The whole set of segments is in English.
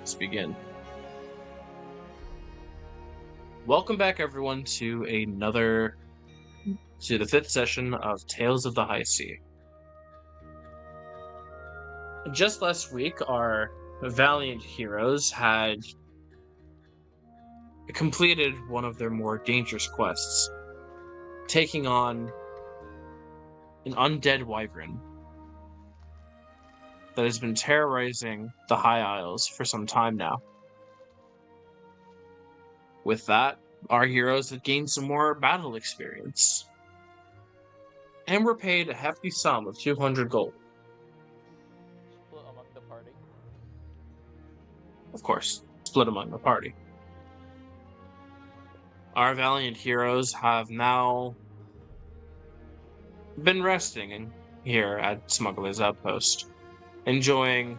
Let's begin. Welcome back, everyone, to the fifth session of Tales of the High Sea. Just last week, our valiant heroes had completed one of their more dangerous quests, taking on an undead wyvern that has been terrorizing the High Isles for some time now. With that, our heroes had gained some more battle experience, and were paid a hefty sum of 200 gold. Split among the party. Of course, split among the party. Our valiant heroes have now been resting here at Smuggler's Outpost, enjoying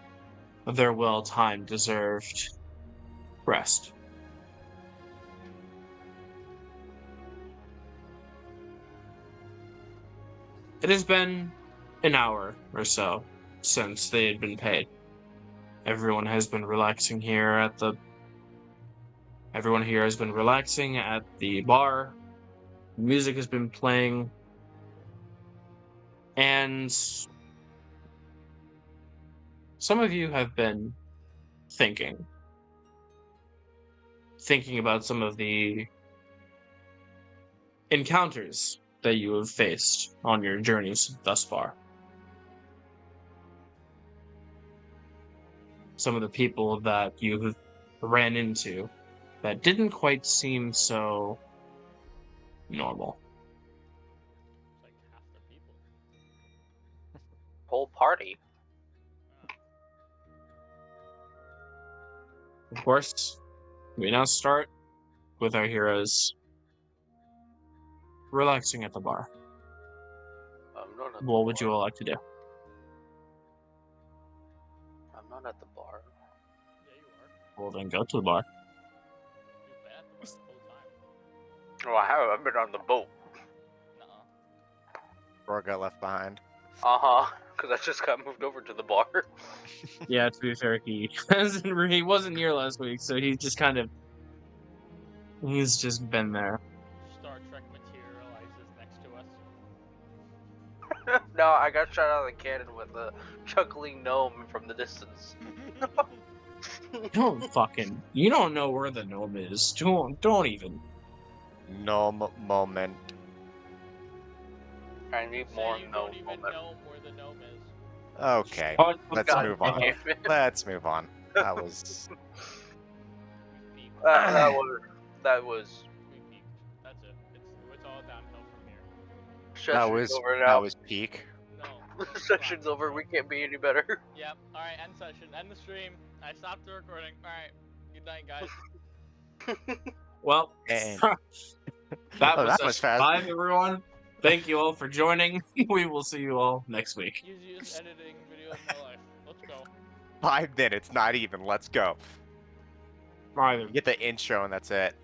their well-timed, deserved rest. It has been an hour or so since they had been paid. Everyone has been relaxing here at the... Everyone here has been relaxing at the bar. Music has been playing. And some of you have been thinking about some of the encounters that you have faced on your journeys thus far. Some of the people that you ran into that didn't quite seem so normal. It's like half the people. Whole party. Of course, we now start with our heroes relaxing at the bar. I'm not at the What would bar. you all like to do? I'm not at the bar. Yeah, you are. Well, then go to the bar. You've been at the bar the whole time. Oh, I have. I've been on the boat. Nuh-uh. Or got left behind. Because I just got moved over to the bar. Yeah, to be fair, he wasn't here last week, so he's just been there. Star Trek materializes next to us. No, I got shot out of the cannon with a chuckling gnome from the distance. You don't know where the gnome is. Don't even. No moment. I need Say more you gnome don't even moment. know where the gnome is. Okay, Oh, let's God move on. damn it. Let's move on. That was We peaked. That was. We peaked. That's it. It's all downhill from here. Session's over now. that was peak. No. Session's over. We can't be any better. Yep. Alright, end session. End the stream. I stopped the recording. Alright. Good night, guys. Well, And- that Oh, was that was session fast. 5, everyone. Thank you all for joining. We will see you all next week. Easiest editing video of my life. Let's go. 5 minutes, not even. Let's go. Either. Get the intro and that's it.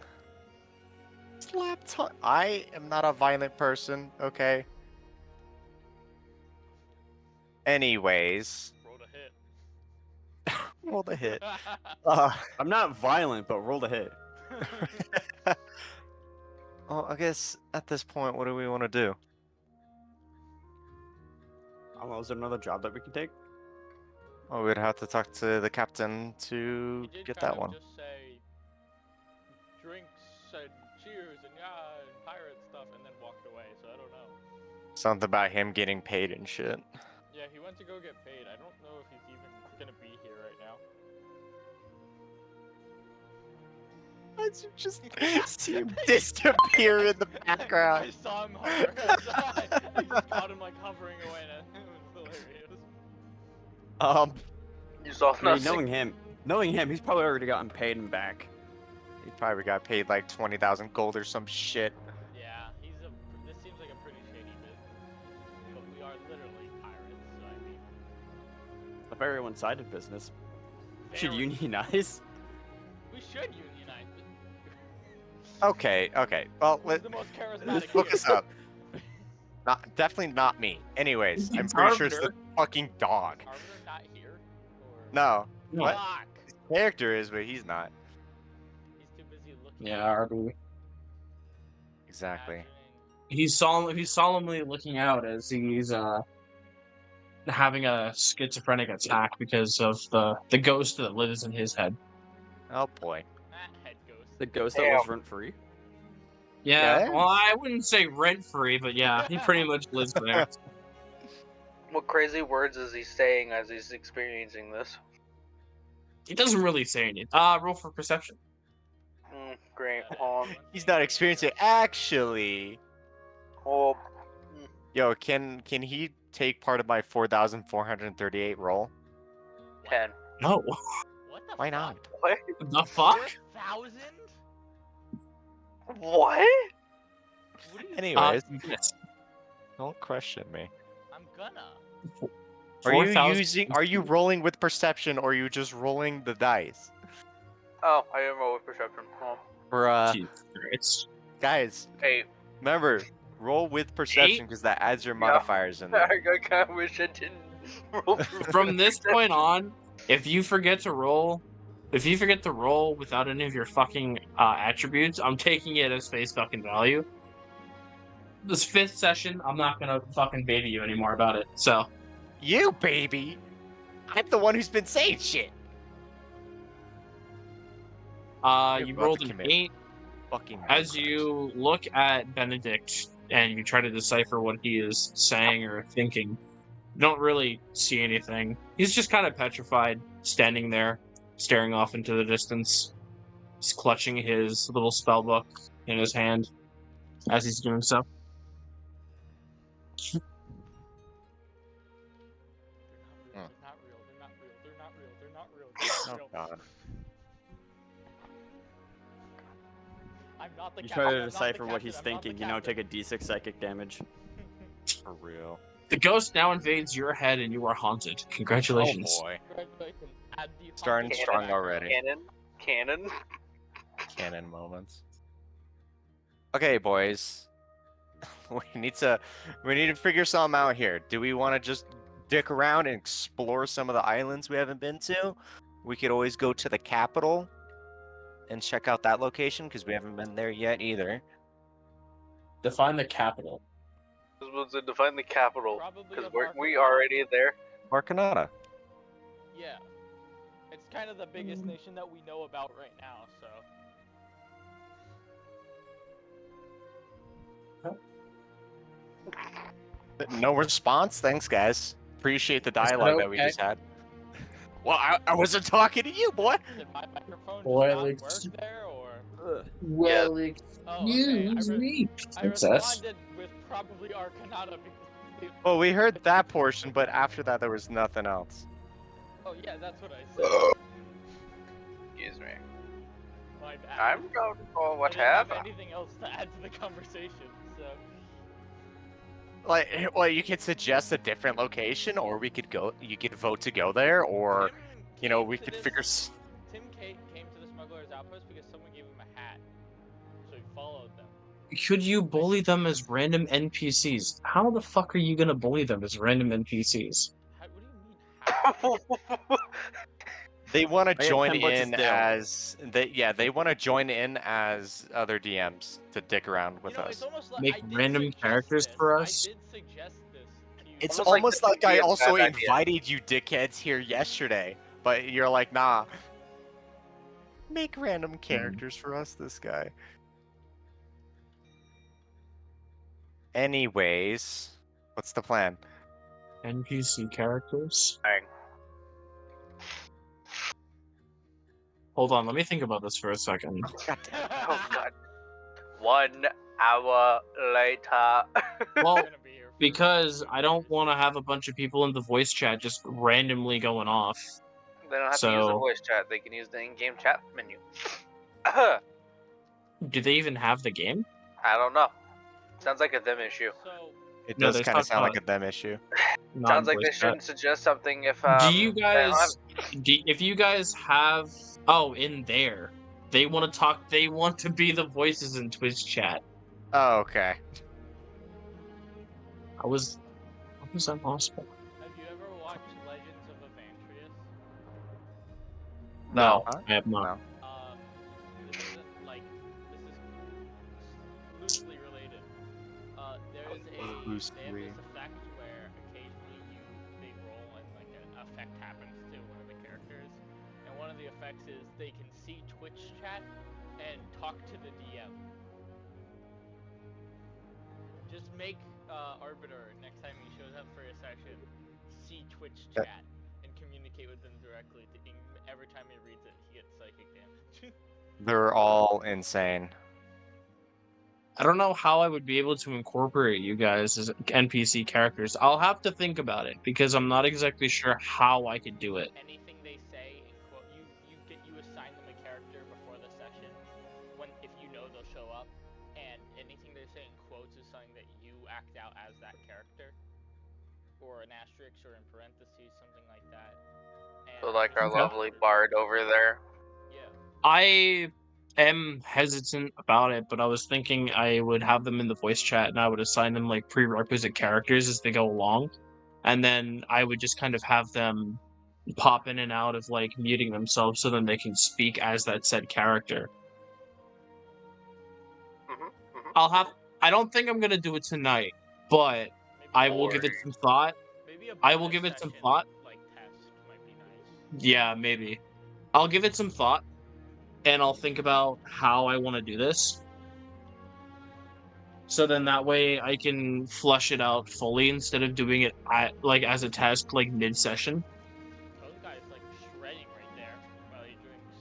I am not a violent person, okay? Anyways. Roll a hit. Roll the hit. I'm not violent, but roll the hit. Well, I guess at this point, what do we want to do? I don't know, is there another job that we can take? Well, we'd have to talk to the captain to He did get kind that of one. just say drinks and cheers and yeah and pirate stuff and then walked away, so I don't know. Something about him getting paid and shit. Yeah, he went to go get paid. I don't know if he's even gonna be here right now. I just see him disappear in the I background. saw him hover. I just caught him like hovering away and it was hilarious. You saw I mean, nothing. knowing him, he's probably already gotten paid and back. He probably got paid like 20,000 gold or some shit. Yeah, this seems like a pretty shady business. But we are literally pirates, so I mean... A very one-sided business. Should very- unionize. We should unionize. Okay. Well, Who's the most charismatic let's focus here? up. Definitely not me. Anyways, I'm It's pretty sure it's the Arbiter. fucking dog. Arbiter not here? Or... No. What? Fuck! character is, but he's not. He's too busy looking. Yeah, RB. Exactly. imagining- He's solemnly looking out as he's having a schizophrenic attack because of the ghost that lives in his head. Oh boy. Head ghost. The ghost that was rent free. Yeah, Yes. well, I wouldn't say rent free, but yeah, he pretty much lives there. What crazy words is he saying as he's experiencing this? He doesn't really say anything. Roll for perception. Great. Yeah, Hold on. everyone's He's saying not that experiencing it. first. Actually, Oh, yo, can he take part of my 4,438 roll? 10. No. What the Why fuck? not? What? The fuck? 4,000? What? What are you Anyways, Yes. don't question me. I'm gonna. Are you 4,000 are you rolling with perception or are you just rolling the dice? Oh, I didn't roll with perception. Oh. Jesus Christ. Guys, 8. remember, roll with perception because that adds your modifiers in I there. kind of wish I didn't roll From this point on, if you forget to roll without any of your fucking attributes, I'm taking it as face fucking value. This 5th session, I'm not gonna fucking baby you anymore about it. So, You baby! I'm the one who's been saying shit. You're you about rolled to an commit 8. fucking As crimes. you look at Benedict and you try to decipher what he is saying or thinking, you don't really see anything. He's just kind of petrified, standing there, staring off into the distance. He's clutching his little spell book in his hand as he's doing so. They're not real. They're not real. They're not real. They're not real. They're not Oh real. god. I'm not the You captain. try to I'm not the decipher what captain, he's I'm not the thinking, take captain. a d6 psychic damage. For real. The ghost now invades your head and you are haunted. Congratulations. Oh boy. Congratulations. Add the Starting haunted strong background. already. Cannon. Canon moments. Okay, boys. We need to figure something out here. Do we want to just dick around and explore some of the islands we haven't been to? We could always go to the capital and check out that location because we haven't been there yet either. Define the capital. This was to define the capital. Probably Because of we Arcanata. already there. Arcanata. Yeah. It's kind of the biggest nation that we know about right now, so. No response. Thanks, guys. Appreciate the dialogue that we okay? just had. Well, I wasn't talking to you, boy. Did my microphone Well, just not work there, or? Well, Oh, okay. me, I princess. responded with probably Arcanata because. Well, we heard that portion, but after that, there was nothing else. Oh yeah, that's what I said. Excuse me. My bad. I'm going for I what didn't have happened. anything else to add to the conversation, so. Like, well, you could suggest a different location, or we could go. You could vote to go there, or Tim you know, came we to could this- figure. Tim came to the smuggler's outpost because someone gave him a hat, so he followed them. Could you bully them as random NPCs? How the fuck are you gonna bully them as random NPCs? What do you mean hat? They want to I got join 10 bucks in still. as they want to join in as other DMs to dick around with You know, it's us. almost like Make I did random suggest characters this. for I us? did suggest this to you. It's Almost like almost this like would be I a also bad idea. invited you dickheads here yesterday, but you're like, nah. Make random characters for us, this guy. Anyways, what's the plan? NPC characters? Dang. Hold on, let me think about this for a second. Oh god. 1 hour later. Well, We're gonna be here for because 2 I don't years. want to have a bunch of people in the voice chat just randomly going off. They don't have to use the So- voice chat. They can use the in-game chat menu. Do they even have the game? I don't know. Sounds like a them issue. So, It No, does there's kind of not sound like fun. a them issue. Not Sounds like voice they chat. shouldn't suggest something if Do you they don't guys, if you guys have, in there, they want to talk, they want to be the voices in Twitch chat. Oh, okay. How was that possible? have you ever watched Legends of Evangelius? No, Huh? I have not. No. This isn't like this is loosely related. There is they have Loosely. this effect where occasionally they roll and like an effect happens to one of the characters, and one of the effects is they can see Twitch chat and talk to the DM. Just make Arbiter next time he shows up for a session see Twitch Yeah. chat and communicate with them directly. Every time he reads it, he gets psychic damage. They're all insane. I don't know how I would be able to incorporate you guys as NPC characters. I'll have to think about it because I'm not exactly sure how I could do it. Anything they say in quote, you assign them a character before the session. If you know they'll show up, and anything they say in quotes is something that you act out as that character, or an asterisk or in parentheses, something like that. And So like our Okay. lovely bard over there. Yeah. I am hesitant about it, but I was thinking I would have them in the voice chat and I would assign them like prerequisite characters as they go along. And then I would just kind of have them pop in and out of like muting themselves so then they can speak as that said character. I don't think I'm gonna do it tonight, but Maybe I will give it some thought. Maybe a I will bonus give it some session, thought. like test might be nice. Yeah, maybe. I'll give it some thought and I'll think about how I want to do this. So then that way I can flush it out fully instead of doing it like as a test like mid-session. Those guys like shredding right there while he drinks.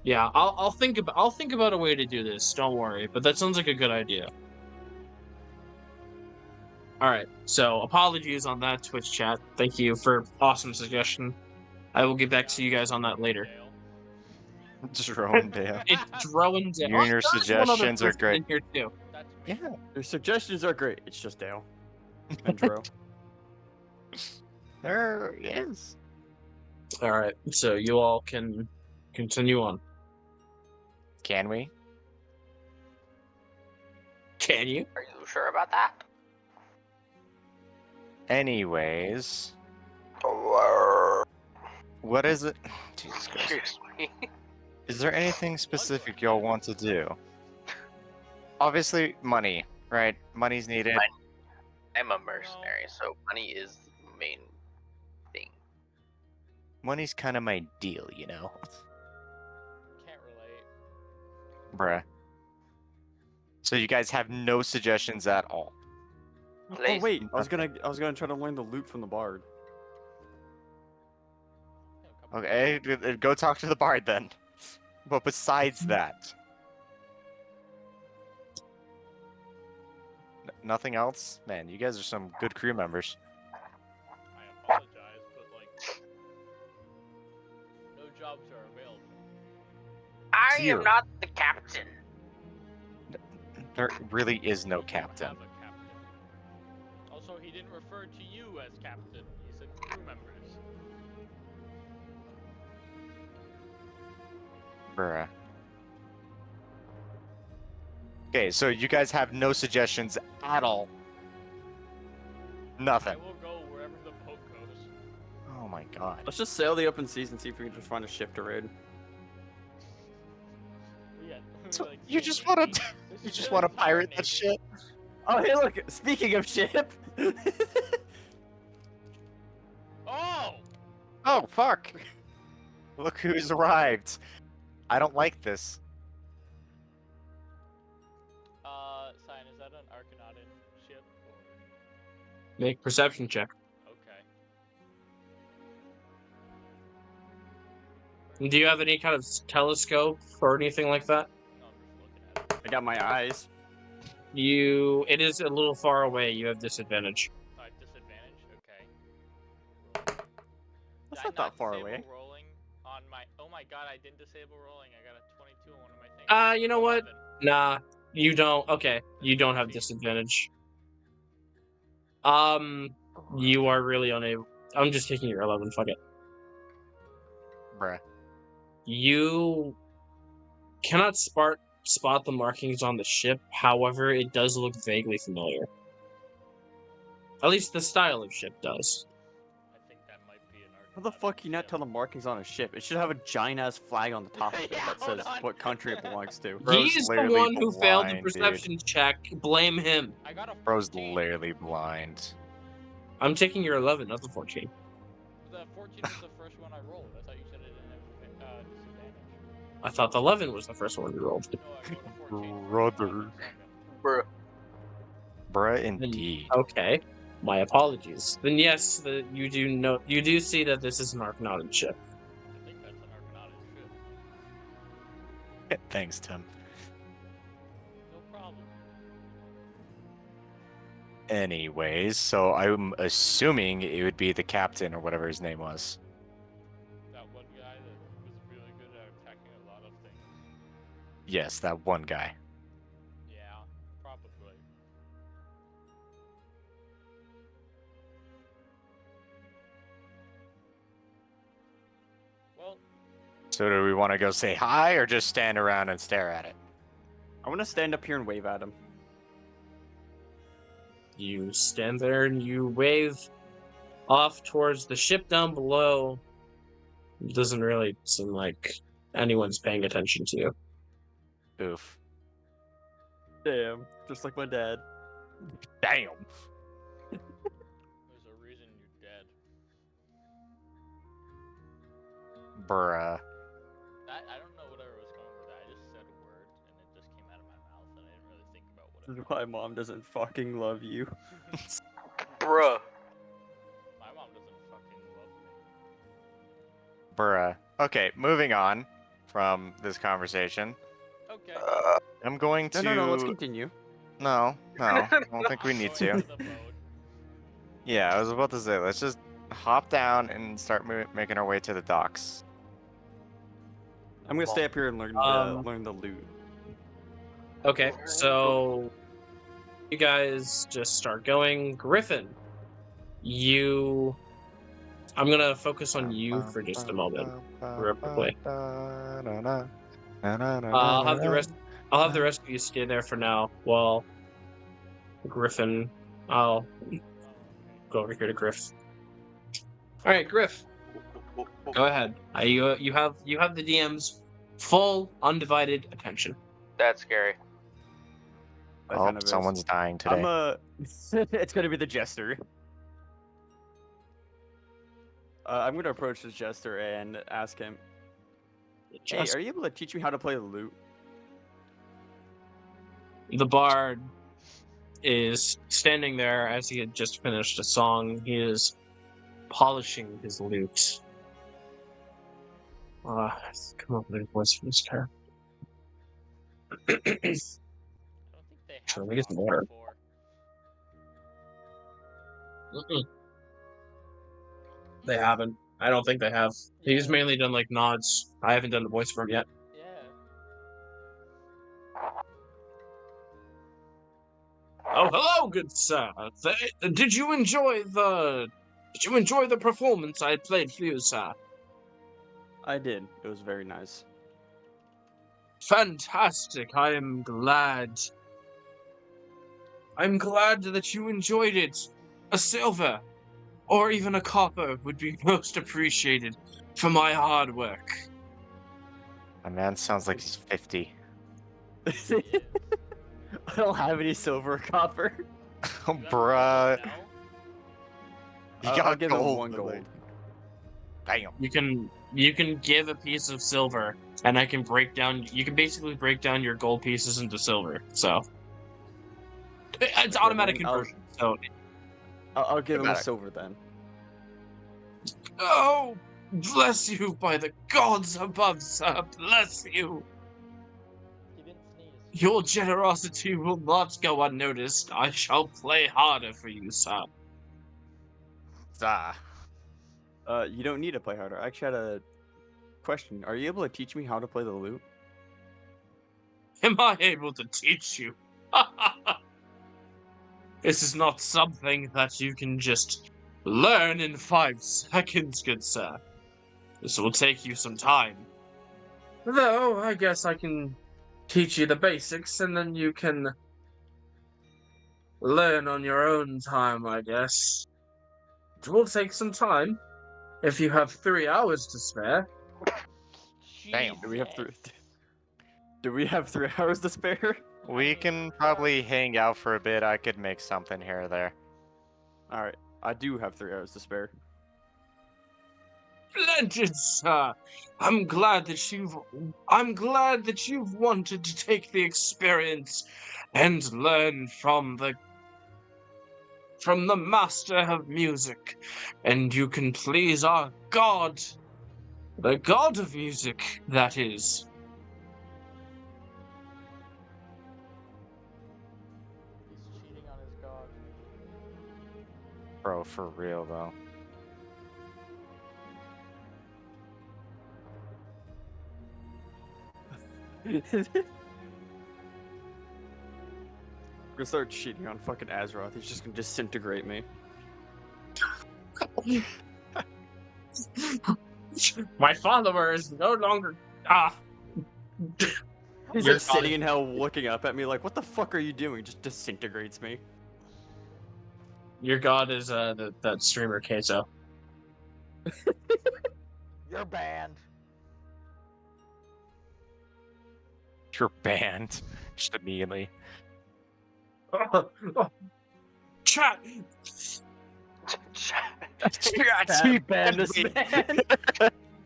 Yeah, I'll think about a way to do this. Don't worry, but that sounds like a good idea. All right, so apologies on that Twitch chat. Thank you for awesome suggestion. I will get back to you guys on that later. Drone It's Drone Dale. You and your There's one other suggestions are person great. in here too. That's me. Yeah. Your suggestions are great. It's just Dale. And Dro. There is. All right, so you all can continue on. Can we? Can you? Are you sure about that? Anyways, what is it? Jesus Christ. Excuse me. Is there anything specific y'all want to do? Obviously, money, right? Money's needed. I'm a mercenary, so money is the main thing. Money's kind of my deal, you know? Can't relate. Bruh. So you guys have no suggestions at all? Oh Please. wait, I was gonna try to learn the loot from the bard. Okay, go talk to the bard then. But besides that, nothing else? Man, you guys are some good crew members. I apologize, but like, no jobs are available. I Here. am not the captain. There really is no You don't captain. have a captain. Also, he didn't refer to you as captain. He said crew members. Bruh. Okay, so you guys have no suggestions at all. I Nothing. will go wherever the boat goes. Oh my god. Let's just sail the open seas and see if we can just find a ship to raid. Yeah. So like, you so just many want to things. There's you just so want to many pirate that navies. shit? Oh hey look, speaking of ship. Oh! Oh fuck. Look who's arrived. I don't like this. Sign, is that an Arcanautin ship? Or... Make perception check. Okay. Do you have any kind of telescope or anything like that? No, I'm just looking at it. I got my eyes. It is a little far away. You have disadvantage. I have disadvantage? Okay. That's Did I not that far disable away. Rolling on my... Oh my god, I didn't disable rolling. I got a 22 on one of my things. You know what? 11. Nah, you don't. Okay, you don't have disadvantage. You are really unable. I'm just taking your 11. Fuck it. Bruh. You cannot spot the markings on the ship. However, it does look vaguely familiar. At least the style of ship does. I think that might be an How the fuck can you not tell the markings on a ship? It should have a giant ass flag on the top of it Yeah, that hold says on. what country it belongs to. Bro's He's the literally one who failed the blind, dude. perception check. Blame him. I got a 14. Bro's literally blind. I'm taking your 11, not the 14. The 14 was the first one I rolled. I thought you said it didn't have disadvantage. I thought the 11 was the first one you rolled. No, I rolled a 14. Brother. Second. Bruh. Bruh, indeed. Okay. My apologies. Then yes, you do see that this is an Arcanautic ship. I think that's an Arcanautic ship. Thanks, Tim. No problem. Anyways, so I'm assuming it would be the captain or whatever his name was. That one guy that was really good at attacking a lot of things. Yes, that one guy. Yeah, probably. Well, So do we want to go say hi or just stand around and stare at it? I want to stand up here and wave at him. You stand there and you wave off towards the ship down below. It doesn't really seem like anyone's paying attention to you. Oof. Damn, just like my dad. Damn. there's a reason you're dead. Bruh. I don't know what I was going with that. I just said a word and it just came out of my mouth and I didn't really think about what This it is why mom doesn't fucking love you. Bruh. My mom doesn't fucking love me. Bruh. Okay, moving on from this conversation. Okay. I'm going to. No, let's continue. No, I don't think we I'm need going to. the boat. Yeah, I was about to say, let's just hop down and start making our way to the docks. I'm gonna stay up here and learn learn the loot. Okay, so you guys just start going. Griffin, I'm gonna focus on you for just a moment, real quickly. I'll have the rest of you stay there for now. While Griffin, I'll go over here to Griff. All right, Griff, go ahead. You have the DM's full undivided attention. That's scary. That Oh, kind of is. someone's dying today. It's gonna be the jester. I'm gonna approach this jester and ask him, "Hey, Just are you able to teach me how to play the lute?" the bard is standing there as he had just finished a song. He is polishing his lute. Come up with a voice for this character. I don't think they have Sure, let me one get some water. before. They haven't. I don't think they have. He's Yeah. mainly done like nods. I haven't done the voice for him yet. Yeah. Oh, hello, good sir. Did you enjoy the performance I played for you, sir? I did. It was very nice. Fantastic. I'm glad. I'm glad that you enjoyed it. A silver or even a copper would be most appreciated for my hard work. My man sounds like he's 50. Yeah. I don't have any silver or copper. Oh, You have bruh. gold now? You I'll got give him gold, one but, gold. like, damn. You can give a piece of silver, and I can break down. You can basically break down your gold pieces into silver. So it's Okay, automatic then I'll- conversion. So I'll give him a Dramatic. silver then. oh, bless you by the gods above, sir. Bless you. He didn't sneeze. Your generosity will not go unnoticed. I shall play harder for you, sir. Ah. You don't need to play harder. I actually had a question. Are you able to teach me how to play the lute? Am I able to teach you? This is not something that you can just learn in 5 seconds, good sir. This will take you some time. Though, I guess I can teach you the basics, and then you can learn on your own time, I guess. It will take some time. If you have 3 hours to spare, Damn. Do we have Jesus. Do we have 3 hours to spare? We can probably hang out for a bit. I could make something here or there. All right, I do have 3 hours to spare. splendid, sir. I'm glad that you've wanted to take the experience and learn from the master of music, and you can please our god, the god of music, that is. He's cheating on his god. Bro, for real though. I'm gonna start cheating on fucking Azeroth. He's just gonna disintegrate me. My follower is no longer. He's Your like sitting god- in hell looking up at me like, what the fuck are you doing? Just disintegrates me. Your god is that streamer Queso. You're banned. You're banned. Just immediately. Chat. Ban this man.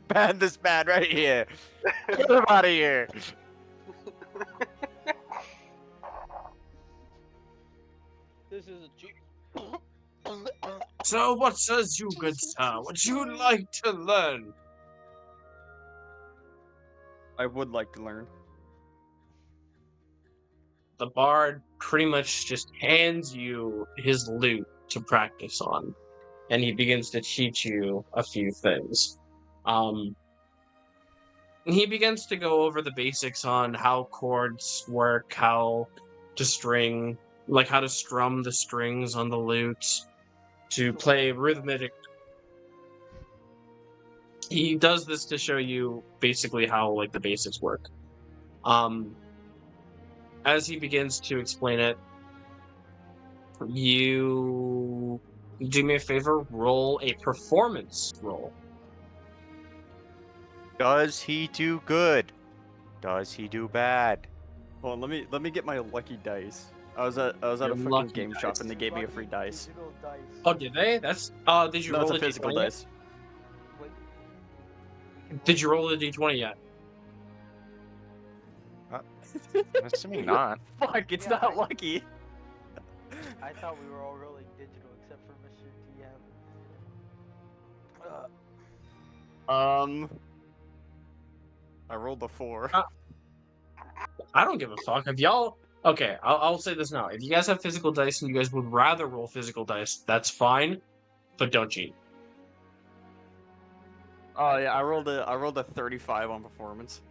Ban this man right here. Get him out of here. This is a cheat. So what says you, good sir? Would you like to learn? I would like to learn. The bard pretty much just hands you his lute to practice on, and he begins to teach you a few things. He begins to go over the basics on how chords work, how to string, like how to strum the strings on the lute, to play rhythmic. He does this to show you basically how like the basics work. As he begins to explain it, you do me a favor, roll a performance roll. Does he do good? Does he do bad? Hold on, let me get my lucky dice. I was at a Your fucking lucky game dice. shop and they gave me a free Lucky dice. digital dice. Oh, did they? That's did you No, roll it's a physical D20 yet? dice. Wait. We can Did you roll a D20 yet? I'm assuming not. Fuck, it's Yeah, not I- lucky. I thought we were all rolling digital except for Mr. DM. I rolled a 4. I don't give a fuck. If y'all okay, I'll say this now. If you guys have physical dice and you guys would rather roll physical dice, that's fine, but don't cheat. Oh yeah, I rolled a 35 on performance.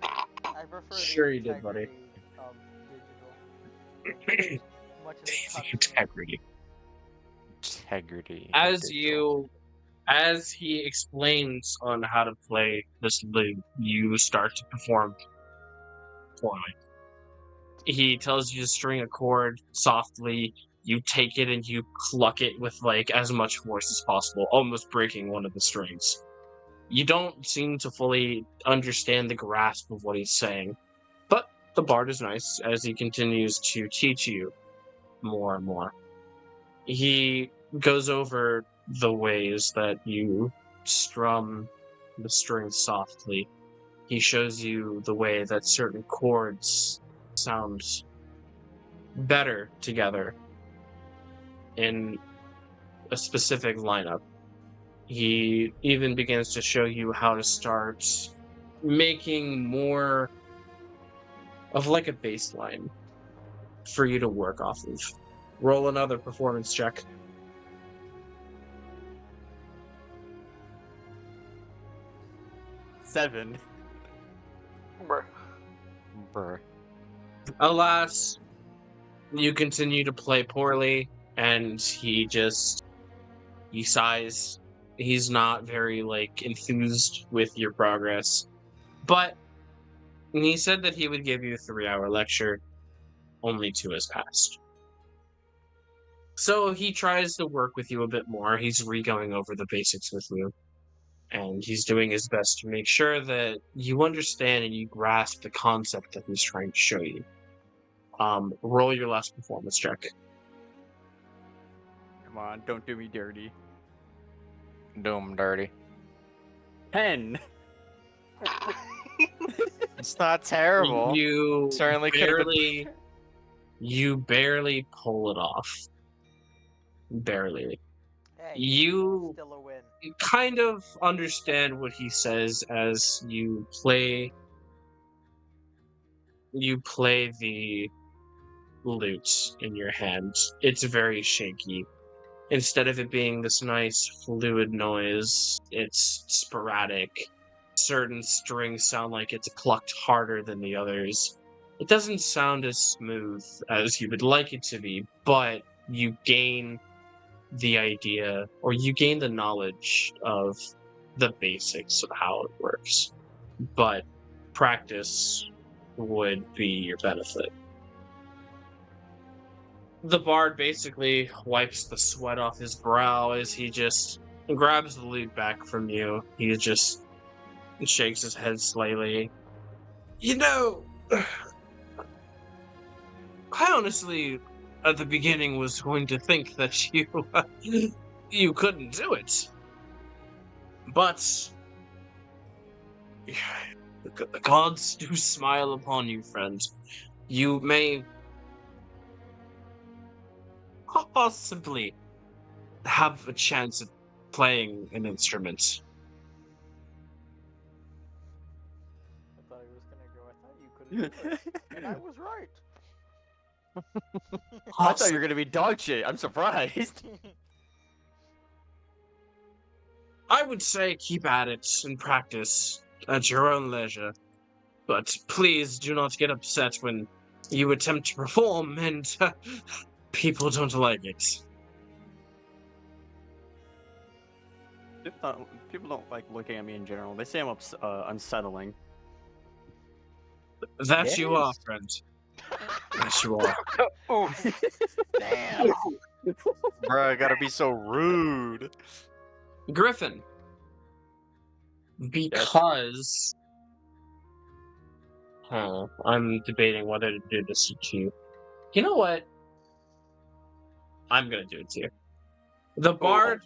I prefer Sure the you did, buddy. integrity of digital. Much as it cuts me. Integrity. Integrity. As digital. as he explains on how to play this lute, you start to perform poorly. He tells you to string a chord softly. You take it and you cluck it with like as much force as possible, almost breaking one of the strings. You don't seem to fully understand the grasp of what he's saying, but the bard is nice as he continues to teach you more and more. He goes over the ways that you strum the strings softly. He shows you the way that certain chords sound better together in a specific lineup. He even begins to show you how to start making more of like a baseline for you to work off of. Roll another performance check. 7. Bruh. Brr. Alas, you continue to play poorly, and he sighs. He's not very like enthused with your progress. But he said that he would give you a 3-hour lecture. Only 2 has passed. So he tries to work with you a bit more. He's re-going over the basics with you. and he's doing his best to make sure that you understand and you grasp the concept that he's trying to show you. Roll your last performance check. Come on, don't do me dirty. Do 'em dirty. 10. It's not terrible. You Certainly could have been. barely pull it off. Barely. Hey, You still a win. kind of understand what he says as you play the lute in your hand. It's very shaky. Instead of it being this nice fluid noise, it's sporadic. Certain strings sound like it's plucked harder than the others. It doesn't sound as smooth as you would like it to be, but you gain the idea, or you gain the knowledge of the basics of how it works. But practice would be your benefit. The bard basically wipes the sweat off his brow as he just grabs the lute back from you. He just shakes his head slightly. You know, I honestly, at the beginning, was going to think that you couldn't do it. But the gods do smile upon you, friend. You may possibly have a chance at playing an instrument. I thought he was gonna go. I thought you couldn't do it, and I was right. I thought you were gonna be dog shit. I'm surprised. I would say keep at it and practice at your own leisure. But please do not get upset when you attempt to perform and people don't like it. People don't like looking at me in general. They say I'm unsettling. That you are, Yes. friend. That you are. Oof. Damn. Bruh, I gotta be so rude. Griffin. Because I'm debating whether to do this to you. You know what? I'm gonna do it to you. The bard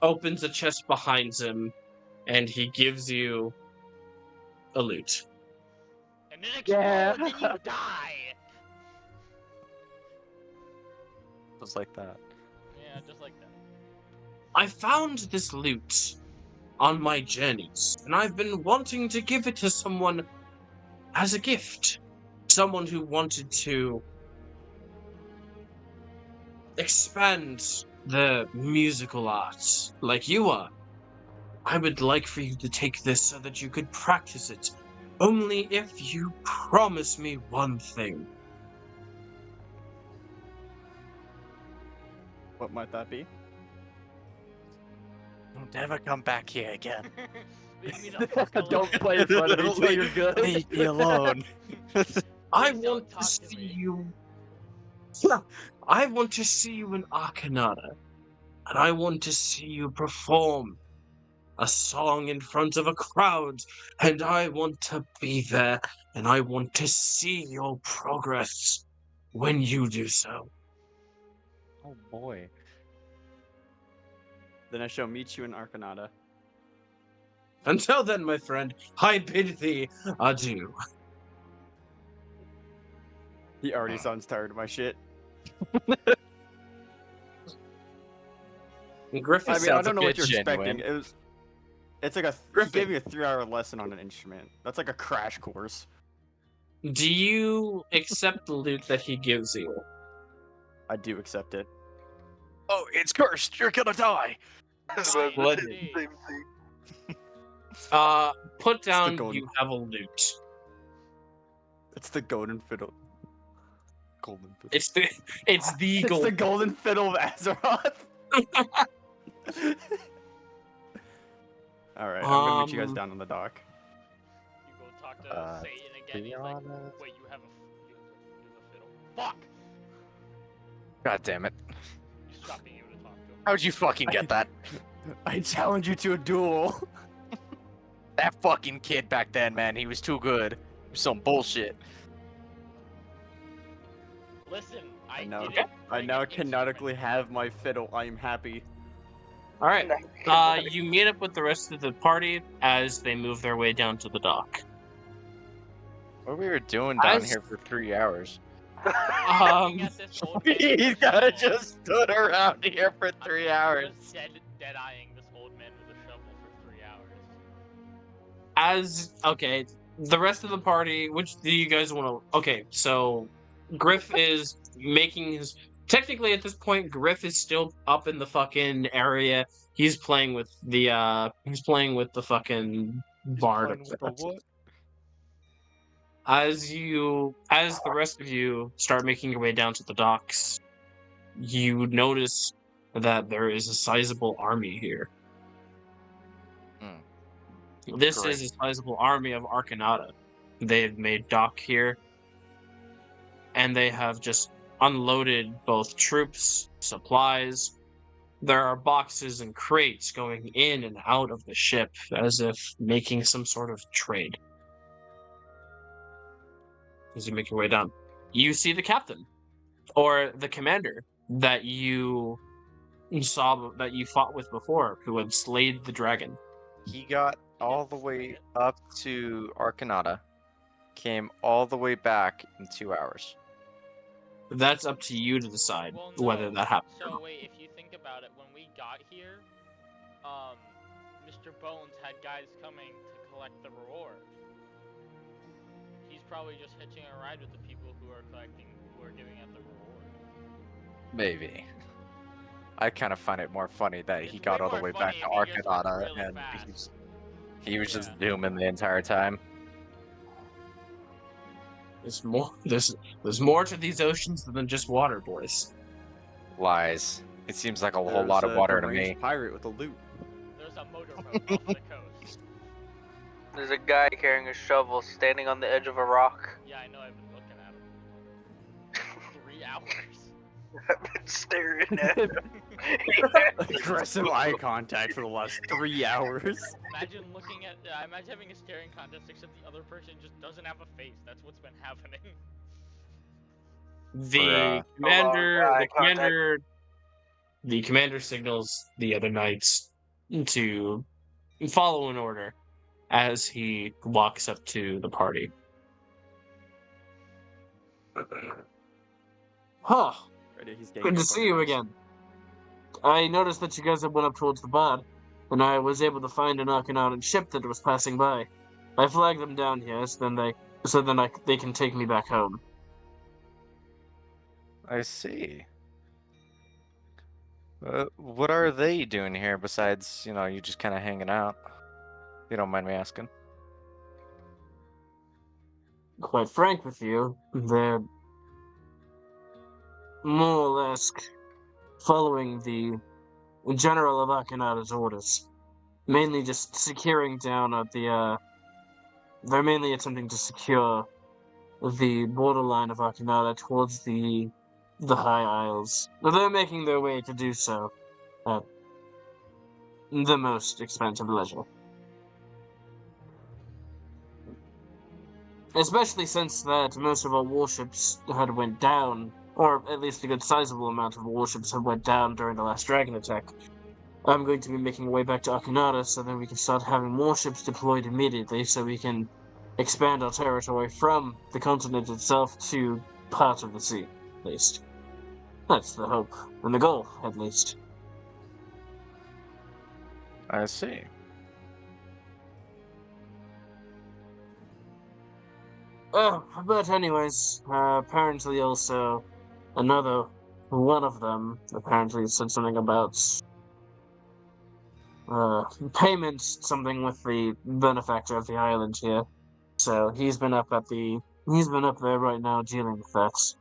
opens a chest behind him, and he gives you a lute. And then Yeah. explode, then you die. Just like that. Yeah, just like that. I found this lute on my journeys, and I've been wanting to give it to someone as a gift. Someone who wanted to expand the musical arts like you are. I would like for you to take this so that you could practice it. Only if you promise me one thing. What might that be? Don't ever come back here again. Leave me the fuck alone. Don't play in front of me till you're good. Leave me alone. I Please don't want to talk to see me. you. I want to see you in Arcanata, and I want to see you perform a song in front of a crowd, and I want to be there, and I want to see your progress when you do so. Oh boy. Then I shall meet you in Arcanata. Until then, my friend, I bid thee adieu. He already sounds tired of my shit. Griffin, I mean, I sounds don't a know what bit you're genuine. expecting. It's like he Griffin. gave me a 3-hour lesson on an instrument. That's like a crash course. do you accept the loot that he gives you? I do accept it. Oh, it's cursed. You're gonna die. Splendid. Same thing. Put the down golden- you have a loot. It's the golden fiddle. Golden fiddle. It's the It's the gold. golden fiddle of Azeroth. All right, I'm gonna meet you guys down on the dock. You go talk to Satan again. He's like, wait, you have a fiddle. Fuck! God damn it. You stop being able to talk to him. How'd you fucking get that? I challenge you to a duel. That fucking kid back then, man, he was too good. He was some bullshit. Listen, I now- didn't. I bring now an canonically instrument. have my fiddle. I am happy. All right. You meet up with the rest of the party as they move their way down to the dock. What we were doing down As- here for 3 hours? Looking at this old man with He's a gotta shovel. just stood around here for 3 hours. Just dead-eyeing this old man with a shovel for 3 hours. Okay, the rest of the party, which do you guys want to? Okay, so Griff is making his. Technically, at this point, Griff is still up in the fucking area. He's playing with the. He's playing with the fucking bard. Playing with the what? As the rest of you start making your way down to the docks, you notice that there is a sizable army here. This Great. is a sizable army of Arcanata. They've made dock here, and they have just unloaded both troops, supplies. There are boxes and crates going in and out of the ship as if making some sort of trade. As you make your way down, you see the captain or the commander that you saw that you fought with before, who had slayed the dragon. He got all the way up to Arcanata, came all the way back in 2 hours. That's up to you to decide Well, whether no. that happened. or So not. wait, if you think about it, when we got here, Mr. Bones had guys coming to collect the reward. He's probably just hitching a ride with the people who are giving out the reward. Maybe. I kind of find it more funny that he It's got way all the more way back funny to if he just went Arcanata really and fast. he was just Yeah. zooming the entire time. There's more. There's more to these oceans than just water, boys. Lies. It seems like a whole There's lot of a water to deranged me. pirate with a loot. There's a motorboat off the coast. There's a guy carrying a shovel standing on the edge of a rock. Yeah, I know. I've been looking at him. 3 hours. I've been staring at him. Aggressive eye contact for the last 3 hours. Imagine looking at. Imagine having a staring contest, except the other person just doesn't have a face. That's what's been happening. The Bruh. commander, Eye the commander, the commander signals the other knights to follow an order as he walks up to the party. Huh. He's getting Good to up see you on us. again. I noticed that you guys had went up towards the bar, and I was able to find an Arcanautan ship that was passing by. I flagged them down here, so then they can take me back home. I see. What are they doing here besides, you just kind of hanging out? If you don't mind me asking. Quite frank with you, they're more or less following the General of Akhenaten's orders. Mainly just securing down at they're mainly attempting to secure the borderline of Akhenaten towards the High Isles. But they're making their way to do so at the most expensive leisure. Especially since that most of our warships had went down, or at least a good sizable amount of warships had went down during the last dragon attack. I'm going to be making my way back to Akhenaten so that we can start having warships deployed immediately so we can expand our territory from the continent itself to part of the sea, at least. That's the hope, and the goal, at least. I see. But anyways, apparently also another one of them apparently said something about payment, something with the benefactor of the island here. So he's been up there right now dealing with that.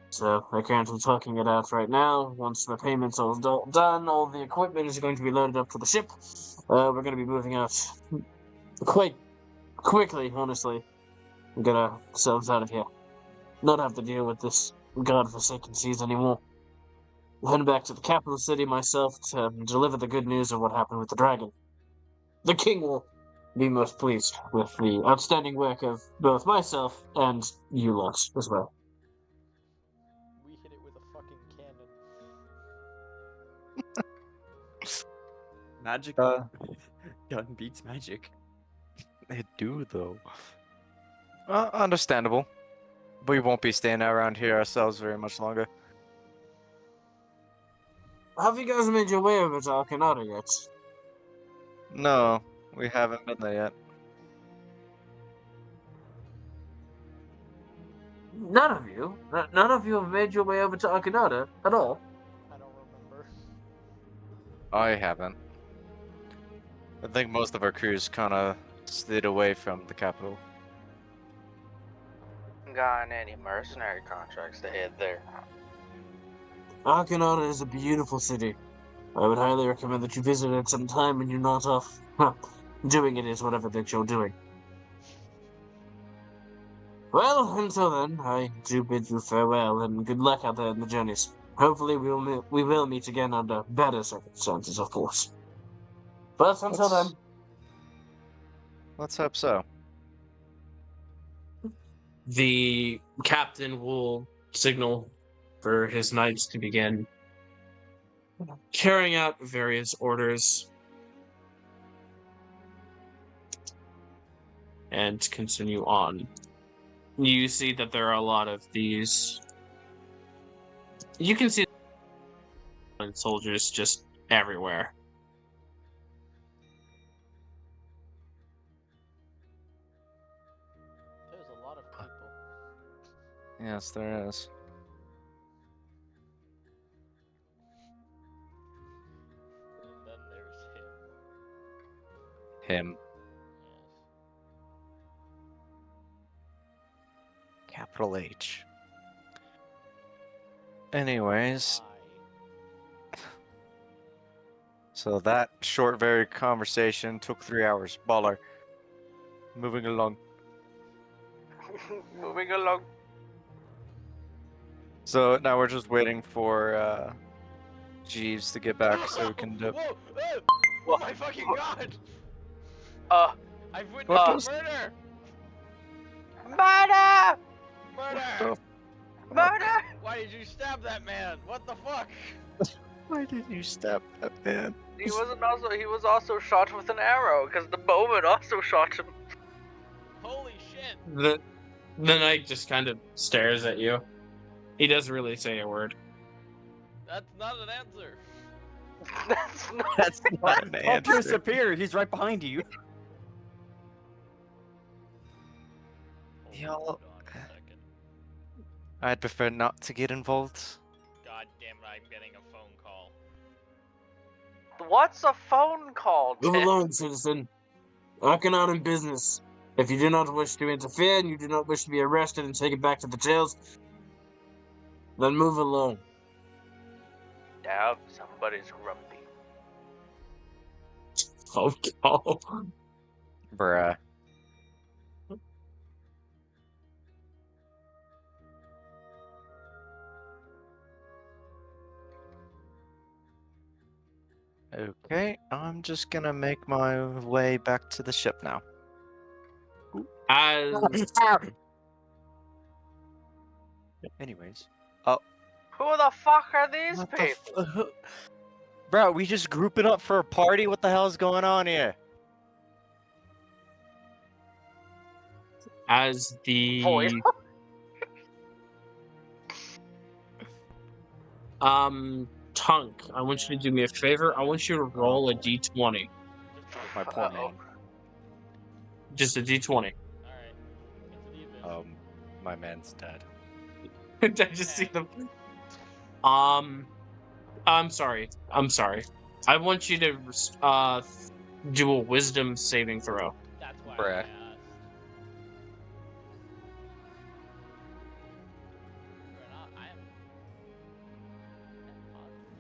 So they're currently talking it out right now. Once the payment's all done, all the equipment is going to be loaded up to the ship. We're going to be moving out quite quickly, honestly. Get ourselves out of here. Not have to deal with this godforsaken seas anymore. head back to the capital city myself to deliver the good news of what happened with the dragon. The king will be most pleased with the outstanding work of both myself and you lot as well. We hit it with a fucking cannon. Magic. Uh, Gun beats magic. They do though. Understandable. We won't be staying around here ourselves very much longer. Have you guys made your way over to Arcanata yet? No, we haven't been there yet. None of you? None of you have made your way over to Arcanata at all? I don't remember. I haven't. I think most of our crews kind of slid away from the capital. Got any mercenary contracts to head there? Arcanata is a beautiful city. I would highly recommend that you visit it sometime when you're not off. Doing it is whatever that you're doing. Well, until then, I do bid you farewell and good luck out there in the journeys. Hopefully, we will meet again under better circumstances, of course. But until then, Let's hope so. the captain will signal for his knights to begin carrying out various orders and continue on. You see that there are a lot of these. You can see soldiers just everywhere. There's a lot of people. Yes, there is. And then there's him. Him. Yes. Capital H. Anyways, so that short, very conversation took 3 hours. Baller. Moving along. Moving along. So now we're just waiting for Jeeves to get back so we can do. Whoa! Oh my fucking god! Uh, I've What witnessed the- murder! murder! Murder! Murder! Why did you stab that man? What the fuck? Why did you stab that man? He was also shot with an arrow because the bowman also shot him. Holy shit! The knight just kind of stares at you. He doesn't really say a word. That's not an answer. That's not. That's not an Don't answer. disappear. He's right behind you. Y'all- Hold on a second. I'd prefer not to get involved. God damn it, I'm getting a phone call. What's a phone call? Move Ted? along, citizen. Arcanata in business. If you do not wish to interfere and you do not wish to be arrested and taken back to the jails, then move along. Damn, somebody's grumpy. Oh, Bruh. Okay, I'm just gonna make my way back to the ship now. As Anyways. Who the fuck are these What the people? Bro, we just grouping up for a party? What the hell is going on here? as the Voice. Tunk, I want you to do me a favor. I want you to roll a d20. My poor man. Just a d20. Alright. Into the abyss. My man's dead. I just see them. I'm sorry. I want you to do a wisdom saving throw. That's why Bruh. I asked. I am positive.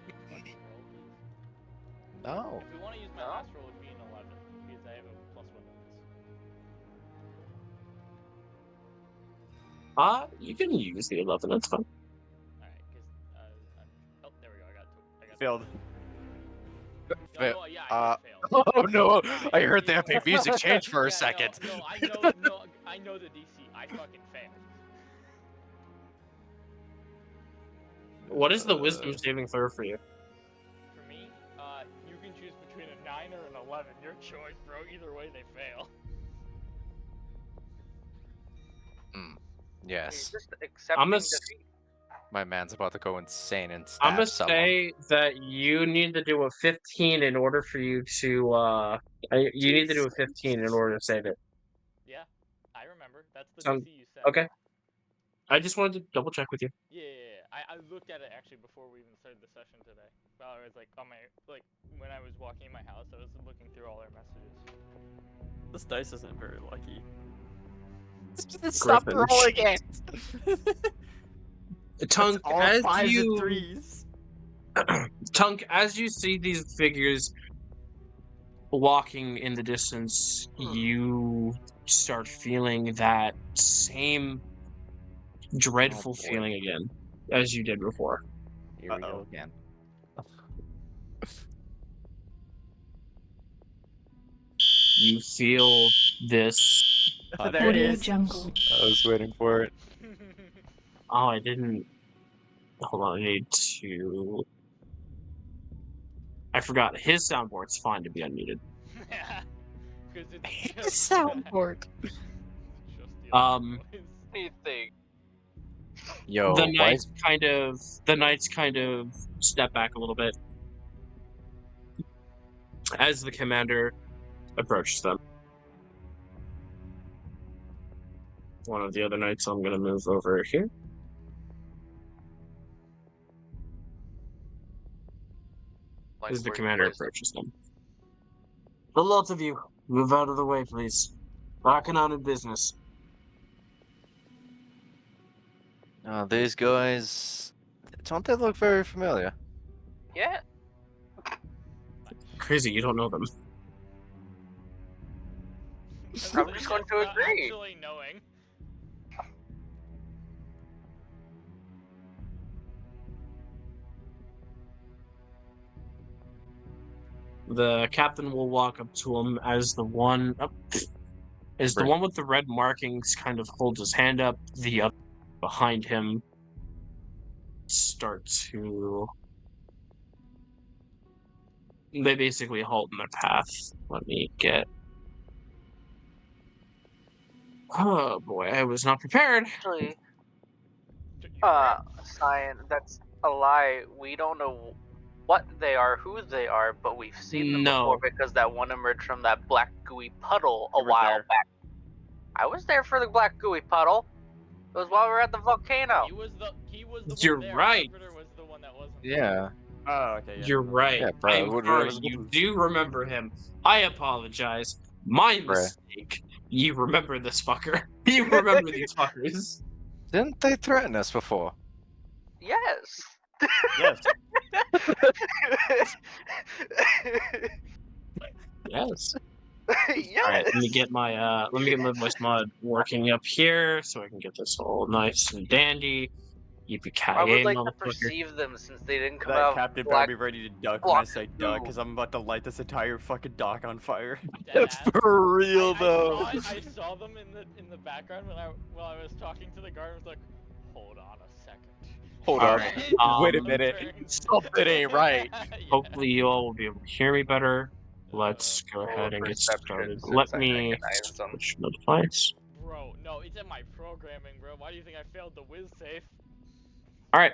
Can you fucking roll, please? No. If we want to use my No? last roll, it would be an 11 because I have a +1 to this. You can use the 11. That's fine. Alright, because I'm failed. Oh, Fa- no, yeah, I did fail. Oh no! I Yeah, heard the yeah. epic music change for a Yeah, second. No, I know the DC. I fucking failed. What is the wisdom saving throw for you? For me, you can choose between a 9 or an 11. Your choice, bro. Either way, they fail. You're Yes, just I'm accepting gonna, defeat. my man's about to go insane and I'm gonna stab someone. say that you need to do a 15 in order for you to. You need to do a 15 in order to save it. Yeah, I remember. That's the Sound DC you said. okay? I just wanted to double check with you. Yeah. I looked at it actually before we even started the session today. While I was like on my when I was walking in my house, I was looking through all our messages. This dice isn't very lucky. Stop Griffin. rolling it! Tunk, All as 5s and you 3s. Tunk, as you see these figures walking in the distance, you start feeling that same dreadful boy. feeling again as you did before. Here we Uh-oh. go again. You feel this. There it Audio is. Jungle. I was waiting for it. Oh, I didn't. Hold on, I need to. I forgot his soundboard's fine to be unmuted. Yeah. Because it's The just soundboard. just the Um, voice. Anything. Yo, the why knights kind of step back a little bit as the commander approaches them. One of the other knights, I'm gonna move over here. Like, As the where's commander wisdom? approaches them. The lot of you, move out of the way, please. Rocking on in business. these guys don't they look very familiar? Yeah. Crazy, you don't know them. I'm just going to Not agree. actually knowing. The captain will walk up to him as the one with the red markings kind of holds his hand up. The other behind him start to. They basically halt in their path. Let me get. Oh boy, I was not prepared. Actually, You weren't? Cyan, that's a lie. We don't know what they are, who they are, but we've seen them before No, because that one emerged from that black gooey puddle a You were while there. back. I was there for the black gooey puddle. It was while we were at the volcano. He was the You're one there. right. Arbiter was the one that wasn't. Yeah. Oh, okay. Yeah, You're no, right. Yeah, I bro. am What sorry. was You do remember him. I apologize. My Bruh. mistake. You remember this fucker. You remember these fuckers. Didn't they threaten us before? Yes. Yes. Yes. Yes. All right. Let me get my voice mod working up here so I can get this all nice and dandy. I would Yippee-ki-yay, like to motherfucker. perceive them since they didn't come That out. captain black better be ready to duck when I block say goo. duck, because I'm about to light this entire fucking dock on fire. That's Deadass. for real though. I saw them in the background while I was talking to the guard. I was like, hold on a second. Hold All on. right, Wait a Just minute. turned. Something ain't right. Yeah. Hopefully you all will be able to hear me better. Let's go Roll ahead a and get perception started. since Let I me recognize them. switch the device. Bro, no, it's in my programming, bro. Why do you think I failed the whiz safe? All right.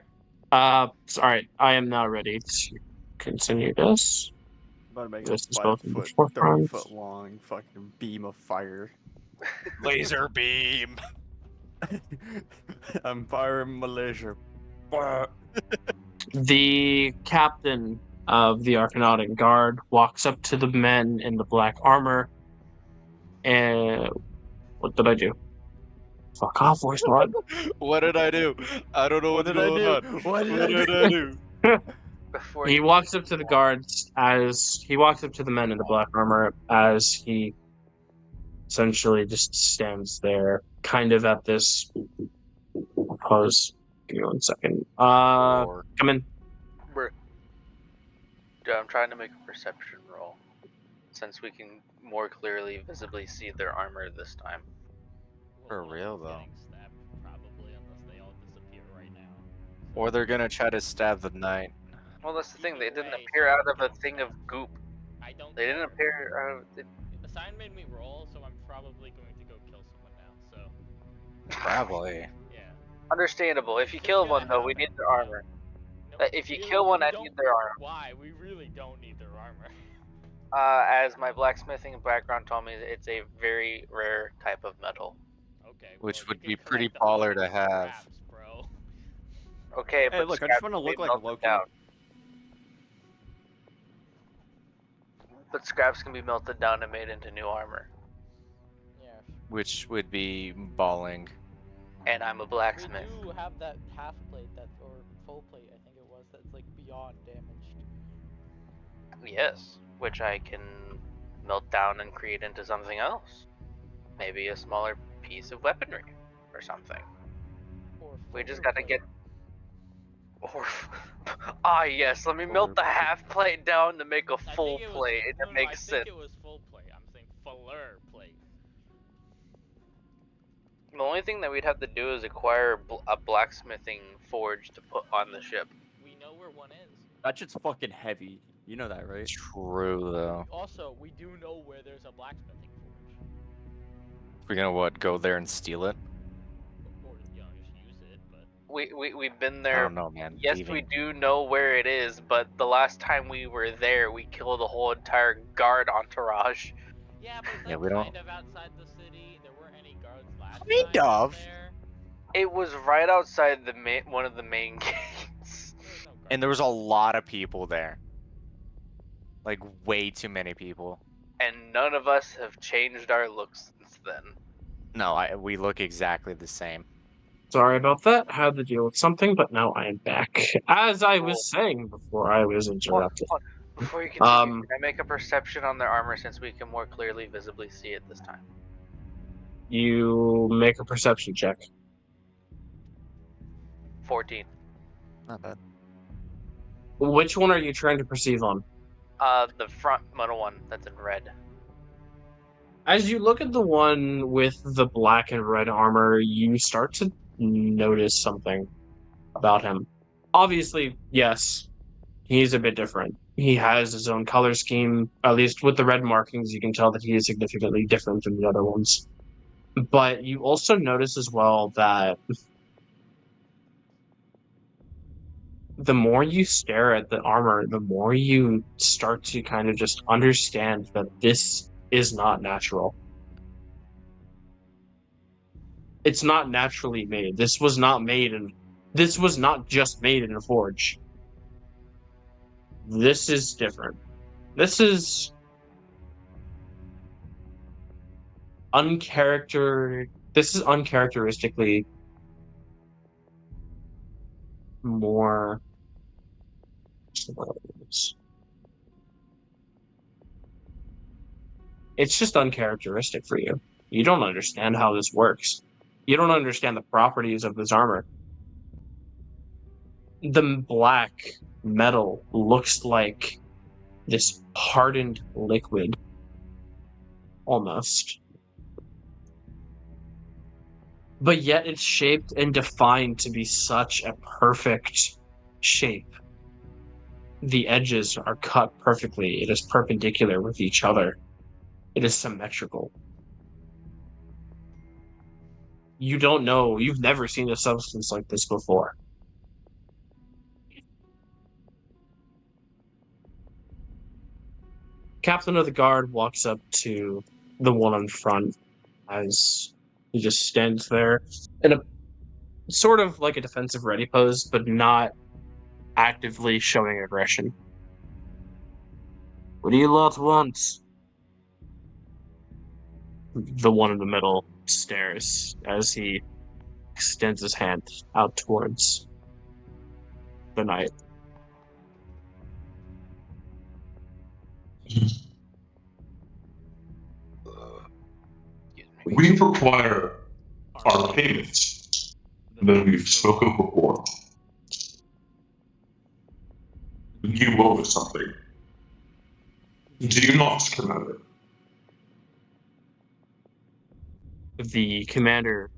All right. I am now ready to continue this. I'm about to make a This is 5 both in the foot, 30 forefront. foot long fucking beam of fire. Laser beam. I'm firing my laser. Bah. The captain of the Arcanautic Guard walks up to the men in the black armor. And what did I do? Fuck off, voice mod. What did I do? I don't know What what's did I going do? on. What did What I did do? I do? Before He you walks up to the guards he walks up to the men in the black armor as he essentially just stands there, kind of at this pose. Give me 1 second. Or Come in. Brr. I'm trying to make a perception roll, since we can more clearly visibly see their armor this time. For One of real, them's though. getting stabbed, probably, unless they all disappear right now. Or they're gonna try to stab the knight. Well, that's the thing. They Either didn't way, appear out someone's of a getting thing of stabbed. goop. I don't They care. didn't appear out of. The sign made me roll, so I'm probably going to go kill someone now. So Probably. yeah. Understandable. If you It's kill gonna one, though, we happen, need their yeah. armor. No, If you really, kill one, we I don't. need their armor. Why? We really don't need their armor. As my blacksmithing background told me, it's a very rare type of metal. Okay. Which well, would you be can pretty collect the baller fucking to have. scraps, bro. Okay, Hey, but look, I just scraps want to can be look like melted Loki. down. But scraps can be melted down and made into new armor. Yeah. Which would be balling. And I'm a We blacksmith. do have that half plate or full plate, I think it was, that's like beyond damaged. Yes, which I can melt down and create into something else. Maybe a smaller piece of weaponry or something. Or We just fuller gotta plate. get. Or yes, let me melt the half plate down to make a I full think it was plate. It no, no. I makes think sense. it was full plate. I'm saying fuller plate. The only thing that we'd have to do is acquire a blacksmithing forge to put on the ship. We know where one is. That shit's fucking heavy. You know that, right? True, though. Also, we do know where there's a blacksmithing forge. We're gonna what? Go there and steal it? Or just use it. But We've been I there. don't know, man. Yes, we do know where it is, but the last time we were there, we killed a whole entire guard entourage. yeah, but it's Yeah, like we don't. kind of outside the city. There weren't any guards last Kind time out of. there. It was right outside the one of the main gates. There was no guards. And there was a lot of people there. Like way too many people. And none of us have changed our looks since then. No, we look exactly the same. Sorry about that. Had to deal with something, but now I am back. As I was saying before I was interrupted. Hold on. Before you continue, Um, can I make a perception on their armor since we can more clearly visibly see it this time? you make a perception check. 14. Not bad. Which one are you trying to perceive on? The front middle one that's in red. As you look at the one with the black and red armor, you start to notice something about him. Obviously, yes, he's a bit different. He has his own color scheme. At least with the red markings, you can tell that he is significantly different than the other ones. But you also notice as well that the more you stare at the armor, the more you start to kind of just understand that this is not natural. It's not naturally made. This was not just made in a forge. This is different. This is uncharacteristically more. It's just uncharacteristic for you. You don't understand how this works. You don't understand the properties of this armor. The black metal looks like this hardened liquid, almost. But yet it's shaped and defined to be such a perfect shape. The edges are cut perfectly. It is perpendicular with each other. It is symmetrical. You don't know, you've never seen a substance like this before. Captain of the guard walks up to the one in front as he just stands there in a sort of like a defensive ready pose, but not actively showing aggression. What do you lot want? The one in the middle stares as he extends his hand out towards the knight. We require our payments that we've spoken before. You owe us something. Do you not, Commander? The commander.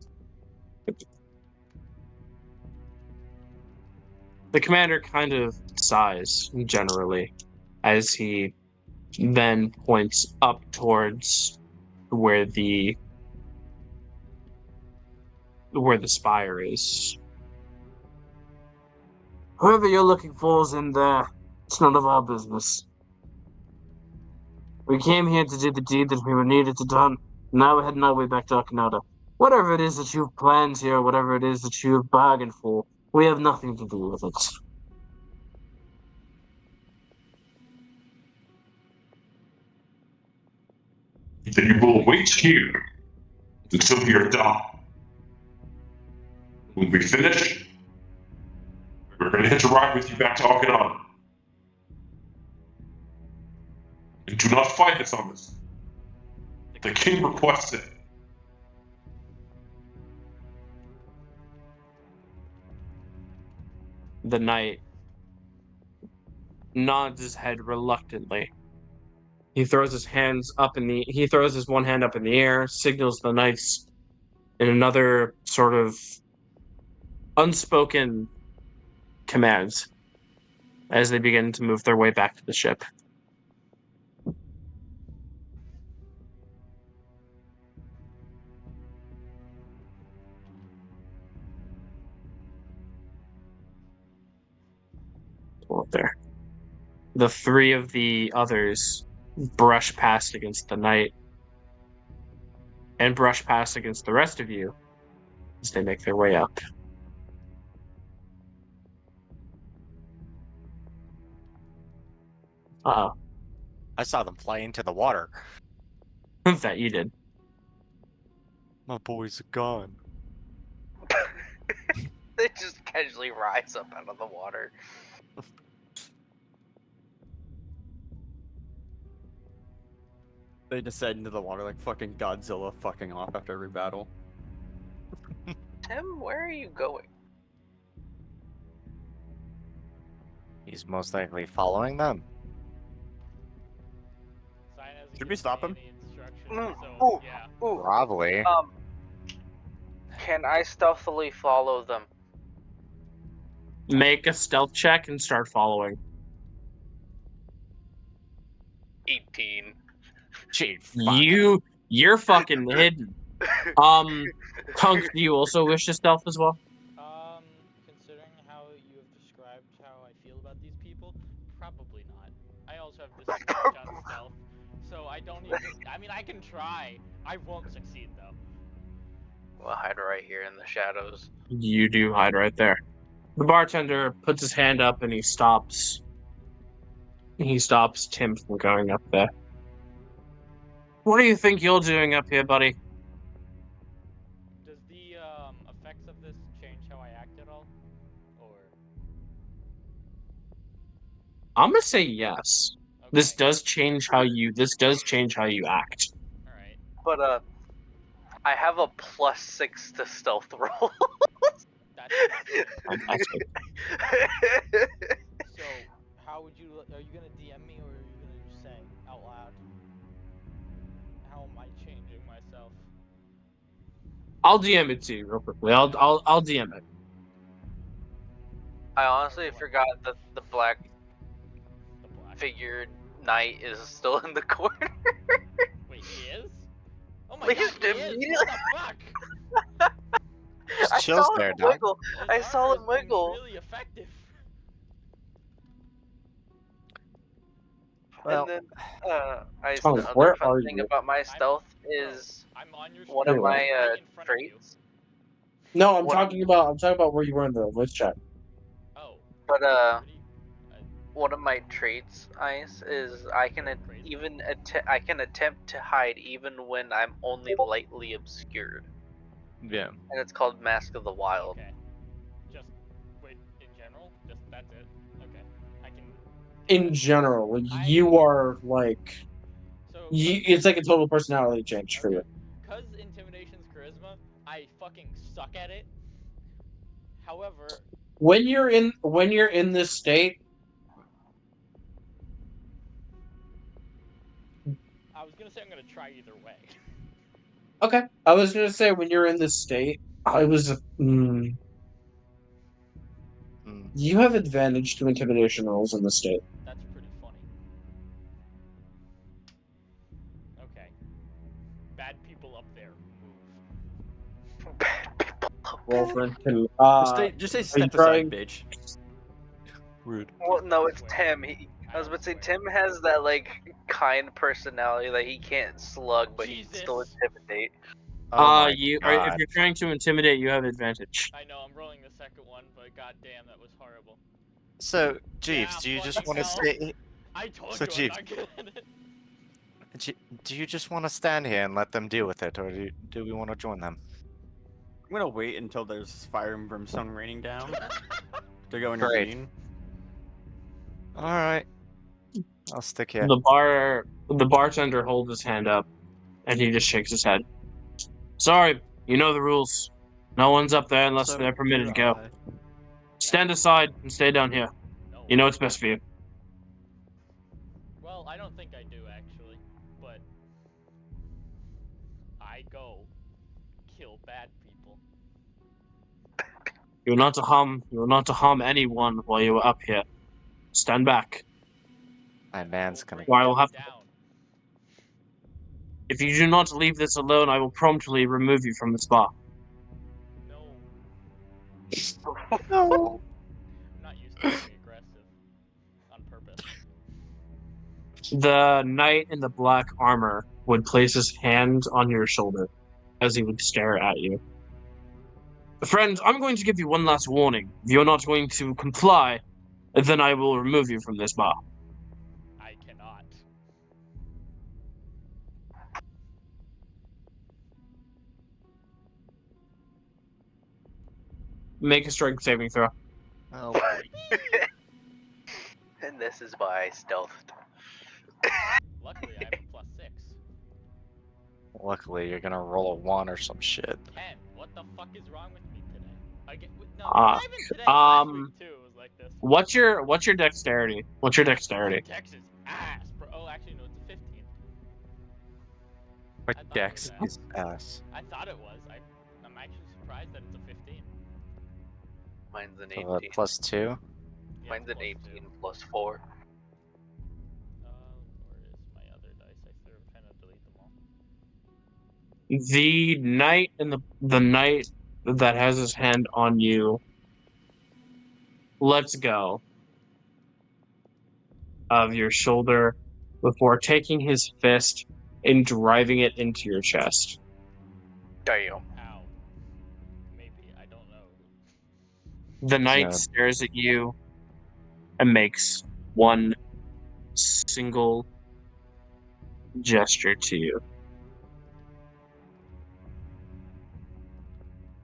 The commander kind of sighs generally as he then points up towards where the spire is. Whoever you're looking for is in there. It's none of our business. We came here to do the deed that we were needed to done. Now we're heading our way back to Akanada. Whatever it is that you've planned here, whatever it is that you've bargained for, we have nothing to do with it. Then you will wait here until we are done. When we finish, we're going to hitch a ride with you back to Okinawa. And do not fight us on this. The king requests it. The knight nods his head reluctantly. He throws his one hand up in the air, signals the knights in another sort of unspoken commands as they begin to move their way back to the ship. Pull up there. The three of the others brush past against the knight and brush past against the rest of you as they make their way up. Uh-oh. I saw them fly into the water. That you did. My boys are gone. They just casually rise up out of the water. They descend into the water like fucking Godzilla fucking off after every battle. Tim, where are you going? He's most likely following them. Sign hasn't Should we given stop me him? any instructions, Mm, so ooh, yeah. ooh. Probably. Can I stealthily follow them? Make a stealth check and start following. 18. Shit, fuck. You're fucking hidden. Kunk, do you also wish to stealth as well? Considering how you have described how I feel about these people, probably not. I also have disadvantage on stealth, so I don't even. I mean, I can try. I won't succeed though. We'll hide right here in the shadows. You do hide right there. The bartender puts his hand up and he stops. He stops Tim from going up there. What do you think you're doing up here, buddy? Does the effects of this change how I act at all, or? I'm gonna say yes. Okay. This does change how you act. All right. But I have a +6 to stealth roll. That's Fantastic. so. How would you? Are you gonna DM me or are you gonna just say out loud? How am I changing myself? I'll DM it to you real quickly. I'll DM it. I honestly forgot that the black The black. figured knight is still in the corner. Wait, he is? Oh my Like, god, just he is! immediately- What the fuck? I Chills saw there, him dog. wiggle. His I armor saw has him been wiggle. Really effective. Well, And then Tom, another where fun are thing you? about my stealth is I'm on your one screen, of my right in front of you. traits. No, I'm What- talking about where you were in the voice chat. Oh. But What do you, one of my traits, Ice, is I can Crazy? I can attempt to hide even when I'm only lightly obscured, yeah. and it's called Mask of the Wild. okay. Just wait. In general, just that's it. Okay. I can. In general, I- you are like So. it's like a total personality change for you. Cause intimidation's charisma, I fucking suck at it. However, When you're in this state, I was gonna say I'm gonna try either way. Okay. I was gonna say when you're in this state, I was. Hmm. You have advantage to intimidation rolls in this state. That's pretty funny. Okay. Bad people up there, move. Bad people. Roll for intimidation. Just say are you step trying? aside, bitch. Rude. Well, no, it's Swear. Tim. I I was don't about to say swear. Tim has that like kind personality that he can't slug, but he can still Jesus. intimidate. Oh my If god. you're trying to intimidate, you have advantage. I know I'm rolling the second one, but goddamn, that was horrible. So, Yeah, Jeeves, do you just fucking want to hell. stay? I told So, you I'm Jeeves, not good at it. do you just want to stand here and let them deal with it, or do we want to join them? I'm gonna wait until there's fire and brimstone raining down to go Great. intervene. All right, I'll stick here. The bartender holds his hand up, and he just shakes his head. Sorry, you know the rules. No one's up there unless So they're permitted do to go. I. Stand aside and stay down here. No. You know what's best for you. Well, I don't think I do actually, but I go kill bad people. You're not to harm anyone while you're up here. Stand back. My man's gonna. Or I will have to. down. If you do not leave this alone, I will promptly remove you from this bar. No, No. I'm not used to being aggressive on purpose. The knight in the black armor would place his hand on your shoulder as he would stare at you. Friend, I'm going to give you one last warning. If you're not going to comply, then I will remove you from this bar. I cannot. Make a strength saving throw. Oh, And this is why I stealthed. Luckily, I have a +6. luckily, you're gonna roll a 1 or some shit. 10. What the fuck is wrong with me today? No, Ah, not even today. Last week too, it was like this. What's your dexterity? What's your dexterity? My dex is ass, bro. Oh, actually, no, it's a 15. My I thought it dex was is ass. I thought it was. I'm actually surprised that it's a 15. Mine's an So, 18. +2. Yeah, Mine's an +2. 18 plus 4. Where is my other dice? I'm trying to delete them all. The knight in the knight that has his hand on you lets go of your shoulder before taking his fist and driving it into your chest. Damn. Ow. Maybe. I don't know. The knight Yeah. stares at you and makes one single gesture to you.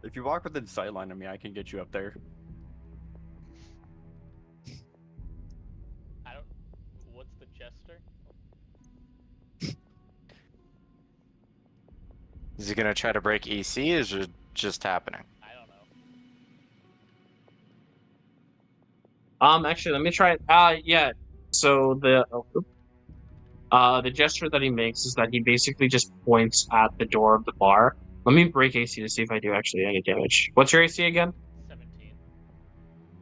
If you walk within sightline of me, I can get you up there. I don't. What's the gesture? Is he gonna try to break EC, or is it just happening? I don't know. Actually, let me try it. Yeah. So the gesture that he makes is that he basically just points at the door of the bar. Let me break AC to see if I do actually any damage. What's your AC again? 17.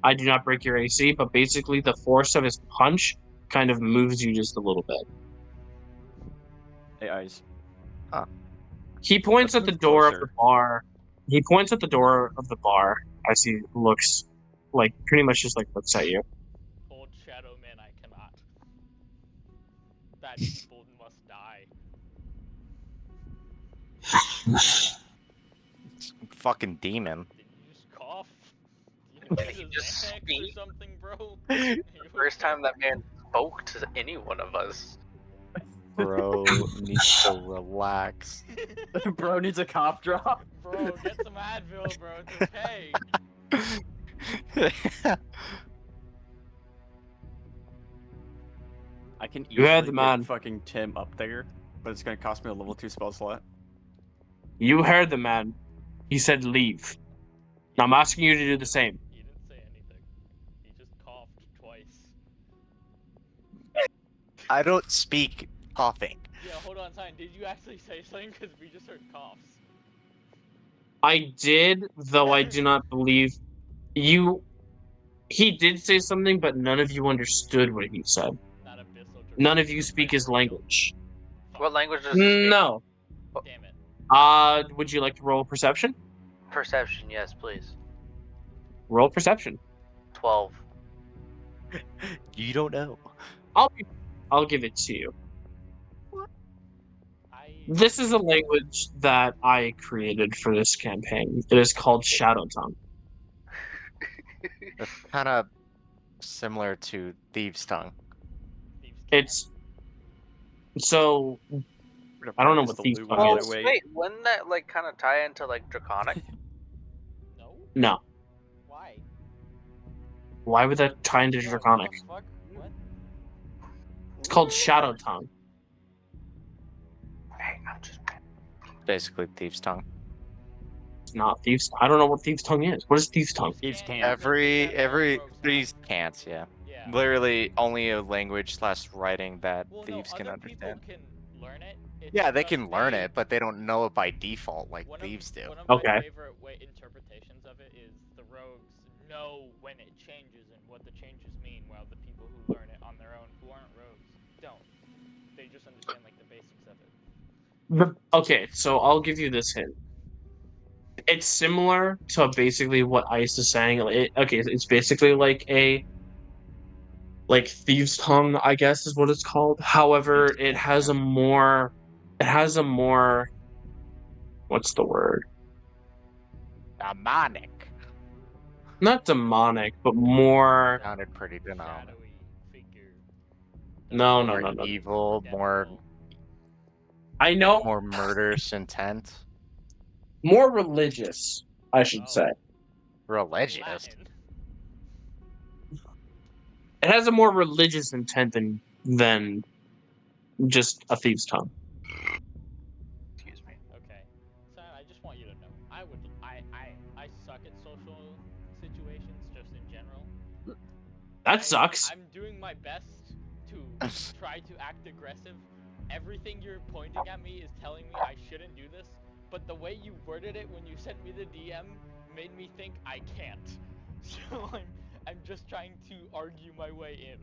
I do not break your AC, but basically the force of his punch kind of moves you just a little bit. Hey, eyes. He points Let's at the move door of the closer. bar. He points at the door of the bar as he looks, like, pretty much just, like, looks at you. Old Shadow Man, I cannot. Bad people must die. Fucking demon. Did you just cough? Did Did he you just Xanax or speak? something, bro? First time that man spoke to any one of us. Bro needs to relax. Bro needs a cough drop. Bro, get some Advil, bro. It's okay. I can You heard easily the get man. fucking Tim up there, but it's gonna cost me a level 2 spell slot. You heard the man. He said leave. Now I'm asking you to do the same. He didn't say anything. He just coughed twice. I don't speak coughing. Yeah, hold on, Sign. Did you actually say something? Because we just heard coughs. I did, though I do not believe you. He did say something, but none of you understood what he said. Not abyssal. None of you or speak his primordial. language. Fuck. What language does he speak? No. Damn it. Would you like to roll perception? Perception, yes, please. Roll perception. 12. You don't know. I'll give it to you. I. This is a language that I created for this campaign. It is called Shadow Tongue. It's kind of similar to Thieves' Tongue. Thieves can't. It's so We're gonna I don't know practice what the Thief's loo Tongue while I is. wait. Wait, wouldn't that like kind of tie into like Draconic? No. No. Why? Why would that tie into Yeah, Draconic? What the fuck? What? It's called Shadow Tongue. Hey, I'm just. Basically, Thieves' Tongue. It's not Thieves. I don't know what Thieves' Tongue is. What is Thieves' Tongue? Thieves can't can't. is the thing that Every rogues have. thieves can't, yeah. Yeah. Literally only a language / writing that Well, thieves no, can other people understand. can learn it. It's Yeah, they just can learn they- it, but they don't know it by default like One thieves do. of Okay. my favorite interpretations of it is the rogues know when it changes and what the changes mean, while the people who learn it on their own, who aren't rogues, don't. They just understand like the basics of it. Okay, so I'll give you this hint. It's similar to basically what Ice is saying. It's basically like Thieves' Tongue, I guess is what it's called. However, it has a more what's the word? Demonic. Not demonic, but more Sounded pretty demonic. Shadowy figure. no, More no. evil, Forgetful. I know more murderous intent. more religious, I should Oh. say. Religious. Latin. It has a more religious intent than just a Thieves' Tongue. Excuse me. Okay. So I just want you to know, I suck at social situations just in general. That sucks. I'm doing my best to try to act aggressive. Everything you're pointing at me is telling me I shouldn't do this, but the way you worded it when you sent me the DM made me think I can't. So I'm just trying to argue my way in.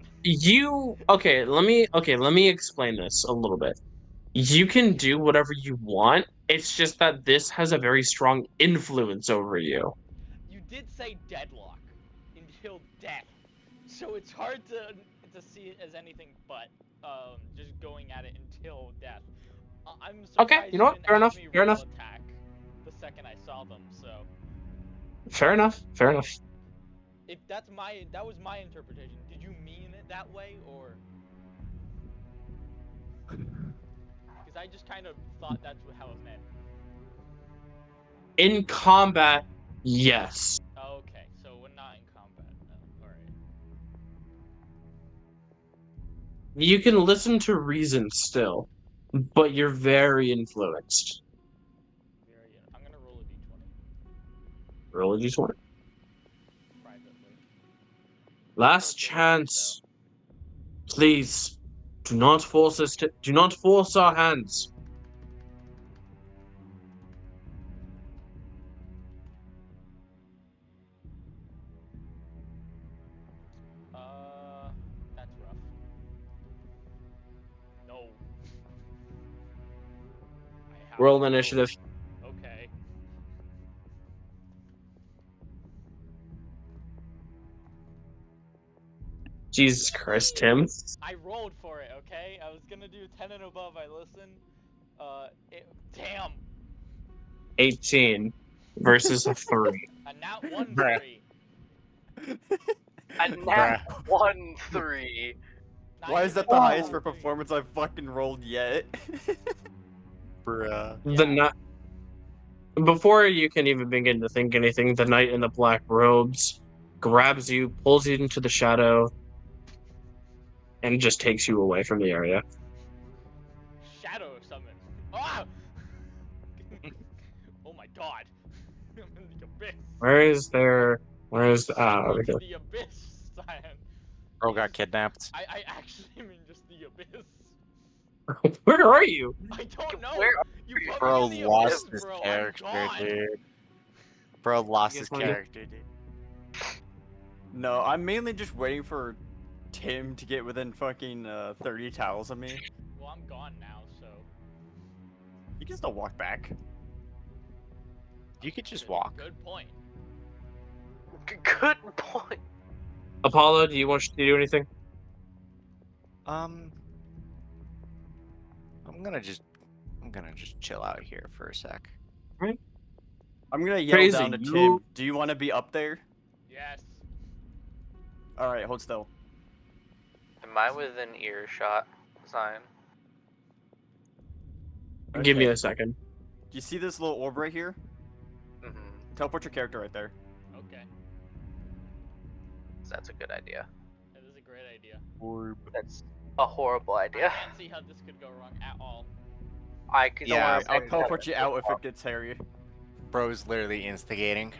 Let me explain this a little bit. You can do whatever you want. It's just that this has a very strong influence over you. You did say deadlock until death, so it's hard to see it as anything but just going at it until death. I'm Okay, surprised you know you what? didn't Fair have enough. me Fair roll enough. attack the second I saw them. So Fair enough. Fair enough. if that was my interpretation. Did you mean it that way or? Because I just kind of thought that's how it meant. In combat, yes. Okay, so we're not in combat. All right. You can listen to reason still, but you're very influenced. I'm gonna roll a d20 Roll a d20. privately. Last Preferably with you, chance. Please, do not force us to. Do not force our hands. That's rough. No. I have Roll to initiative. go. Okay. Jesus Christ, Tim. I rolled for it, okay? I was gonna do 10 and above, I listened. Damn! 18 versus a 3. A nat 1 Bruh. 3. A nat Bruh. 1-3. Not Why is even that the a highest full for three. performance I've fucking rolled yet? Bruh. The Yeah. night before you can even begin to think anything, the knight in the black robes grabs you, pulls you into the shadow, and just takes you away from the area. Shadow summon. Ah! Oh my god. I'm in the abyss. Where's over Into here. the abyss, Cyan. Girl got kidnapped. I actually am in just the abyss. Where are you? I don't know. Where You put Bro me in the lost abyss, his bro. I'm character, gone. dude. Bro lost You his guys wanna go- character, dude. No, I'm mainly just waiting for Tim to get within fucking 30 tiles of me. Well, I'm gone now, so. You can still walk back. You could just Good- walk. Good point. Good point. Apollo, do you want to do anything? I'm gonna just chill out here for a sec. I'm gonna yell Crazy, down to you- Tim. Do you want to be up there? Yes. All right, hold still. Am I within earshot, Zion? Give me Okay. a second. Do you see this little orb right here? Mm-hmm. Teleport your character right there. Okay. That's a good idea. That is a great idea. That's a horrible I idea. can't see how this could go wrong at all. I could. Don't Yeah, worry, I'll send teleport that you to out if the it gets hairy. Bro's literally instigating.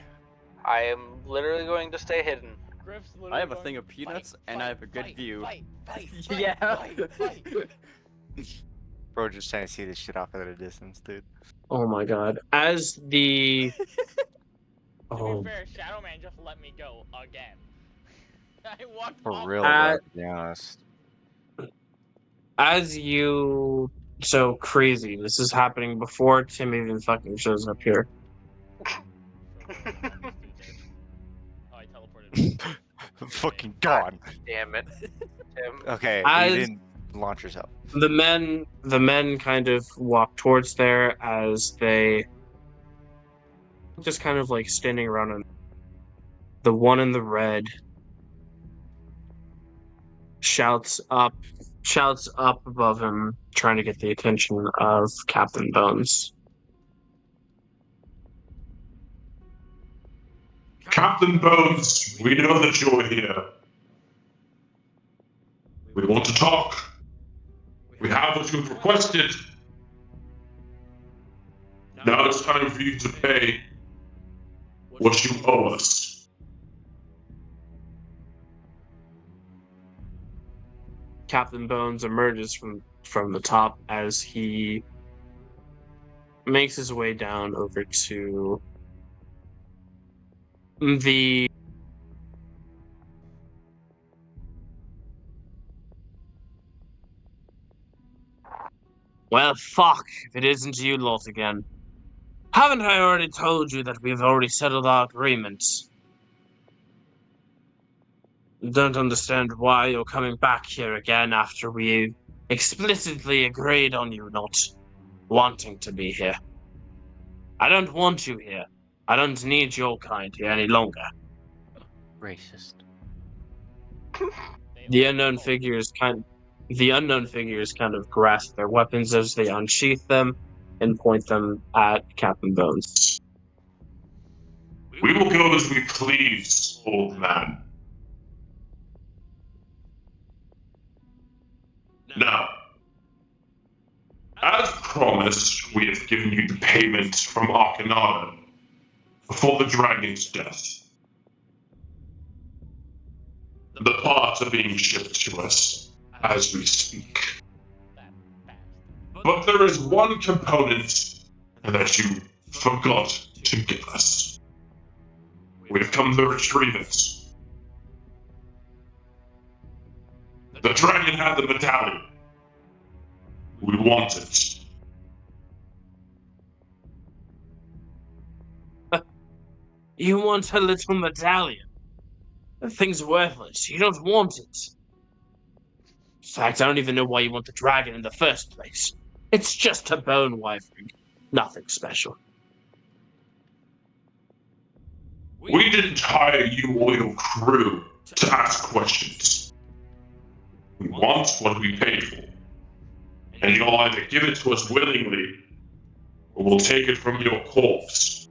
I am literally going to stay hidden. Griff's literally I have a going, thing of peanuts, fight, and fight, I have a good fight, view. Fight, fight, Yeah. fight. Bro just trying to see this shit off at a distance, dude. Oh my god. As the To oh, be fair, Shadow Man just let me go again. I walked For off real, the- though, to be honest. as you so crazy. This is happening before Tim even fucking shows up here. So where the fuck is dude there? Oh, I teleported. Fucking gone. Damn it, Tim. Okay, As- you didn't launch yourself. The men kind of walk towards there as they just kind of like standing around, and the one in the red shouts up above him, trying to get the attention of Captain Bones. Captain Bones, we know that you're here. We want to talk. We have what you've requested. Now it's time for you to pay what you owe us. Captain Bones emerges from the top as he makes his way down over to the well, fuck, if it isn't you lot again. Haven't I already told you that we've already settled our agreements? Don't understand why you're coming back here again after we explicitly agreed on you not wanting to be here. I don't want you here. I don't need your kind here any longer. Racist. They The all unknown know. figures kind of grasp their weapons as they unsheath them and point them at Captain Bones. We will go as we please, old man. Now, as promised, we have given you the payment from Arcanado for the dragon's death. The parts are being shipped to us as we speak. That bastard. But there is one component that you forgot to give us. We've come to retrieve it. The dragon had the medallion. We want it. You want a little medallion? That thing's worthless. You don't want it. In fact, I don't even know why you want the dragon in the first place. It's just a bone wyvern. Nothing special. We didn't hire you or your crew to ask questions. We want what we paid for. And you'll either give it to us willingly, or we'll take it from your corpse.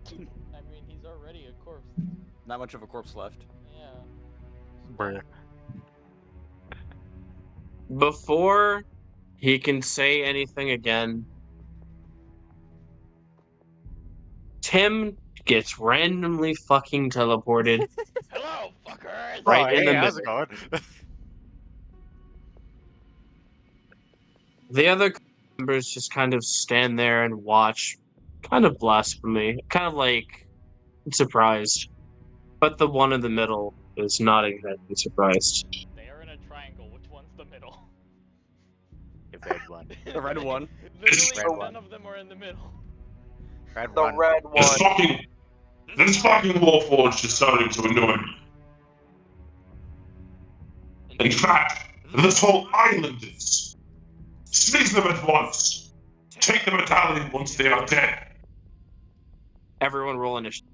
I mean, he's already a corpse. Not much of a corpse left. Yeah. Bruh. Before he can say anything again, Tim gets randomly fucking teleported Hello, fuckers! right Oh, in hey, the how's middle. it going? The other members just kind of stand there and watch, kind of blasphemy, kind of like surprised. But the one in the middle is not exactly surprised. They are in a triangle. Which one's the middle? The red one. The red one. Literally, Red none one. of them are in the middle. Red The one. red This one. fucking, this fucking Warforged is starting to annoy me. In fact, this whole island is. Seize them at once. Take the battalion once they are dead. Everyone roll initiative.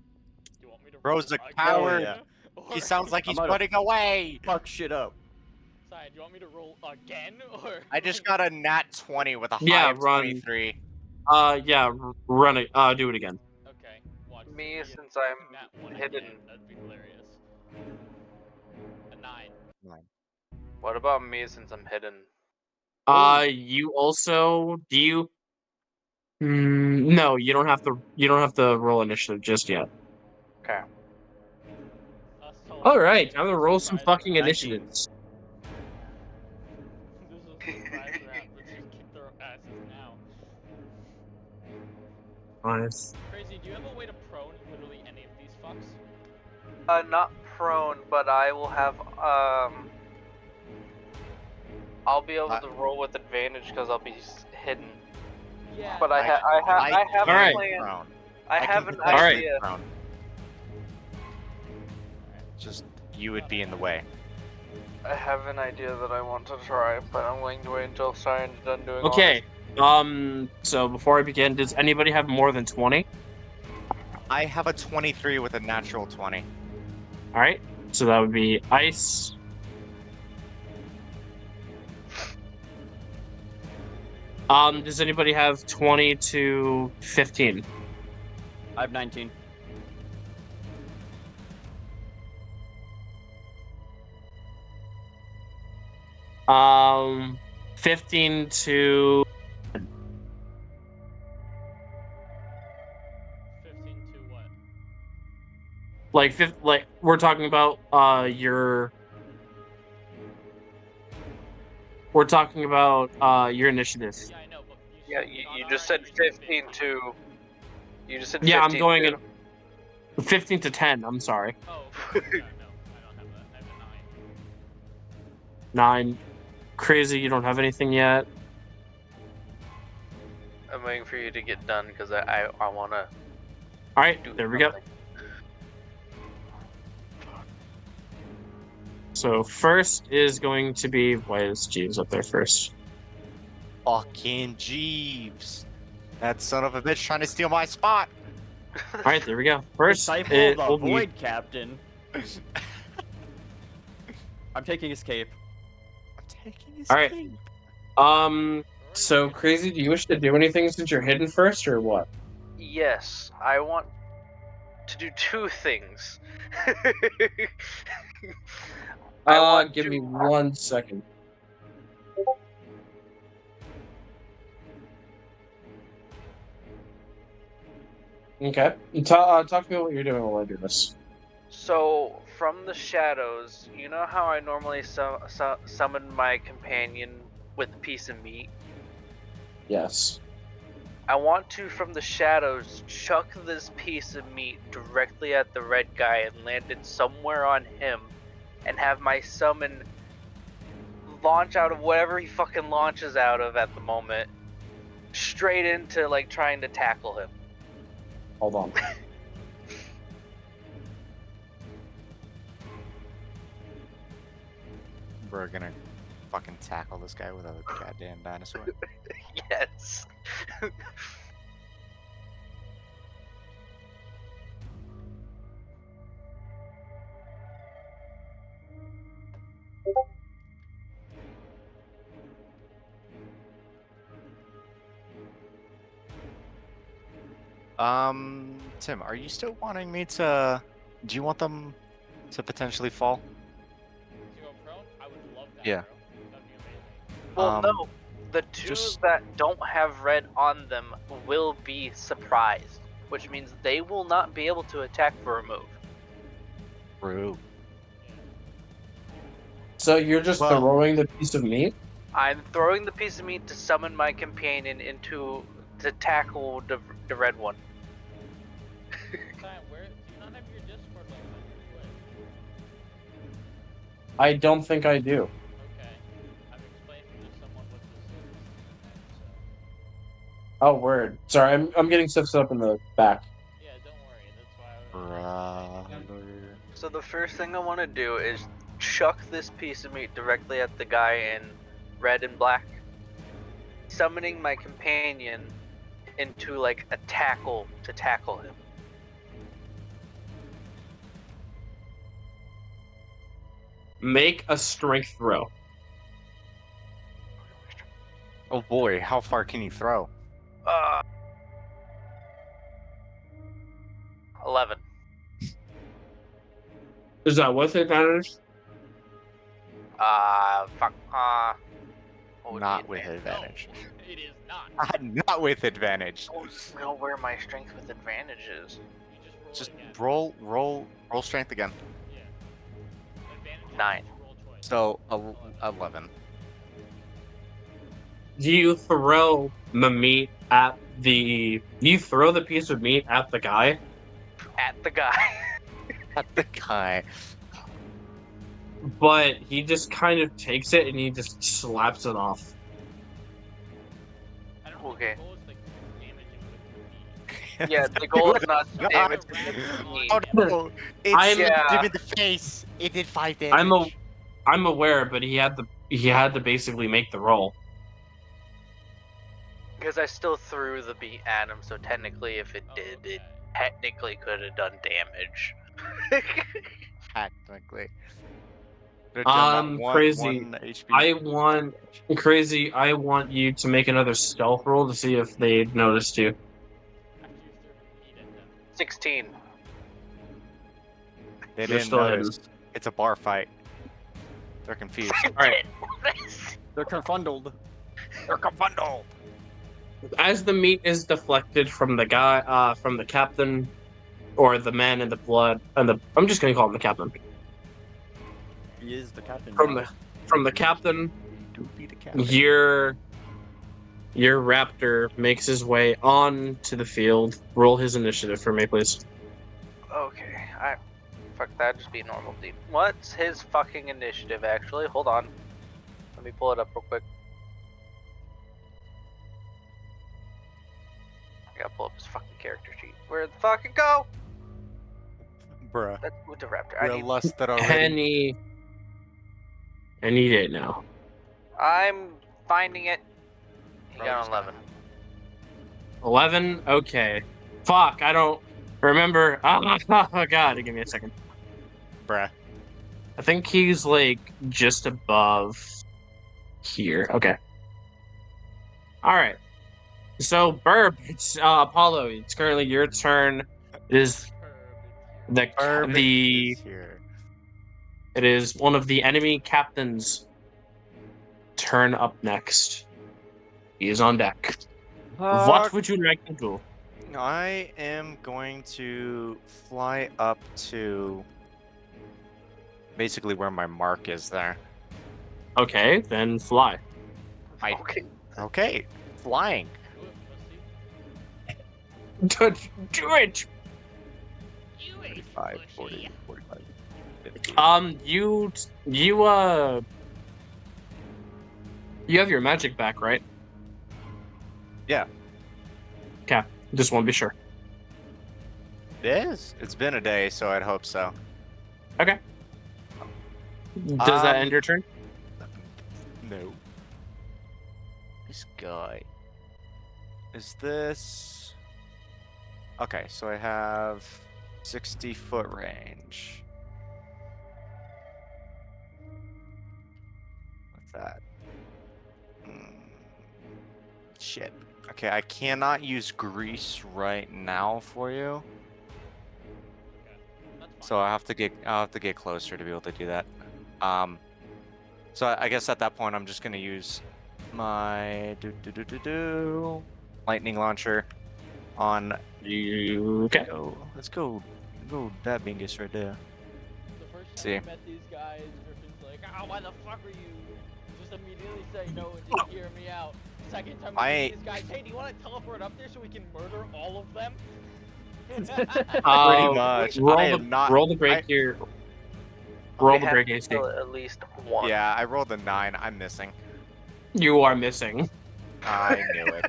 Do you want me to Bro's roll a again, coward. Yeah. or- He sounds like I'm he's out of- running away. Fuck shit up. Sai, do you want me to roll again, or? I just got a nat 20 with a high Yeah, of run. 23. Yeah, run it. Do it again. Okay, watch. Me, get since I'm that one hidden. again. That'd be hilarious. A 9. What about me since I'm hidden? You also do you? No, you don't have to. You don't have to roll initiative just yet. Okay. Us all All right, this I'm is gonna a roll some surprise fucking round. 19. initiatives. This is a surprise round. Let's just kick their asses now. Nice. Crazy, do you have a way to prone literally any of these fucks? Not prone, but I will have, I'll be able to roll with advantage because I'll be hidden. Yeah. But I have a Alright. plan. Prone. I have can an Alright. idea. prone. Just you would be in the way. I have an idea that I want to try, but I'm going to wait until Siren's done doing all Okay. So before I begin, does anybody have more than 20? I have a 23 with a natural 20. All right. So that would be ice. Does anybody have 20 to 15? I have 19. Um, 15 to 15 to what? like we're talking about your. We're talking about your initiative. Yeah, I know, but Yeah, you just said 15 to. You just said 15 Yeah, I'm going to. in 15 to 10. I'm sorry. Oh, okay. Yeah, no, I don't have that. I have a 9. Crazy, you don't have anything yet. I'm waiting for you to get done because I want to All right, do there we go. something. So first is going to be, why is Jeeves up there first? Fucking Jeeves. That son of a bitch trying to steal my spot. All right, there we go. First, Disciple it of the will be Void Captain. I'm taking escape. I'm taking his All right. cape. So Crazy, do you wish to do anything since you're hidden first, or what? Yes, I want to do two things. I want Give to- me 1 second. Okay. Talk to me what you're doing while I do this. So, from the shadows, you know how I normally summon my companion with a piece of meat? Yes. I want to, from the shadows, chuck this piece of meat directly at the red guy and land it somewhere on him, and have my summon launch out of whatever he fucking launches out of at the moment, straight into, like, trying to tackle him. Hold on. We're gonna fucking tackle this guy with a goddamn dinosaur. Yes. Tim, are you still wanting me to? Do you want them to potentially fall? To go prone? I would love that, Yeah. bro. That'd be amazing. Well, Um, no. The two just- that don't have red on them will be surprised, which means they will not be able to attack for a move. True. So you're just Well- throwing the piece of meat? I'm throwing the piece of meat to summon my companion to tackle the red one. Time, where do you not have your Discord link on your Twitch? I don't think I do. Okay. I'm explaining to someone what this is. And so Oh, word. Sorry, I'm getting stuff set up in the back. yeah, don't worry. That's why I was Brother. So the first thing I want to do is chuck this piece of meat directly at the guy in red and black, summoning my companion into like a tackle to tackle him. Make a strength throw. Oh boy, how far can you throw? 11. Is that with advantage? Fuck. What would be Not with advantage? advantage. it is not. Not with advantage. I don't know where my strength with advantage is. You just Just roll again. roll strength again. Yeah. Advantage is 9. just roll choice. So 11. Do you throw the meat at the? Do you throw the piece of meat at the guy? At the guy. At the guy. But he just kind of takes it and he just slaps it off. I don't know Okay. if the goal is like damage him with the meat. Yeah, the goal is not to God. damage Rather the than meat. Oh no! It I'm- slapped him Yeah. in the face. It did 5 damage. I'm aware, but he had to basically make the roll. Because I still threw the beat at him, so technically if it Oh, did, okay. it technically could have done damage. Technically. Could've done that Crazy. one HP I want Crazy. I want you to make another stealth roll to see if they noticed you. After you threw meat at them. 16. They They're didn't still hidden. notice. It's a bar fight. They're confused. Alright. They're confundled. They're confundled. As the meat is deflected from the guy, from the captain, or the man in the blood, and I'm just gonna call him the captain. He is the captain. From now. the captain, Do be the captain. your raptor makes his way on to the field. Roll his initiative for me, please. Okay, fuck that, just be normal, dude. What's his fucking initiative, actually? Hold on. Let me pull it up real quick. I gotta pull up his fucking character sheet. Where'd the fuck it go? Bruh. That's with the raptor. We're I need. lusted already. I need it now. I'm finding it. He Bro, got just an 11. 11. Okay. Fuck. I don't remember. Oh god. Give me a second. Bruh. I think he's like just above here. Okay. All right. So Burb, it's Apollo. It's currently your turn. It is Herb the is here. it is one of the enemy captains' turn up next. He is on deck. What would you like to do? I am going to fly up to basically where my mark is there. Okay, then fly. Okay. Okay, flying. Do it, pussy. Do it. You ain't 35, pushy. 40, 45, 50. You have your magic back, right? Yeah. Okay, just want to be sure. It is. It's been a day, so I'd hope so. Okay. Does that end Um, your turn? No. This guy. Is this... Okay, so I have 60-foot range. What's that? Shit. Okay, I cannot use grease right now for you. That's fine. So I'll have to get closer to be able to do that. So I guess at that point I'm just gonna use my lightning launcher on You okay? Let's go that bingus right there. The first time See. I met these guys, Griffin's like, "Ah, why the fuck are you first immediately say no and just hear me out. Second time we meet these guys, hey, do you want to teleport up there so we can murder all of them? Pretty much. I am not. Roll the break here. We Roll the have break, to AC. kill at least one. Yeah, I rolled a 9. I'm missing. You are missing. I knew it.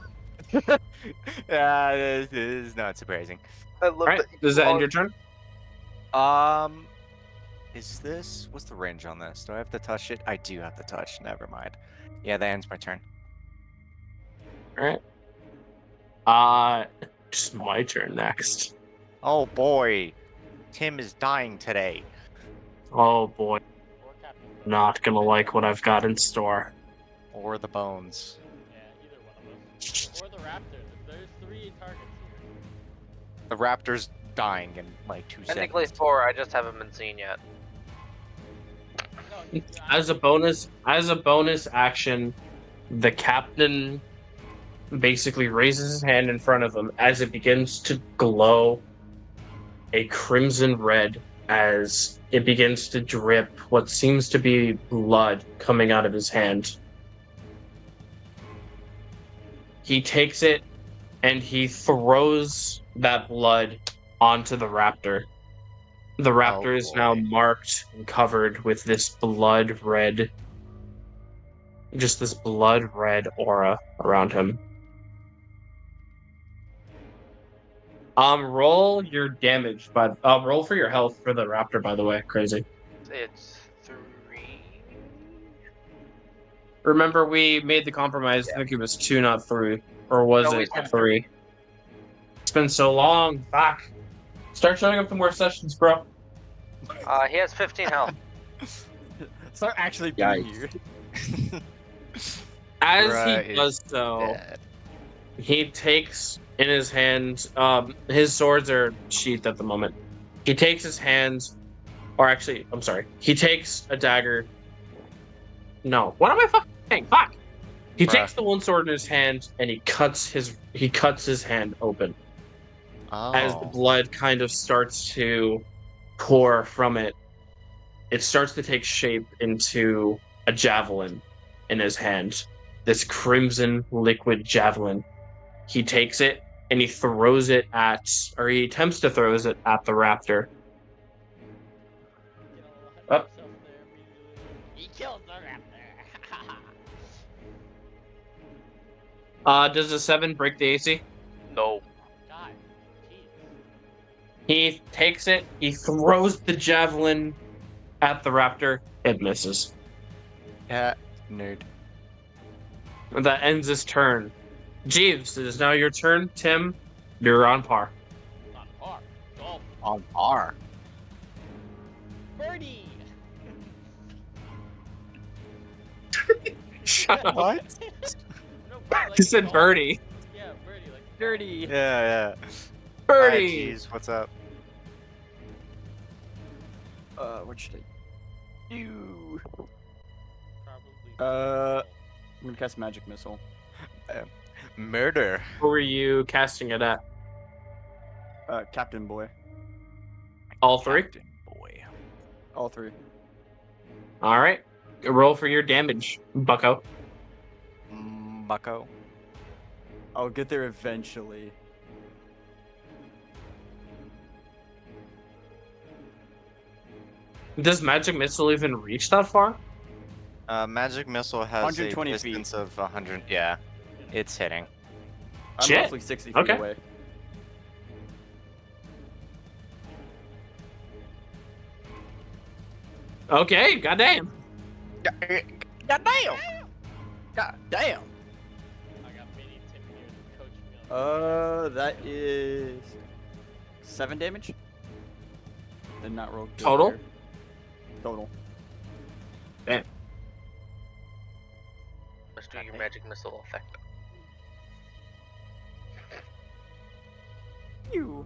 Yeah, this is not surprising. I love Alright, that. does that end your turn? Is this... What's the range on this? Do I have to touch it? I do have to touch. Never mind. Yeah, that ends my turn. Alright. It's my turn next. Oh boy. Tim is dying today. Oh boy. Or Captain Cook. Not gonna like what I've got in store. Or the bones. Yeah, either one of us. Or the raptor. There's 3 targets here. The raptor's dying in like 2 Technically seconds. 4, I just haven't been seen yet. No, As a bonus action, the captain basically raises his hand in front of him as it begins to glow a crimson red as it begins to drip what seems to be blood coming out of his hand. He takes it and he throws that blood onto the raptor. The raptor is now boy. marked and covered with this blood red aura around him. Roll your damage, but roll for your health for the raptor, by the way. Crazy. It's 3. Remember, we made the compromise. I think it was 2, not 3. Or was No, we it said 3? It's been so long. Fuck. Start showing up to more sessions, bro. He has 15 health. Start actually being you. As Bruh he is does so, Dead. he takes in his hand, his swords are sheathed at the moment. He takes his hands, or actually, I'm sorry, he takes a dagger. No, what am I fucking saying? Fuck! He Bruh. takes the one sword in his hand and he cuts his hand open as the Oh. blood kind of starts to pour from it. It starts to take shape into a javelin in his hand. This crimson liquid javelin. He takes it and he throws it at, or he attempts to throw it at the raptor. Get a little ahead Oh. of himself there immediately. He killed the raptor. Does a 7 break the AC? No. God, jeez. He takes it, he throws the javelin at the raptor. It misses. Yeah, nerd. And that ends his turn. Jeeves, it is now your turn. Tim, you're on par. On par. Golf. On par. Birdie. Shut up. What? No, like He said golf. birdie. Yeah, birdie. Like Dirty. Yeah. Birdie! Jeez, what's up? What should I do? Probably. I'm gonna cast magic missile. Murder. Who were you casting it at? Captain Boy. All 3? Captain Boy. All 3. Alright. Roll for your damage, bucko. Bucko. I'll get there eventually. Does magic missile even reach that far? Magic missile has 120 a feet. distance of 100. Yeah, it's hitting. Shit. I'm roughly 60 feet Okay. away. Okay, goddamn. God damn! God damn! I got mini Tim here to coach me on. That is 7 damage. Did not roll good Total? there. Total. Let's do your magic missile effect. You.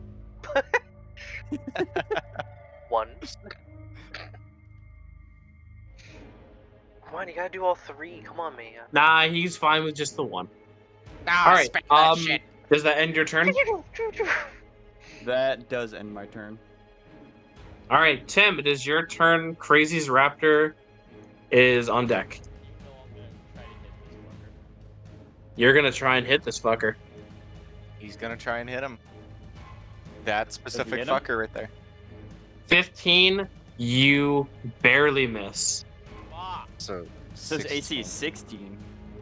1. Come on, you gotta do all 3. Come on, man. Nah, he's fine with just the 1. Ah, Alright, spec that shit. does that end your turn? That does end my turn. Alright, Tim, it is your turn. Crazy's raptor is on deck. You know I'm gonna You're gonna try and hit this fucker. He's gonna try and hit him. That specific hit him? fucker right there. 15, you barely miss. Fuck. So Says AC 16. 16.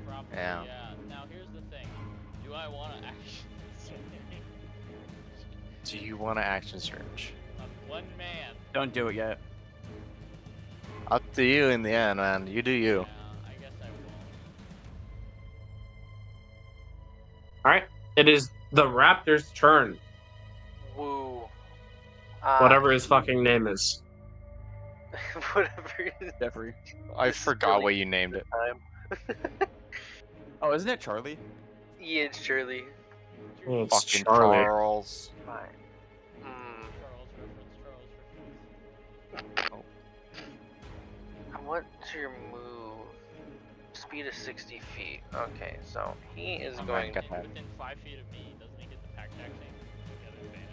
Probably, Yeah. Now here's the thing. Do I want to action Do you want to action surge? on one man? Don't do it yet. Up to you in the end, man. You do you. Yeah, I guess I won't. Alright. It is the raptor's turn. Woo. Whatever his fucking name is. Whatever. Jeffrey. I This is forgot really what you named it. Time. Oh, isn't it Charlie? Yeah, it's Shirley. Oh, it's Fucking Charlie. Charles. Fine. Charles reference. What's your move? Speed is 60 feet. Okay, so he is I'm going. Get that. Within 5 feet of me, doesn't he get the pack taxing? Get an advantage.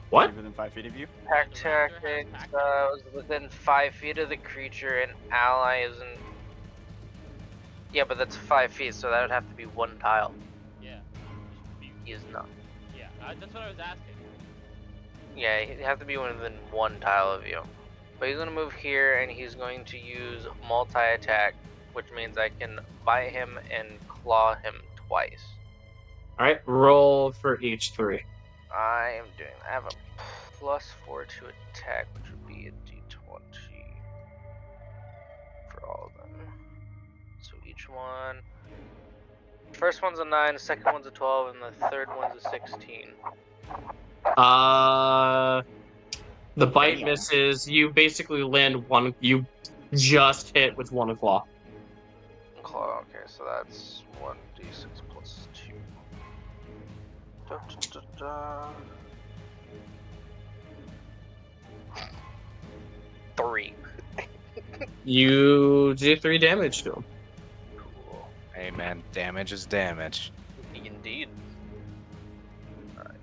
What? Within 5 feet of you? Pack The raptor has tactics pack was within 5 feet of the creature, and ally isn't. Yeah, but that's 5 feet, so that would have to be one tile. Yeah. He is not. Yeah, that's what I was asking. Yeah, he'd have to be within one tile of you. But he's gonna move here, and he's going to use multi-attack, which means I can bite him and claw him twice. Alright, roll for each 3. I am doing. I have a +4 to attack, which would be a d20 for all of them. So each one. First one's a 9, the second one's a 12, and the third one's a 16. The bite misses. You basically land one. You just hit with one claw. Claw. Okay, so that's 1d6 plus 2. Da, da, da, da. 3. You do 3 damage to him. Cool. Hey man, damage is damage. Indeed.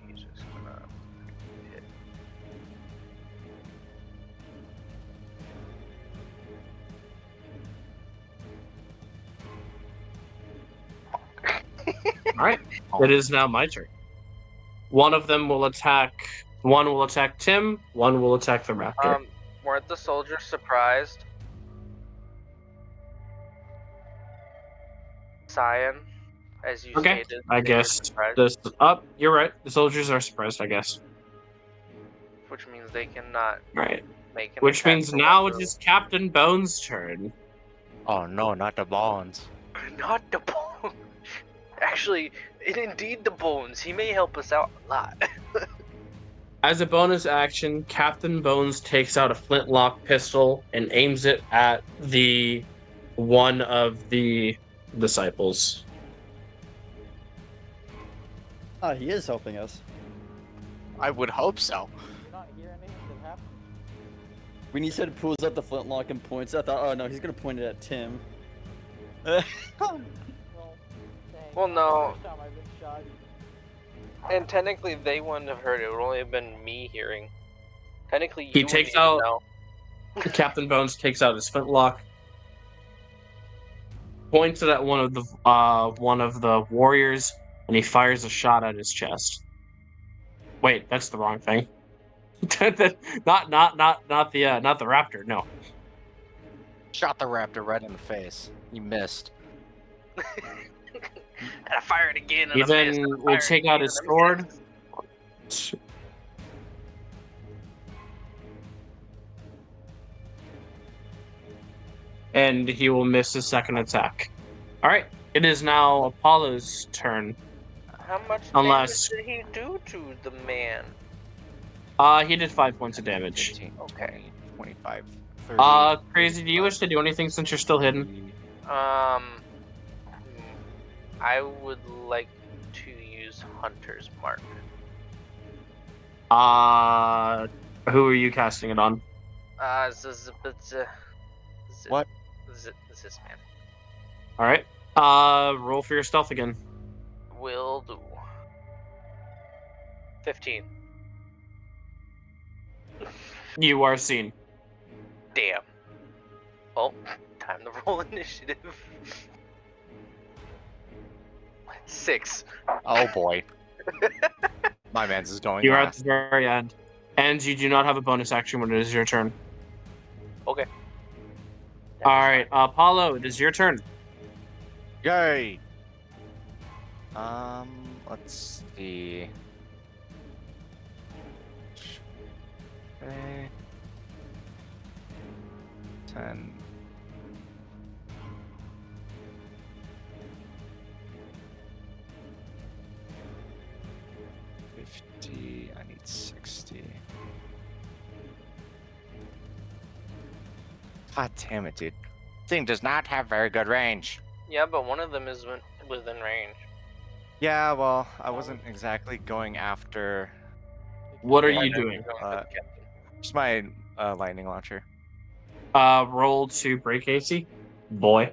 He's just gonna hit. Alright, it is now my turn. One of them will attack. One will attack Tim. One will attack the raptor. Weren't the soldiers surprised? Cyan, as you Okay, stated. I they were guess surprised, this. Up, you're right. The soldiers are surprised. I guess. which means they cannot Right. make an Which attack means for now one it move. is Captain Bones' turn. Oh no, not the bonds. Not the bones. Actually, indeed the bones. He may help us out a lot. As a bonus action, Captain Bones takes out a flintlock pistol and aims it at the one of the disciples. Ah, he is helping us. I would hope so. Did you not hear anything that happened? When he said pulls out the flintlock and points, I thought, oh no, he's gonna point it at Tim. Well, dang, Well, not no. the first time I've been shot. And technically, they wouldn't have heard it. It would only have been me hearing. Technically, you He wouldn't takes even out- know. Captain Bones takes out his flintlock, points it at one of the warriors, and he fires a shot at his chest. Wait, that's the wrong thing. not the raptor. No. Shot the raptor right in the face. You missed. And I fire it again. And He I then missed, and I will fire it take out again, his and I sword. missed. And he will miss his second attack. Alright, it is now Apollo's turn. How much Unless- damage did he do to the man? He did 5 points of damage. 15, Okay. 20, 25, 30. Crazy, do you wish to do anything since you're still hidden? I would like to use Hunter's Mark. Who are you casting it on? What? This man. Alright. Roll for your stealth again. Will do. 15. You are seen. Damn. Oh, time to roll initiative. 6. Oh boy. My man's is going You're at last. the very end. And you do not have a bonus action when it is your turn. Okay. Alright, Apollo, it is your turn. Yay! Let's see. Okay. 10. I need 60. God damn it, dude. Thing does not have very good range. Yeah, but one of them is within range. Yeah, well, I wasn't exactly going after What are Yeah, you Then doing? you're going for the captain. just my lightning launcher. Roll to break AC. Boy.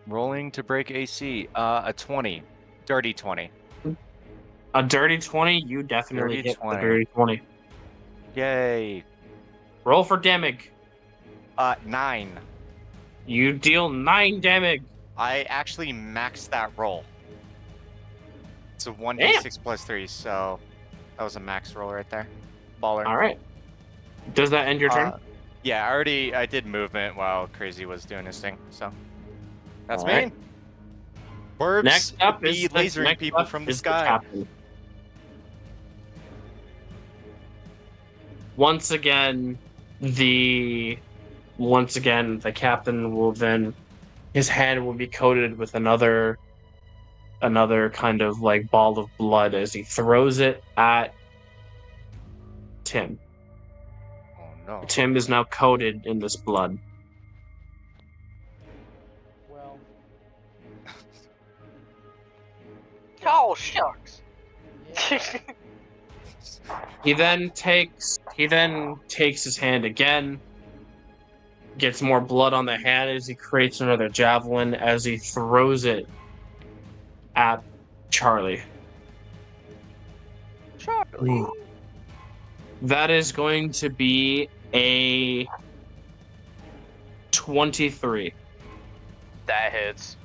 Rolling to break AC. A 20. Dirty 20. A dirty 20, you definitely Dirty hit the 20. dirty 20. Yay. Roll for damage. 9. You deal 9 damage. I actually maxed that roll. It's a 1d6 plus 3, so that was a max roll right there. Baller. Alright. Does that end your turn? Yeah, I did movement while Crazy was doing his thing, so that's me. Alright. Burbs Next up be is lasering next people up from the is sky. captain. Once again, the captain will then his hand will be coated with another kind of like ball of blood as he throws it at Tim. Oh no. Tim is now coated in this blood. Well, Oh, shucks. yeah. He then takes his hand again, gets more blood on the hand as he creates another javelin as he throws it at Charlie. Charlie. That is going to be a 23. That hits.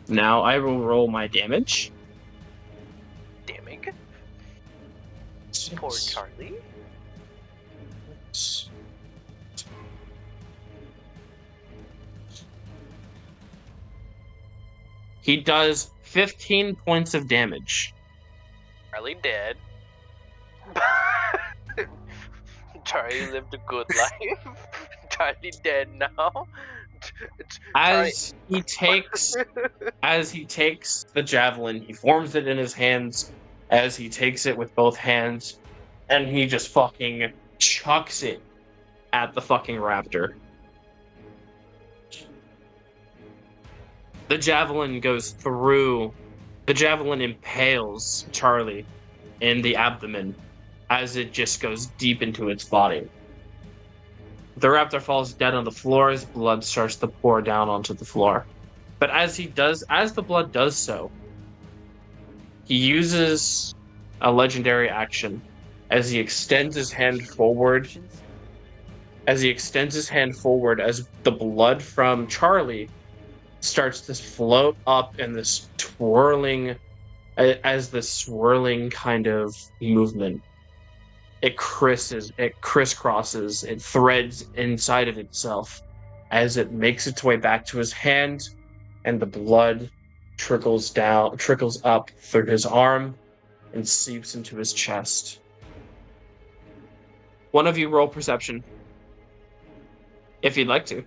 Now I will roll my damage. Damage. Poor Charlie. He does 15 points of damage. Charlie dead. Charlie lived a good life. Charlie dead now. As he takes the javelin, he forms it in his hands as he takes it with both hands, and he just fucking chucks it at the fucking raptor. The javelin impales Charlie in the abdomen as it just goes deep into its body. The raptor falls dead on the floor as blood starts to pour down onto the floor. But as the blood does so, he uses a legendary action as he extends his hand forward. As the blood from Charlie starts to float up in this swirling kind of movement. It crisscrosses, it threads inside of itself as it makes its way back to his hand, and the blood trickles up through his arm and seeps into his chest. One of you roll perception, if you'd like to.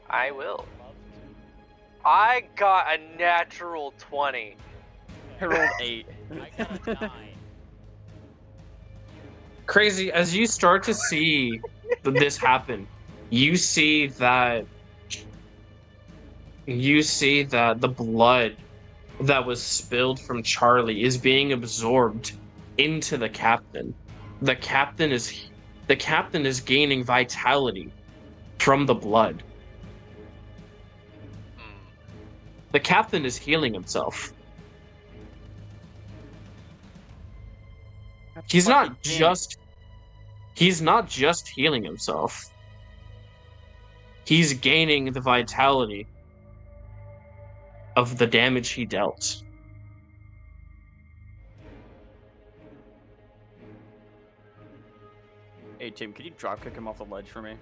I will. Love to. I got a natural 20. I rolled 8. I got a 9. Crazy, as you start to see this happen, you see that the blood that was spilled from Charlie is being absorbed into the captain. The captain is gaining vitality from the blood. The captain is healing himself. He's not just healing himself. He's gaining the vitality of the damage he dealt. Hey Tim, can you drop kick him off the ledge for me?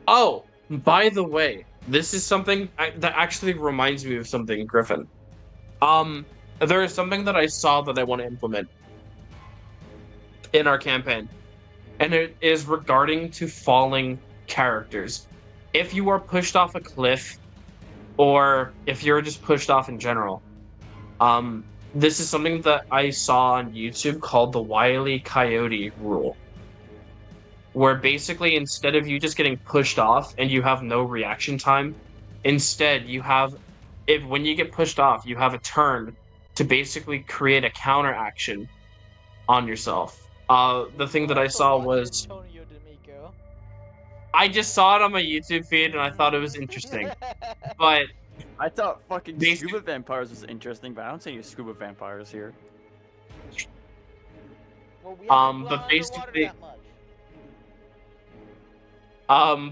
Oh, by the way, this is something that actually reminds me of something, Griffin. There is something that I saw that I want to implement in our campaign, and it is regarding to falling characters. If you are pushed off a cliff, or if you're just pushed off in general, this is something that I saw on YouTube called the Wile E. Coyote rule, where basically instead of you just getting pushed off and you have no reaction time, instead you have, if when you get pushed off, you have a turn to basically create a counter action on yourself. The thing that I Also saw watch was Antonio D'Amico. I just saw it on my YouTube feed and I thought it was interesting, but I thought fucking Basic- scuba vampires was interesting, but I don't see any scuba vampires here. Well, we haven't but gone underwater basically. that much.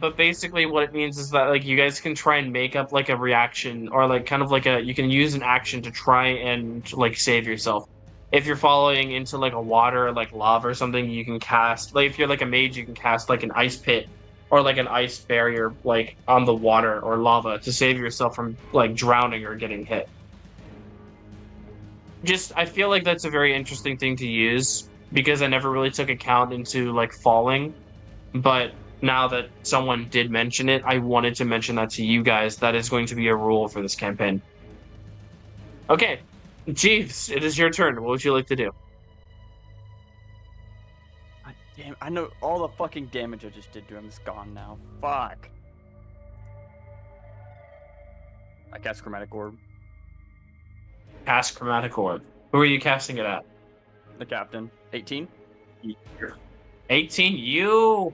But basically what it means is that like you guys can try and make up like a reaction or like kind of like you can use an action to try and like save yourself. If you're falling into like a water like lava or something, you can cast like if you're like a mage, you can cast like an ice pit or like an ice barrier like on the water or lava to save yourself from like drowning or getting hit. Just I feel like that's a very interesting thing to use because I never really took account into like falling, but now that someone did mention it, I wanted to mention that to you guys. That is going to be a rule for this campaign. Okay, Jeeves, it is your turn. What would you like to do? God damn, I know all the fucking damage I just did to him is gone now. Fuck. I cast Chromatic Orb. Cast Chromatic Orb. Who are you casting it at? The captain. 18? 18. You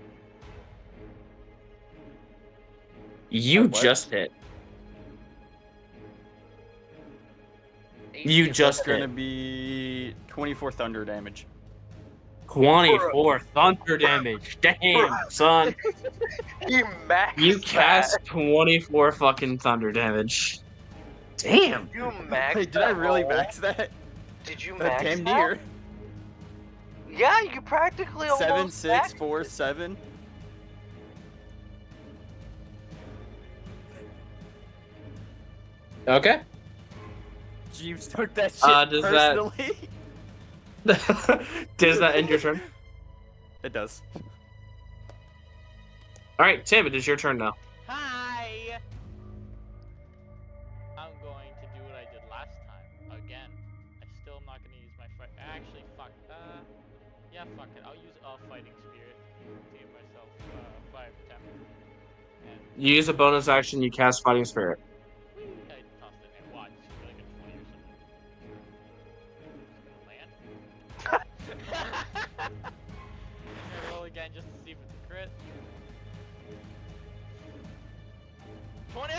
What? just hit. You AC just That's gonna hit. be 24 thunder damage. 24 thunder damage. Damn, son. He maxed You that. cast 24 fucking thunder damage. Damn. You maxed Wait, did I that really roll? max that? Did you max Damn that? near. Yeah, you practically 7, almost 6, maxed 4, it. 7. Okay. Jeeves took that shit Does that- personally. Does that end your turn? It does. All right, Tim, it is your turn now. Hi! I'm going to do what I did last time. Again. I still am not going to use my fight. Actually, fuck. Yeah, fuck it. I'll use a fighting spirit to give myself 5 temp. And You use a bonus action, you cast Fighting Spirit. whee, I tossed it and watch. It's like a 20 or something. It's gonna land. I roll again just to see if it's a crit. 20!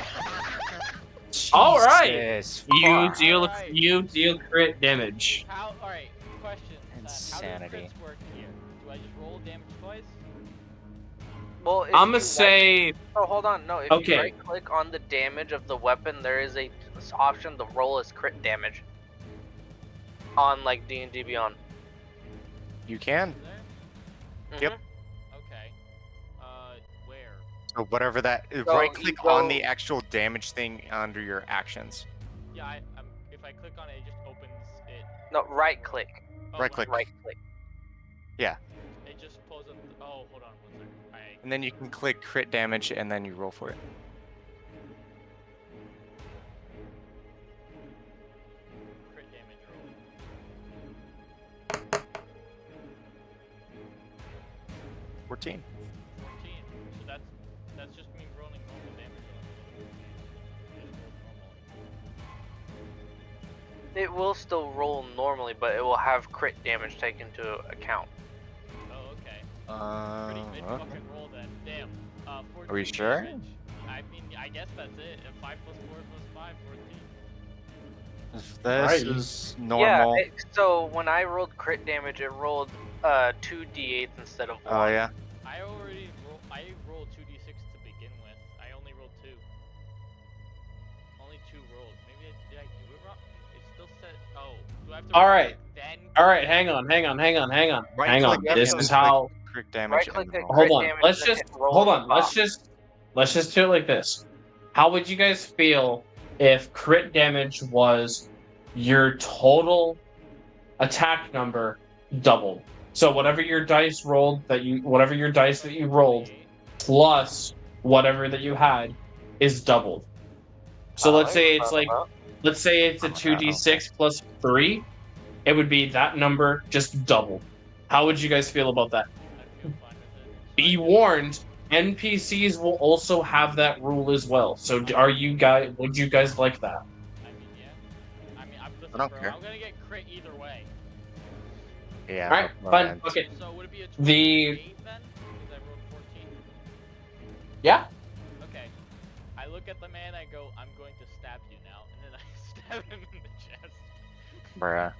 All right. Jesus, You fuck. deal Alright. you deal crit damage. How? Alright, question. Insanity. How do crits work here? Do I just roll damage twice? Well, if I'm you gonna say Oh, hold on. No, if Okay. you right click on the damage of the weapon, there is a option to roll as crit damage. On like D&D Beyond. You can. Is there? Yep. Okay. Where? So whatever that. So Right click you on go- the actual damage thing under your actions. Yeah, if I click on it, it just opens it. No, right click. Oh, Right click. Right click. It just pulls up. Oh, hold on 1 second. And then you can click crit damage and then you roll for it. Crit damage roll. 14. 14. So that's just me rolling normal damage. When I'm rolling 14. Just roll normally. It will still roll normally, but it will have crit damage taken into account. Oh, okay. Pretty mid Okay. fucking roll then. Damn. 14 Are we sure? damage. I mean, I guess that's it. 5 plus 4 plus 5, 14. If this Right. is normal. Yeah, so when I rolled crit damage, it rolled 2d8 instead of 1. Oh yeah. I rolled 2d6 to begin with. I only rolled 2. Only 2 rolled. Maybe did I do it wrong? It still said. Oh, do I have to? All right. Then. All right, hang on. Right Hang click on. You have This to is and click how. crit damage Right-click and at roll. Hold crit on. damage Let's and just hit roll hold on on. the top. Let's just do it like this. How would you guys feel if crit damage was your total attack number doubled? So whatever your dice that you rolled 28. plus whatever that you had is doubled. So let's say it's like let's say it's a Oh, okay. 2d6 plus 3, it would be that number just doubled. How would you guys feel about that? I'd feel fine with it. So Be warned, NPCs will also have that rule as well. So would you guys like that? I mean, yeah. I mean, listen, don't bro. care. I'm gonna get crit either way. Yeah. All right, no fine. plans. Fuck it. So would it be a 28 The then? Because I rolled 14. yeah. Okay. I look at the man. I go, I'm going to stab you now, and then I stab him in the chest. Bruh.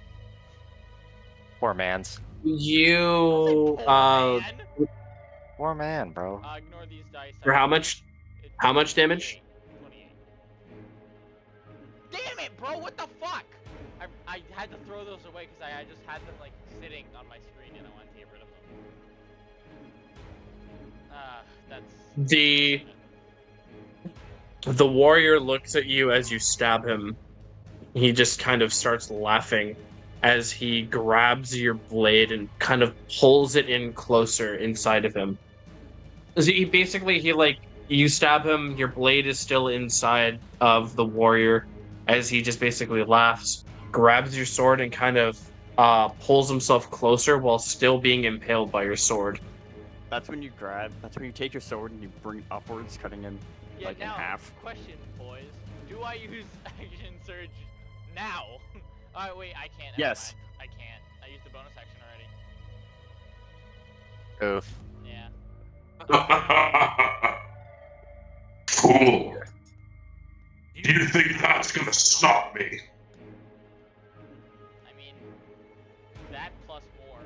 Poor man's. You Poor man. Poor man, bro. Ignore these dice. for how much? It's How much damage? 28. Damn it, bro! What the fuck? I had to throw those away because I just had them like sitting on my screen and I wanted to get rid of them. That's The warrior looks at you as you stab him. He just kind of starts laughing as he grabs your blade and kind of pulls it in closer inside of him. So you stab him, your blade is still inside of the warrior as he just basically laughs, grabs your sword and kind of pulls himself closer while still being impaled by your sword. That's when you take your sword and you bring it upwards, cutting him yeah. like Now, in half. question, boys: do I use action surge now? Alright, wait. I can't. Yes. I can't. I used the bonus action already. Oof. Yeah. Fool. Do you think that's gonna stop me? I mean, that plus more.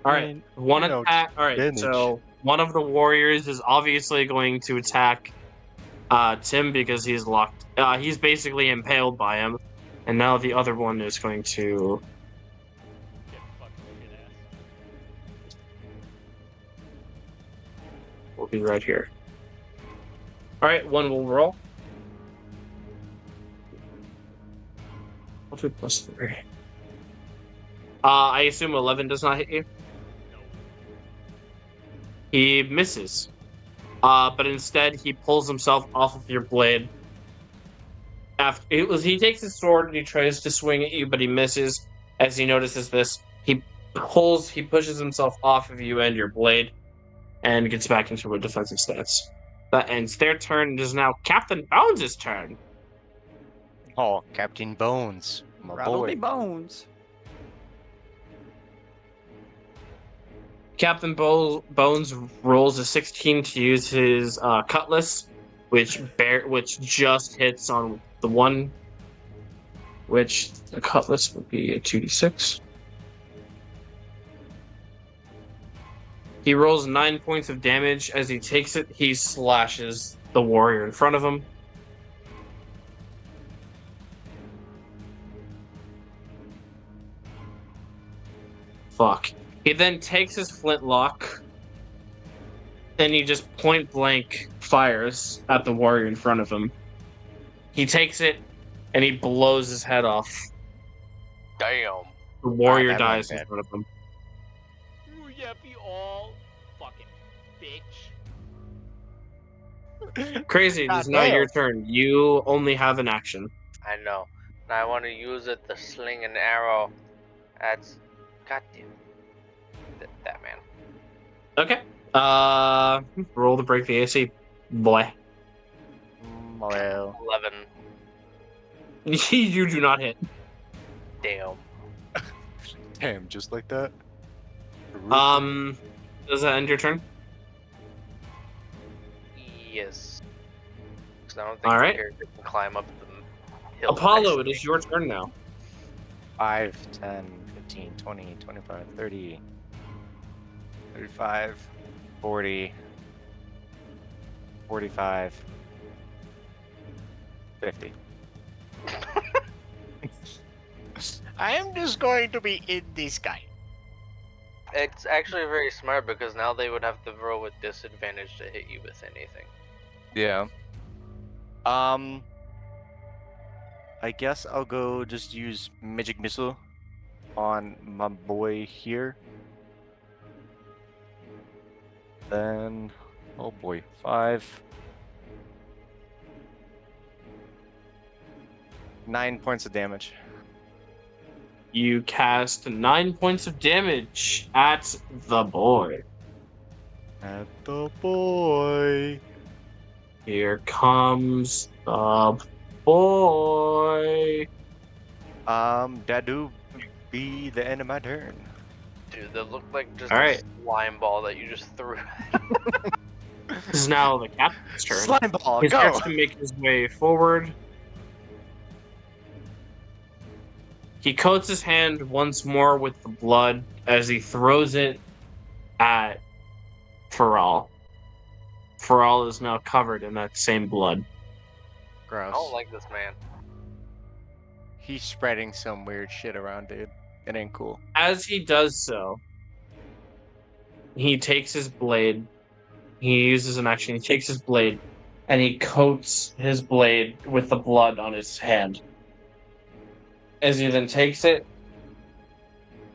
All right, one you know, attack. All right, damage. so one of the warriors is obviously going to attack Tim because he's locked. He's basically impaled by him, and now the other one is going to. Get fucked shit ass. Will be right here. All right, one will roll. I'll do +3. I assume 11 does not hit you. No. He misses. But instead he pulls himself off of your blade. He takes his sword and he tries to swing at you, but he misses. As he notices this, he pushes himself off of you and your blade, and gets back into a defensive stance. That ends their turn. It is now Captain Bones' turn. Oh, Captain Bones. My Rattle boy. the bones. Captain Bones rolls a 16 to use his cutlass, which just hits on the one. Which the cutlass would be a 2d6. He rolls 9 points of damage. As he takes it, he slashes the warrior in front of him. Fuck. He then takes his flintlock and he just point blank fires at the warrior in front of him. He takes it and he blows his head off. Damn. The warrior that man dies in dead. front of him. Ooh, yeah, be all fucking bitch. Crazy, it is now your turn. You only have an action. I know. And I want to use it to sling an arrow. That's goddamn. That man. Okay. Roll to break the AC, boy. Well, 11. You do not hit. Damn. damn, just like that. Does that end your turn? Yes. Because I don't think All the right. character can climb up the hill. Apollo, it is your turn now. 5, 10, 15, 20, 25, 30, 35, 40, 45, 50. I am just going to be in this guy. It's actually very smart because now they would have to roll with disadvantage to hit you with anything. Yeah. I guess I'll go just use magic missile on my boy here. Then, oh boy, 5, 9 points of damage. You cast 9 points of damage at the boy. At the boy. Here comes the boy. That do be the end of my turn. Dude, that looked like just All a right. slime ball that you just threw. This is now the captain's turn. Slime ball, He go! starts to make his way forward. He coats his hand once more with the blood as he throws it at Faral. Faral is now covered in that same blood. I Gross. don't like this man. He's spreading some weird shit around, dude. It ain't cool. As he does so, he takes his blade. He uses an action. He takes his blade and he coats his blade with the blood on his hand. As he then takes it,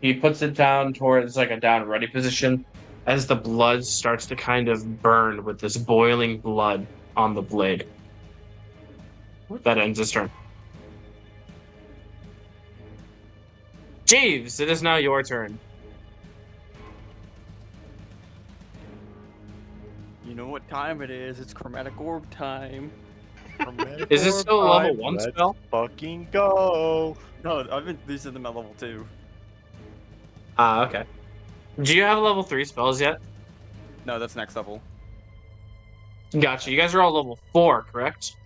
he puts it down towards like a down ready position as the blood starts to kind of burn with this boiling blood on the blade. That ends his turn. Jeeves, it is now your turn. You know what time it is? It's chromatic orb time. Is this still a level 1 Let's spell? fucking go! No, I've been using them at level 2. Ah, okay. Do you have level 3 spells yet? No, that's next level. Gotcha. You guys are all level 4, correct?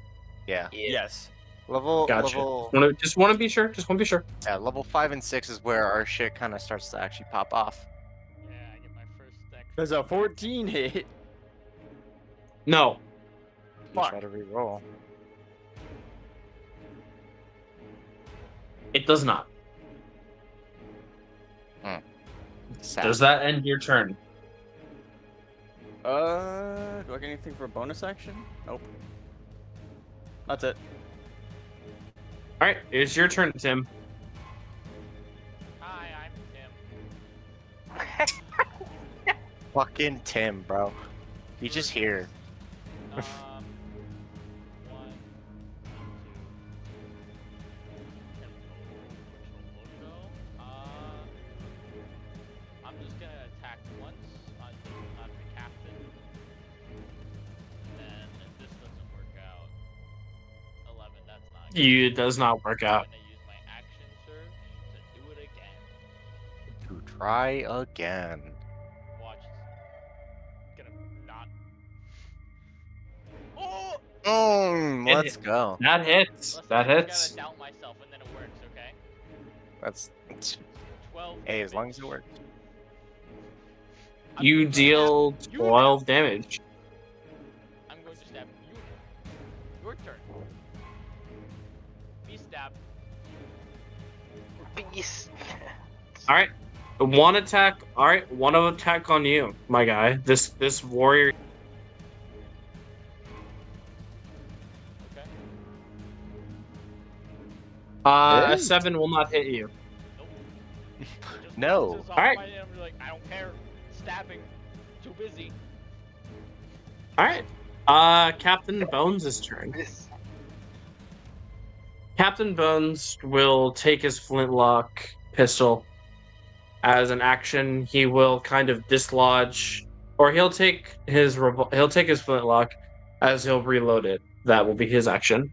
Yeah. Yes. Gotcha. Level Just want to be sure. Just want to be sure. yeah, level 5 and 6 is where our shit kind of starts to actually pop off. Yeah, I get my first deck. There's a 14 hit. No. You Fuck. try to re-roll. It does not. Sad. Does that end your turn? Do I get anything for a bonus action? Nope. That's it. All right, it's your turn, Tim. Hi, I'm Tim. Fucking Tim, bro. He's just here. One, two. I'm just gonna attack once on the captain. And if this doesn't work out, 11. That's not. It does not work I'm out. gonna use my action surge to do it again. To try again. Watch. Gonna not. Oh! Let's go. That hits. Listen, That I hits. gotta doubt myself and then it works, okay? That's 12. hey, as long as it damage. works. I'm You going to deal stab you 12 damage. now. I'm going to stab you. Your turn. Be stabbed. Beast. All right. One attack. All right. One attack on you, my guy. This warrior. Okay. A Hey. 7 will not hit you. Nope. Just No. bounces off Alright. my hand, I'm like, I don't care. Stabbing. Too busy. All right. Captain Bones' turn. This- Captain Bones will take his flintlock pistol as an action. He will kind of dislodge, or he'll take his flintlock as he'll reload it. That will be his action.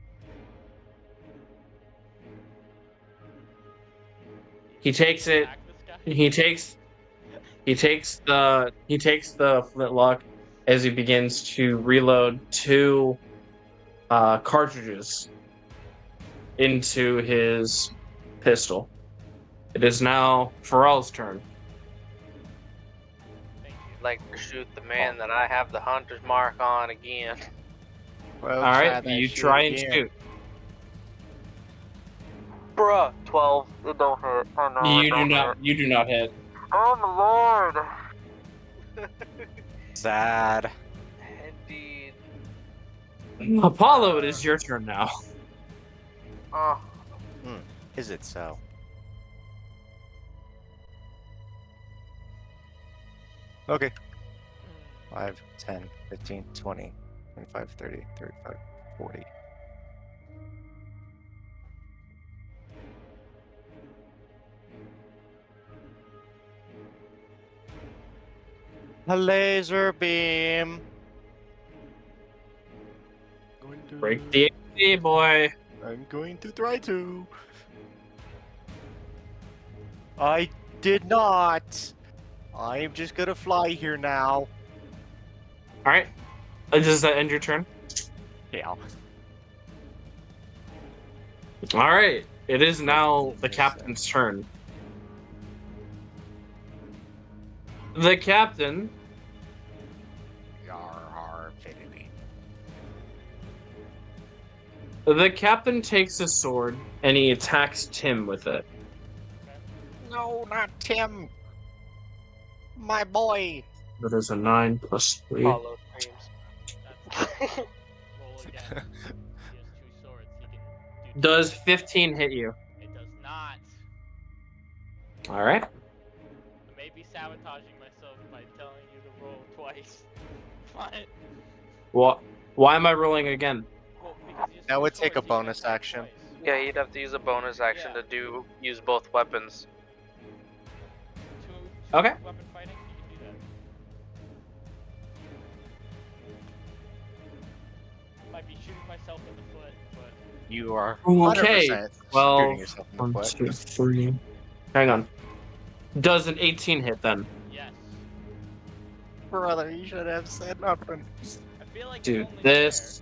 He takes it. Attack this guy. He takes the flintlock as he begins to reload 2 cartridges into his pistol. It is now Pharrell's turn. Thank you. I'd like to shoot the man that I have the hunter's mark on again. Well, All right, try that you shit try and again. shoot. Bruh, 12. It don't hit. Oh no, it You do don't not. hit. You do not hit. Oh my lord. Sad. Indeed. Apollo, it is your turn now. Oh, Is it so? Okay. 5, 10, 15, 20, 25, 30, 35, 40. A laser beam. Break the AC, boy. I'm going to try to. I did not. I'm just gonna fly here now. All right. Does that end your turn? Yeah. All right. It is now the captain's turn. The captain Yar, fiddly. The captain takes his sword and he attacks Tim with it. No, not Tim. My boy. That is a 9 plus 3. Apollo screams. That's roll again. He has 2 swords. He can do. Does 15 hit you? It does not. All right. I may be sabotaging myself by telling you to roll twice. But What? Why am I rolling again? well, because he has That 2 would take a swords, he can bonus attack action. twice. Yeah, you'd have to use a bonus action Yeah. to use both weapons. Two Okay. weapon fighting, you can do that. Might be shooting myself in the foot, but You are Okay. 100% Well, shooting yourself in the 1, foot. 2, 3. Hang on. Does an 18 hit then? yes. Brother, you should have said nothing. I feel like Dude, it's only this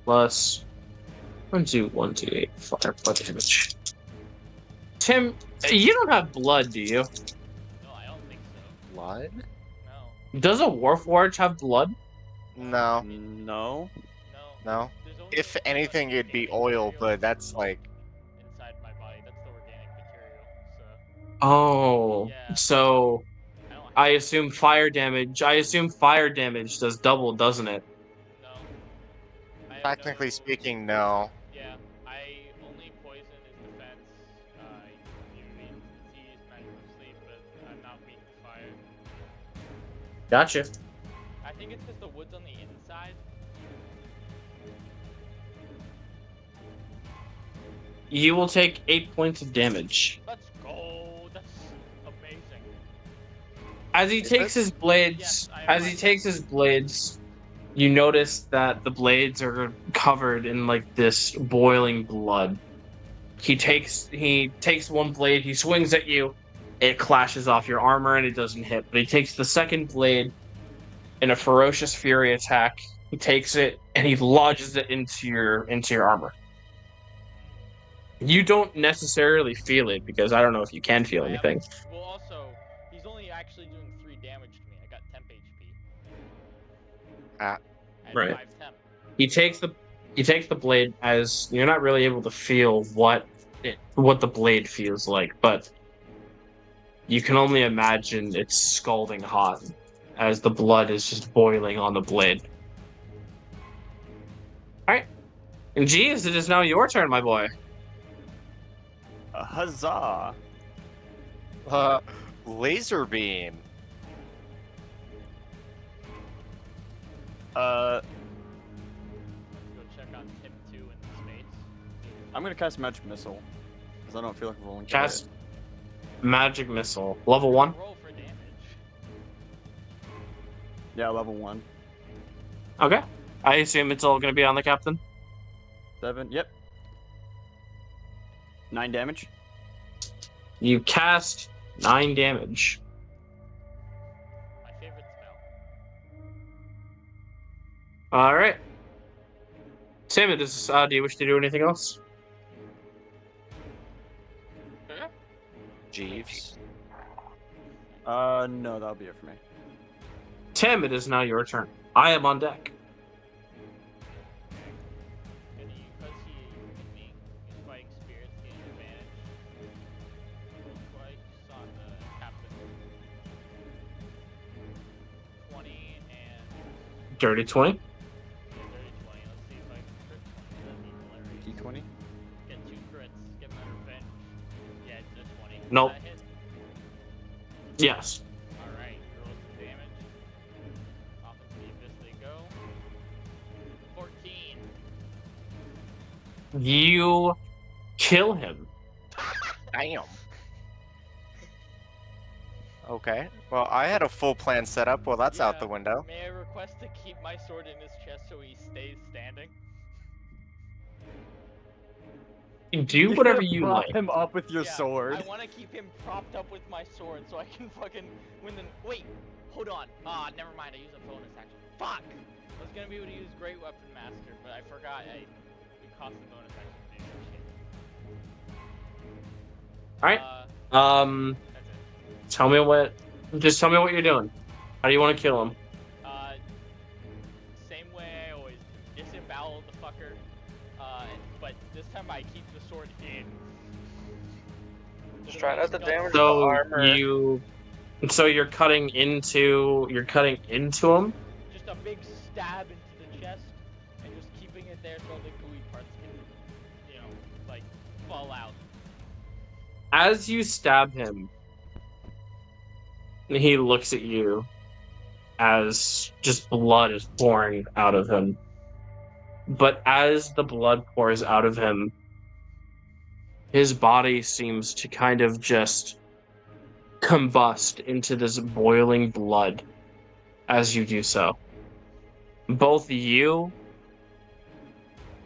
plus 1, 2, 1, 2, 8, 5 plus damage. Tim, you don't have blood, do you? fair. No, I don't think so. Blood? No. Does a Warforged have blood? No, No. No. no. There's only If the anything, it'd be organic oil, material but that's like. inside my body. That's the organic material. So Oh, Yeah. so I don't have I assume fire damage. I assume fire damage does double, doesn't it? no. I have Technically no, speaking, no. Yeah, I only poison is defense. Immunity to disease, magic of sleep, but I'm not weak to fire. Gotcha. I think it's because the wood's on the inside. You will take 8 points of damage. Let's go. That's amazing. As he Is takes it? his blades, Yes, I as am he right. takes his blades, you notice that the blades are covered in like this boiling blood. He takes one blade, he swings at you, it clashes off your armor and it doesn't hit. But he takes the second blade in a ferocious fury attack. He takes it and he lodges it into your armor. You don't necessarily feel it because I don't know if you can feel I anything. Well, also, he's only actually doing 3 damage to me. I got temp HP. Ah. And Right. 5 temp. He takes the blade as you're not really able to feel what the blade feels like, but you can only imagine it's scalding hot as the blood is just boiling on the blade. All right, and geez, it is now your turn, my boy. Huzzah! Laser beam. Uh, Let's go check on Tim 2 in space. I'm gonna cast magic missile because I don't feel like rolling. to Cast hit. magic missile, level 1. Roll for damage. Yeah, level 1. Okay, I assume it's all going to be on the captain. 7. Yep. 9 damage. You cast 9 damage. My favorite spell. All right. Tim, do you wish to do anything else? Jeeves. No, that'll be it for me. Tim, it is now your turn. I am on deck. And because he use my experience gain advantage. Twice on the captain. 20 and Dirty 20. yeah, 30, 20. Let's see if I can crit 20. That'd be hilarious. D20. Get 2 crits. Get my revenge. Yeah, it's a 20. Does Nope. that hit? Yes. Alright, roll some damage. Off into the abyss they go. 14. You kill him. Damn. Okay. Well, I had a full plan set up. Well, that's out the Yeah. window. May I request to keep my sword in his chest so he stays standing? Do whatever you prop like. him up with your Yeah, sword. I want to keep him propped up with my sword so I can fucking win the. Wait, hold on. Never mind. I use a bonus action. Fuck! I was gonna be able to use Great Weapon Master, but I forgot. It cost the bonus action to do that shit. Alright. That's it. Tell me what. Just tell me what you're doing. How do you want to kill him? Same way I always do. Disembowel the fucker. But this time I keep the sword in. Just try not to damage the So armor. so you're cutting into him. Just a big stab into the chest, and just keeping it there so the gooey parts can, like, fall out. As you stab him, he looks at you as just blood is pouring out of him. But as the blood pours out of him, his body seems to kind of just combust into this boiling blood as you do so. Both you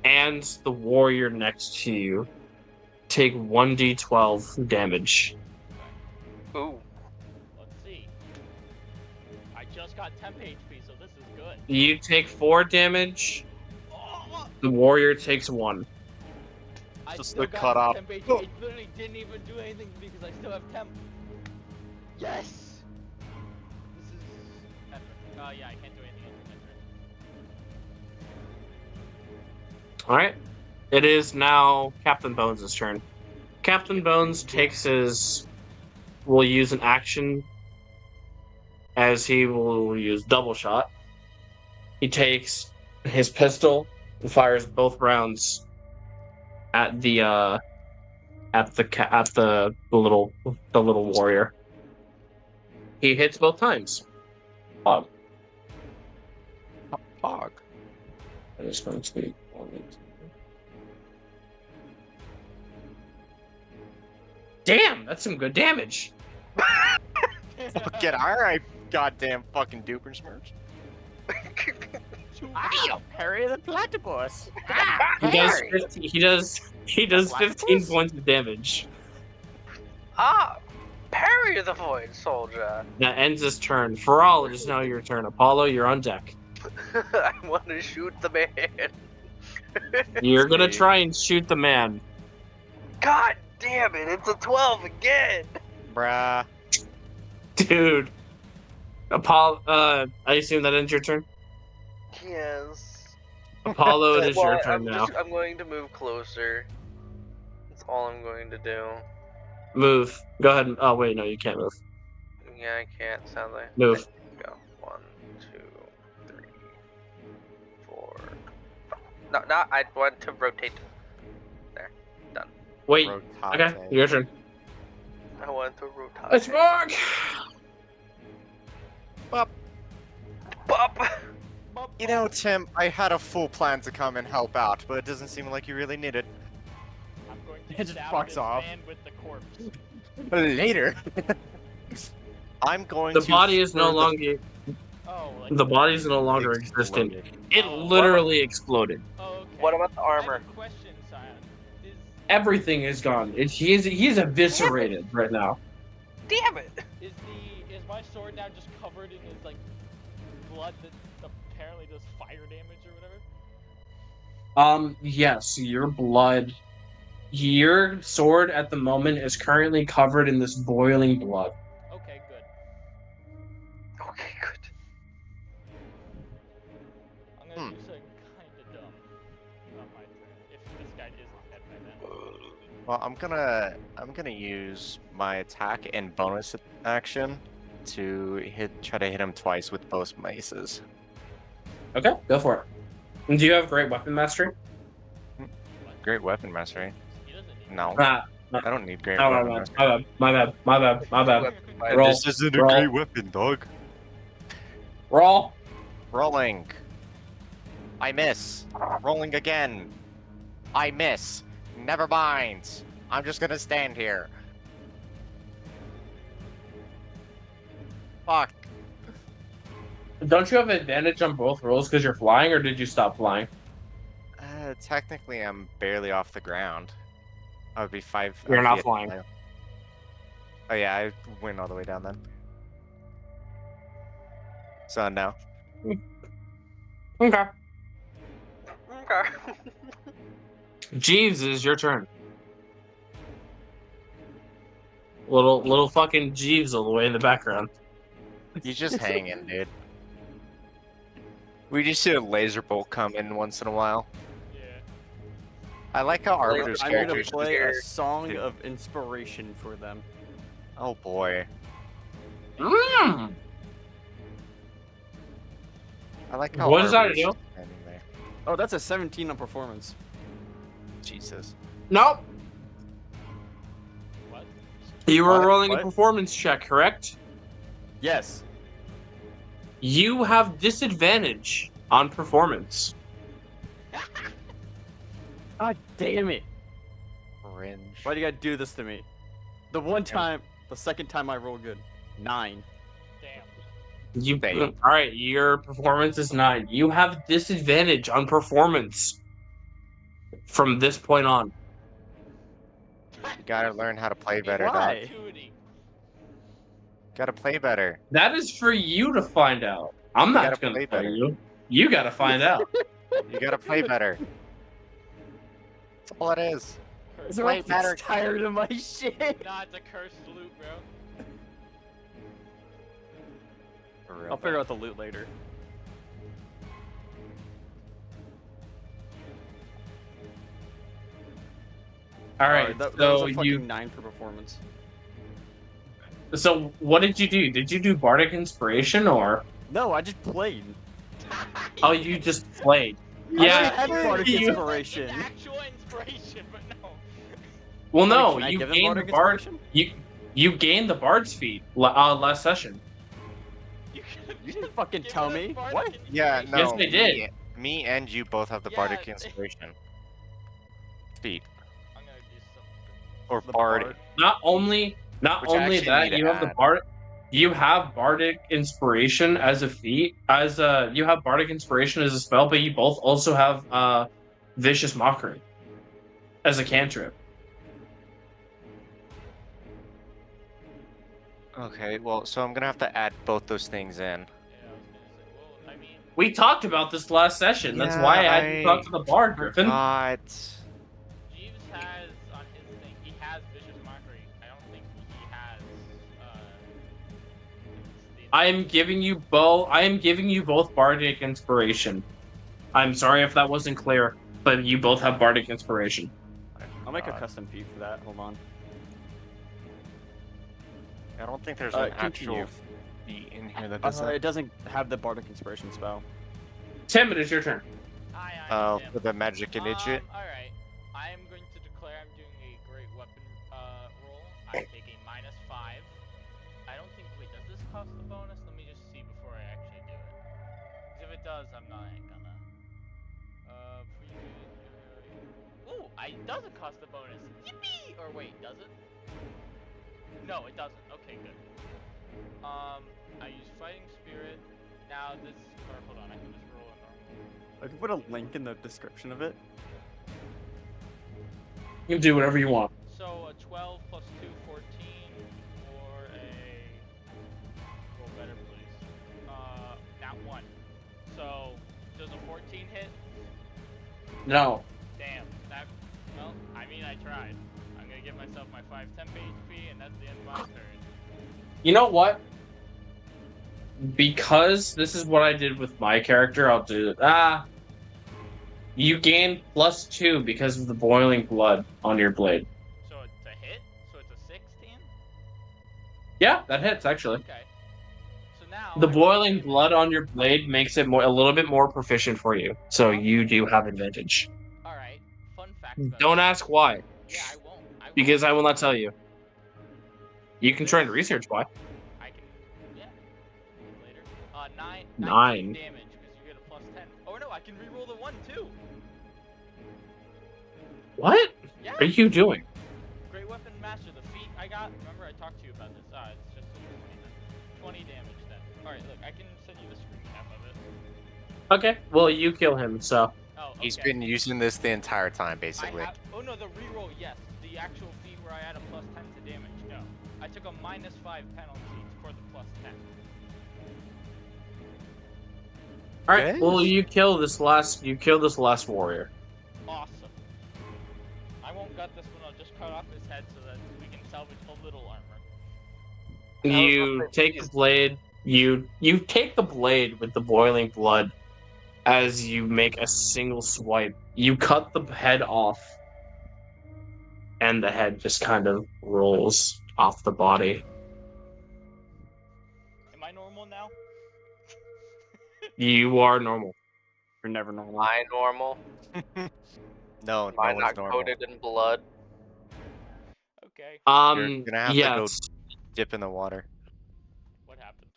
and the warrior next to you take 1d12 damage. Ooh. Let's see. I just got temp HP, so this is good. You take 4 damage, Oh, the warrior takes 1. I Just still the got cutoff. temp HP. I literally didn't even do anything because I still have temp. Yes! This is epic. Yeah, I can't do anything else in my turn. Alright. It is now Captain Bones' turn. Captain Bones will use an action as he will use double shot. He takes his pistol and fires both rounds at the little warrior. He hits both times. Pog. Fog. That is going to be damn, that's some good damage. Get alright, goddamn fucking duper smirch. Harry the Platypus. He does 15 points of damage. Parry the Void Soldier. That ends his turn. Faral, it is now your turn. Apollo, you're on deck. I want to shoot the man. You're gonna try and shoot the man. God damn it, it's a 12 again. Bruh. Dude. Apollo, I assume that ends your turn? Yes. Apollo, it is your Well, turn now. I'm going to move closer. That's all I'm going to do. Move. Go ahead and, oh wait, no, you can't move. Yeah, I can't, sadly. Move. Go. 1, 2, 3, 4. No, I want to rotate. There. Done. Wait. Rotate. Okay, your turn. I want to rotate. It's Mark! Bop. You know, Tim, I had a full plan to come and help out, but it doesn't seem like you really need it. I'm going It to just stab fucks this off. man with the corpse. Later. I'm going The to. body is no further- longer. Oh, like The body is no longer existent. Exploded. It Oh. literally exploded. Oh, okay. What about the I armor? have a question, Sion. Is Everything is gone. He's eviscerated right now. Damn it! is my sword now just covered in his like blood that apparently does fire damage or whatever? Yes, your blood Your sword at the moment is currently covered in this boiling blood. Okay, good. Okay, good. I'm gonna do something kinda dumb on my turn. If this guy isn't dead by then. Well, I'm gonna use my attack and bonus action to try to hit him twice with both maces. Okay, go for it. And do you have great weapon mastery? Great weapon mastery. He doesn't need No, Ah, no, I don't need great no, weapon my mastery. bad, my bad, my bad, my bad, my bad. Weapon fight. And Roll, this isn't a roll. great weapon, dog. Roll. Rolling. I miss. Rolling again. I miss. Never mind. I'm just gonna stand here. Fuck. Don't you have advantage on both rolls because you're flying, or did you stop flying? Technically, I'm barely off the ground. I would be 5. I You're would not be at flying. 5. Oh yeah, I went all the way down then. So no. Okay. Okay. Jeeves, is your turn. Little fucking Jeeves all the way in the background. He's just hanging, dude. We just see a laser bolt come in once in a while. Yeah. I like how Arbiter's I'm gonna character is play a just... song of inspiration for them. Oh boy. Mm. I like how What does that Arbiter's do? just standing there. Oh, that's a 17 on performance. Jesus. Nope. What? You were What? rolling a What? performance check, correct? Yes. You have disadvantage on performance. God damn it. Cringe. Why do you gotta do this to me? The second time I roll good. 9. Damn. You Damn. all right? Your performance is 9. You have disadvantage on performance from this point on. You gotta learn how to play better, dog. Why? Perpetuity. Gotta play better. That is for you to find out. I'm You not gotta going play to tell better. you. You got to find out. You gotta play better. That's all it is. Is Play Zerap's better. tired of my shit. Nah, it's a cursed loot, bro. For real, I'll figure out the loot later. All right. that So was a fucking you. 9 for performance. So what did you do? Did you do bardic inspiration or? No, I just played. Oh, you just played. I Yeah. already had bardic you- inspiration. It's actual inspiration, but no. Well, no, Can I you give him gained the bardic bard. inspiration? You gained the bard's feat last session. You You didn't fucking tell me. What? Yeah, no. Yes, they did. Me and you both have the Yeah, bardic they- inspiration. Feet. I'm gonna do something. Or The bard. bard. Not only Which I actually that, need to you have the add. bard. You have bardic inspiration as a feat. You have bardic inspiration as a spell, but you both also have vicious mockery as a cantrip. Okay, well, so I'm gonna have to add both those things in. Yeah, I was gonna say. Well, I mean, We talked about this last session. That's Yeah, why I had to talk to the bard, Griffin. Forgot. Jeeves has on his thing. He has vicious mockery. I don't think he has. I am giving you both bardic inspiration. I'm sorry if that wasn't clear, but you both have bardic inspiration. I'll make a custom feed for that. Hold on. I don't think there's an Continue. actual feat in here that does It that. doesn't have the bardic inspiration spell. Tim, it is your turn. Hi, Oh, Tim. for the magic and idiot. Alright. I am going to declare I'm doing a great weapon roll. I take a -5. I don't think. Wait, does this cost a bonus? Let me just see before I actually do it. Because if it does, I'm not gonna. Ooh, it doesn't cost a bonus. Yippee! Or wait, does it? No, it doesn't. Okay, good. I use fighting spirit. Now this. Or hold on, I can just roll a normal. I can put a link in the description of it. You can do whatever you want. So a 12 plus 2, 14, or a roll better, please. Not 1. So does a 14 hit? No. Damn. That. Well, I mean, I tried. myself my 5 temp HP, and that's the end of my turn. You know what? Because this is what I did with my character, I'll do it. You gain +2 because of the boiling blood on your blade. So it's a hit? So it's a 16? Yeah, that hits actually. Okay. So now The I take boiling damage. blood on your blade makes it a little bit more proficient for you, so you do have advantage. Alright. Fun fact about Don't this. ask why, Yeah, I won't. because I will not tell you. You can try and research why. I can. Yeah. Later. 19 9. damage because you get a +10. Oh no, I can reroll the 1 too. What Yeah. are you doing? Great Weapon Master, the feat I got. Remember I talked to you about this. It's just a 20 damage then. Alright, look, I can send you the screen cap of it. Okay, well you kill him, so. Oh, okay. He's been using this the entire time, basically. Oh no, the reroll, yes. The actual feat where I add a +10 to damage, no. I took a -5 penalty for the +10. All right, Okay. well you kill this last warrior. Awesome. I won't gut this one, I'll just cut off his head so that we can salvage a little armor. You take the blade. You take the blade with the boiling blood. As you make a single swipe, you cut the head off, and the head just kind of rolls off the body. Am I normal now? You are normal. You're never normal. Am I normal? No, Am no I one's not normal. coated in blood? Okay, You're gonna have to go Yes. dip in the water. what happened?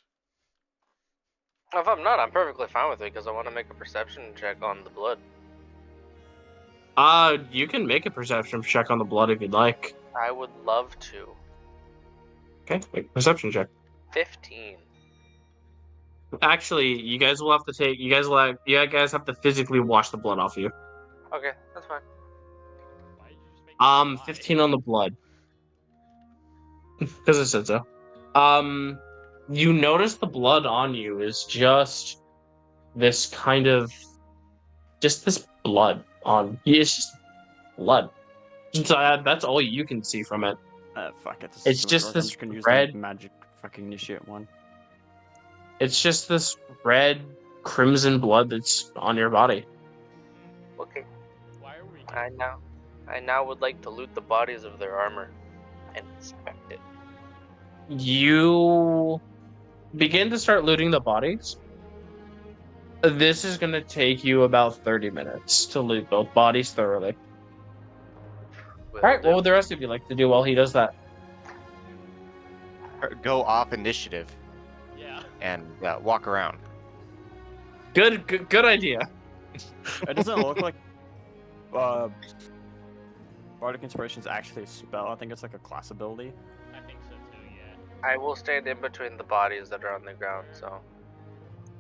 If I'm not, I'm perfectly fine with it because I want to make a perception check on the blood. You can make a perception check on the blood if you'd like. I would love to. Okay, make a perception check. 15. Actually, you guys have to physically wash the blood off you. Okay, that's fine. Why did you just make me lie? 15 on the blood. Because it said so. You notice the blood on you is just this kind of, just this blood on. It's just blood. So that's all you can see from it. Fuck it. This It's is too much just work. I'm this just gonna use red- the magic fucking initiate one. It's just this red crimson blood that's on your body. Okay, Why are we here? I now would like to loot the bodies of their armor and inspect it. You begin to start looting the bodies. This is going to take you about 30 minutes to loot both bodies thoroughly. Will All right, do. what would the rest of you like to do while he does that? Go off initiative Yeah. and walk around. Good idea. It doesn't look like Bardic Inspiration is actually a spell. I think it's like a class ability. I think so too, yeah. I will stand in between the bodies that are on the ground, so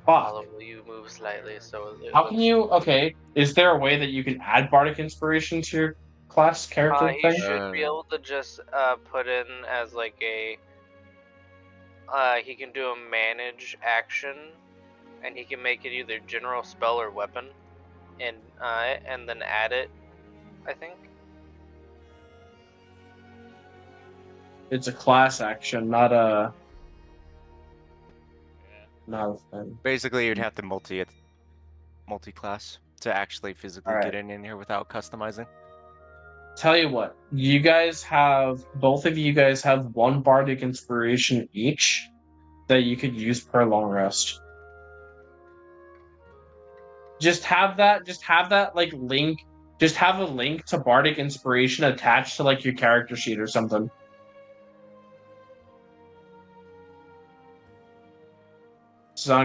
Fuck. I'll you move slightly so it How looks... can you? Okay, is there a way that you can add bardic inspiration to your class character He thing? should be able to just put in as like a... he can do a manage action, and he can make it either general spell or weapon, and then add it, I think. It's a class action, not a Yeah. thing. Basically, you'd have to multi-class to actually physically Alright. get in here without customizing. Tell you what, both of you guys have one bardic inspiration each that you could use per long rest. Just have that like link. Just have a link to bardic inspiration attached to like your character sheet or something. So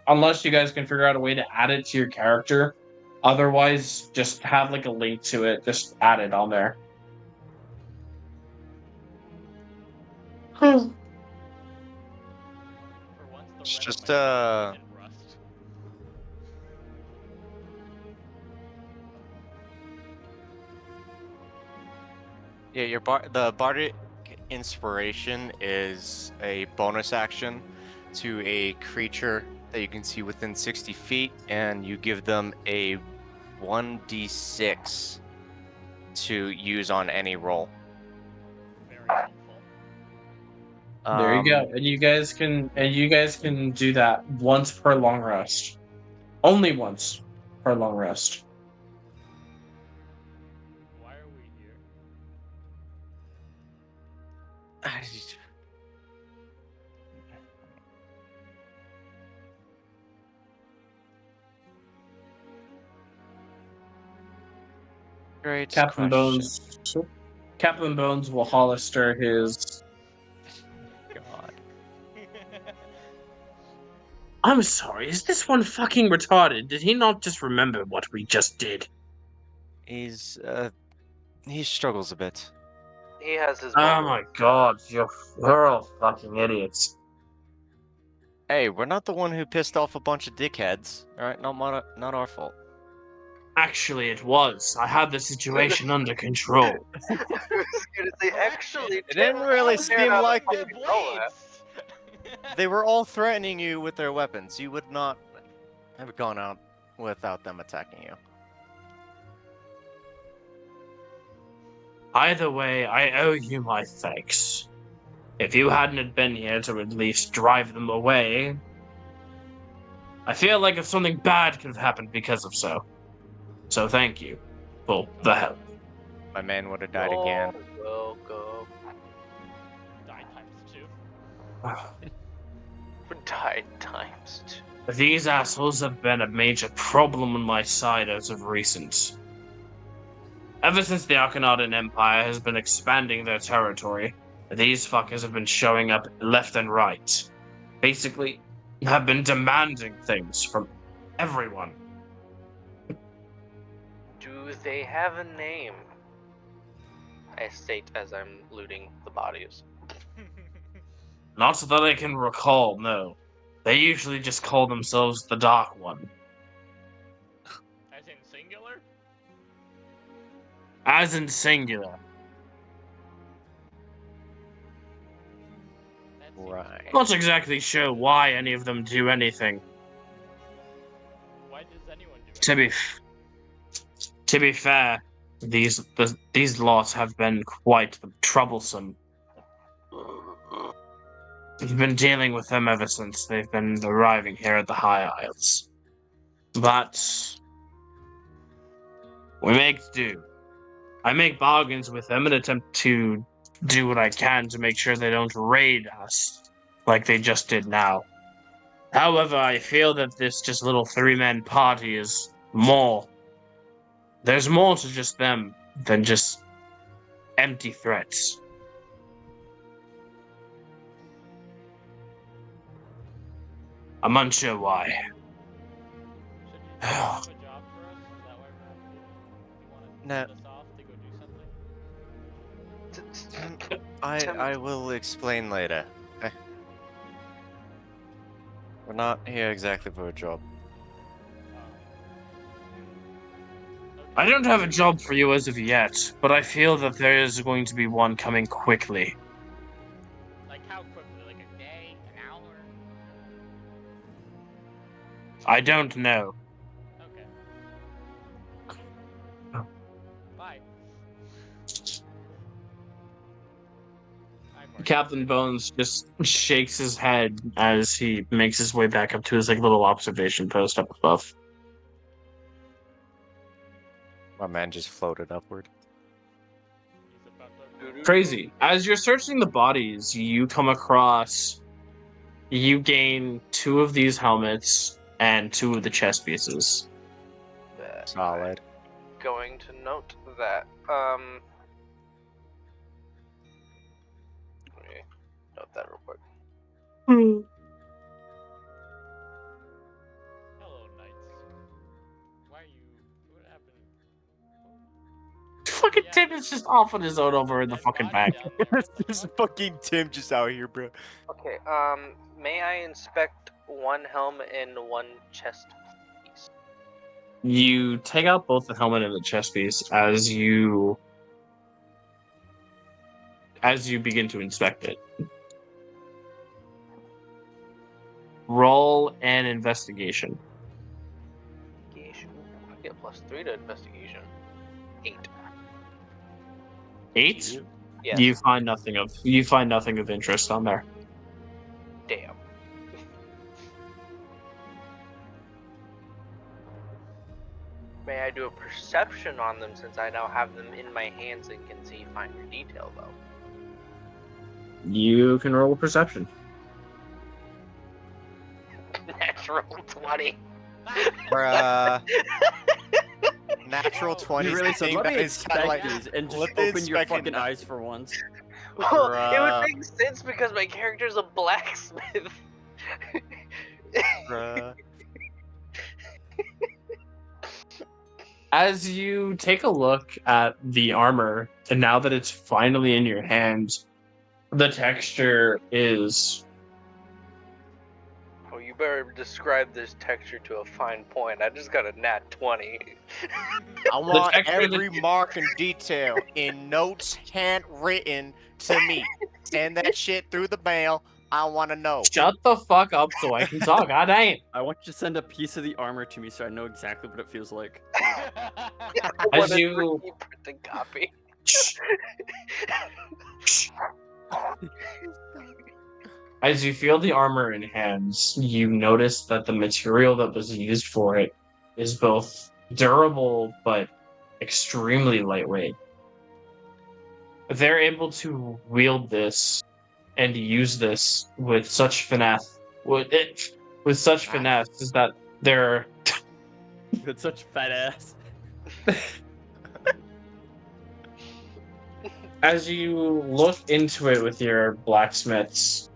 unless you guys can figure out a way to add it to your character, otherwise just have like a link to it. Just add it on there. For once, the It's red just, of my skin isn't rust. Yeah, the Bardic Inspiration is a bonus action to a creature that you can see within 60 feet, and you give them a 1d6 to use on any roll. very helpful. There you go. Um, And you guys can do that once per long rest. Only once per long rest. Why are we here? Great Captain question. Bones will Hollister his. God. I'm sorry, is this one fucking retarded? Did he not just remember what we just did? He's he struggles a bit. He has his Oh moments. my god, you're all fucking idiots. Hey, we're not the one who pissed off a bunch of dickheads. All right, not our fault. Actually, it was. I had the situation under control. I was gonna say, actually, It didn't Tim really was there seem not to like fucking control that. They were all threatening you with their weapons. You would not have gone out without them attacking you. Either way, I owe you my thanks. If you hadn't been here to at least drive them away, I feel like if something bad could have happened because of so. So thank you for the help. My man would have died again. You're welcome. Die times 2. Died times 2. These assholes have been a major problem on my side as of recent. Ever since the Akhenaten Empire has been expanding their territory, these fuckers have been showing up left and right. Basically, have been demanding things from everyone. Do they have a name? I state as I'm looting the bodies. Not that I can recall, no. They usually just call themselves the Dark One. As in singular? As in singular. That seems Right. Not exactly sure why any of them do anything. Why does anyone do it? To be fair, these lots have been quite troublesome. We've been dealing with them ever since they've been arriving here at the High Isles. But we make do. I make bargains with them and attempt to do what I can to make sure they don't raid us like they just did now. However, I feel that this just little three-man party is more. There's more to just them than just empty threats. I'm unsure why. Should you have a job for us? Is that why we're here? You want to No. send us off to go do something? I will explain later. We're not here exactly for a job. I don't have a job for you as of yet, but I feel that there is going to be one coming quickly. Like how quickly? Like a day? An hour? I don't know. Okay. Bye. I'm working. Captain Bones just shakes his head as he makes his way back up to his little observation post up above. My man just floated upward. He's about to... Crazy. As you're searching the bodies, you come across. You gain 2 of these helmets and 2 of the chest pieces. Solid. Going to note that. Let me note that real quick. Hello, knights. Why are you... What happened? Fucking Yeah, Tim is just off on his own over in the Dead fucking body back. down there, what the There's fuck? fucking Tim just out here, bro. Okay, may I inspect one helmet and one chest piece? You take out both the helmet and the chest piece as you begin to inspect it. Roll an investigation. Investigation. I get +3 to investigation. 8. 8? Yes. You find nothing of interest on there. Damn. May I do a perception on them since I now have them in my hands and can see finer detail though? You can roll a perception. Natural 20. Bruh. Natural Bro, 20. You really said, let me It's kinda inspect like, these and just let me open your inspect it. fucking eyes for once. Well, it would Bruh. make sense because my character's a blacksmith. Bruh. As you take a look at the armor, and now that it's finally in your hands, the texture is Oh, you better describe this texture to a fine point. I just got a nat 20. I want texture that- every mark and detail in notes handwritten to me. Send that shit through the mail. I want to know. shut the fuck up so I can talk. God dang it. I want you to send a piece of the armor to me so I know exactly what it feels like. As What a you 3D printed copy. as you feel the armor in hands, you notice that the material that was used for it is both durable but extremely lightweight. They're able to wield this and use this with such finesse. With such finesse is that they're With such fat ass. as you look into it with your blacksmith's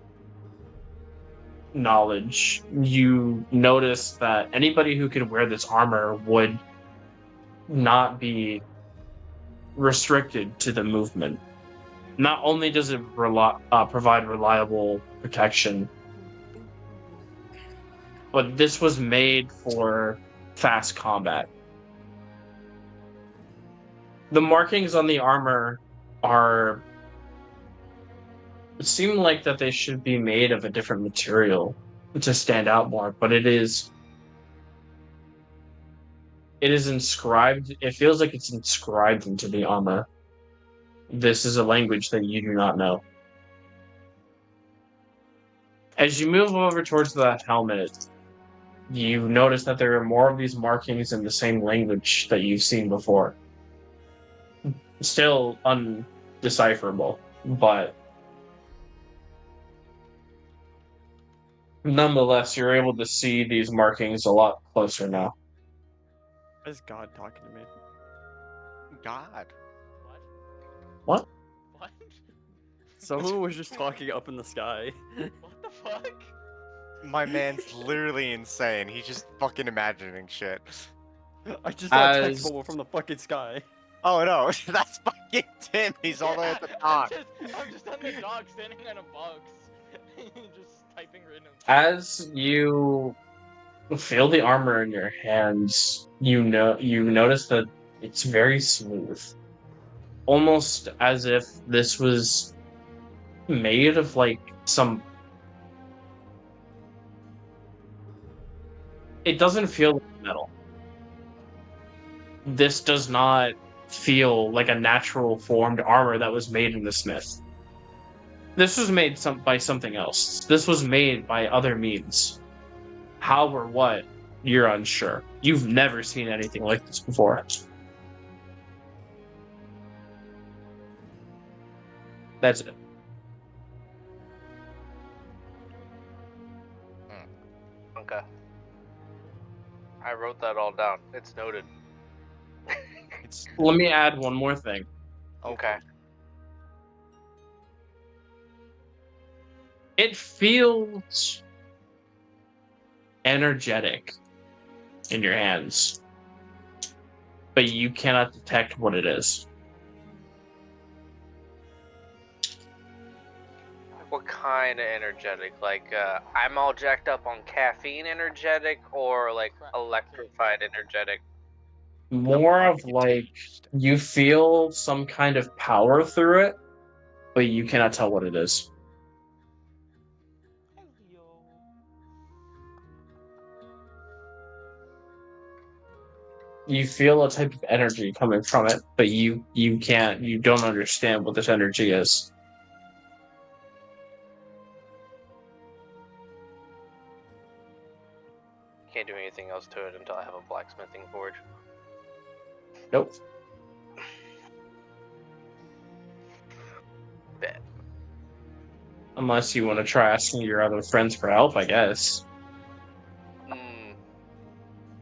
knowledge, you notice that anybody who can wear this armor would not be restricted to the movement. Not only does it provide reliable protection, but this was made for fast combat. The markings on the armor are seem like that they should be made of a different material to stand out more, but it is inscribed. It feels like it's inscribed into the armor. This is a language that you do not know. As you move over towards the helmet, you notice that there are more of these markings in the same language that you've seen before. Still undecipherable, but nonetheless, you're able to see these markings a lot closer now. Is God talking to me? God. What? What? What? Someone was just talking up in the sky. What the fuck? My man's literally insane. He's just fucking imagining shit. I just saw a As- text bubble from the fucking sky. Oh no, that's fucking Tim. He's all the way at the top. I'm just on the dock standing on a box. Just typing random. As you feel the armor in your hands, you notice that it's very smooth. Almost as if this was made of like some it doesn't feel like metal. This does not feel like a natural formed armor that was made in the smith. This was made by something else. This was made by other means. How or what, you're unsure. You've never seen anything like this before. That's it. Okay. I wrote that all down. It's noted. It's Let me add one more thing. Okay. It feels energetic in your hands, but you cannot detect what it is. What kind of energetic? Like, I'm all jacked up on caffeine energetic or like electrified energetic? More of like you feel some kind of power through it, but you cannot tell what it is. you feel a type of energy coming from it, but you don't understand what this energy is. Can't do anything else to it until I have a blacksmithing forge. Nope. Bet. Unless you want to try asking your other friends for help, I guess.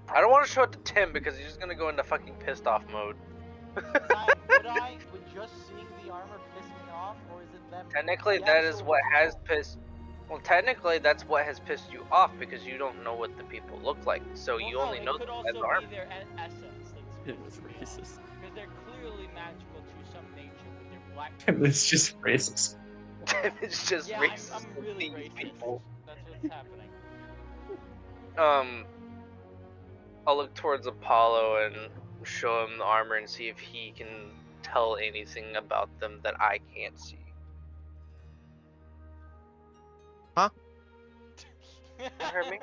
I don't want to show it to Tim because he's just gonna go into fucking pissed off mode. Would just seeing the armor piss me off, or is it them? Technically, the that is actual what has people? pissed. Well, technically, that's what has pissed you off because you don't know what the people look like, so you only know it could them also as armor. be their essence. It was racist. Because they're clearly magical to some nature with their black. It's just racist. It's just Yeah, racist. I'm really to these racist. people. That's what's happening. I'll look towards Apollo and show him the armor and see if he can tell anything about them that I can't see. You heard me?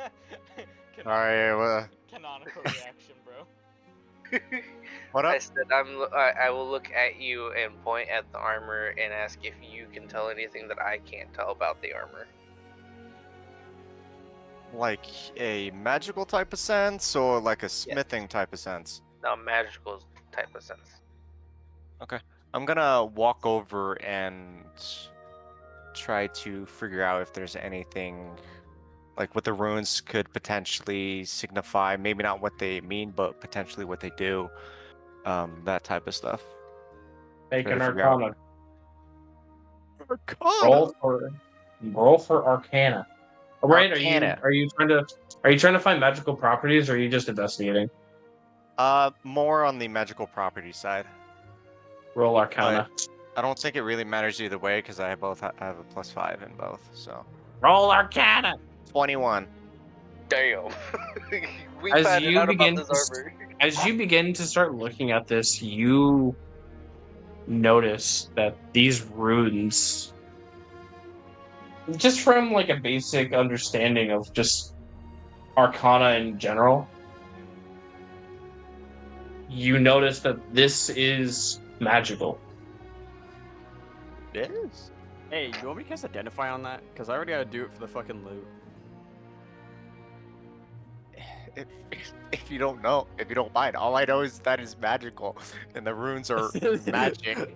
Alright, well, Canonical reaction, bro. what I up? said I will look at you and point at the armor and ask if you can tell anything that I can't tell about the armor. Like a magical type of sense, or like a smithing type of sense? No, magical type of sense. I'm gonna walk over and try to figure out if there's anything like what the runes could potentially signify. Maybe not what they mean, but potentially what they do. That type of stuff. Make Try an to figure out. Arcana. Arcana. Roll for Arcana. Right? Arcana. Are you trying to find magical properties, or are you just investigating? More on the magical property side. Roll Arcana. I don't think it really matters either way because I both have a +5 in both. So Roll Arcana. 21. Damn. We As found you out about begin this to armor. As you begin to start looking at this, you notice that these runes, just from like a basic understanding of just Arcana in general, you notice that this is magical. It is. Hey, you want me to cast Identify on that? Because I already gotta do it for the fucking loot. If you don't know, if you don't mind, all I know is that is magical, and the runes are magic.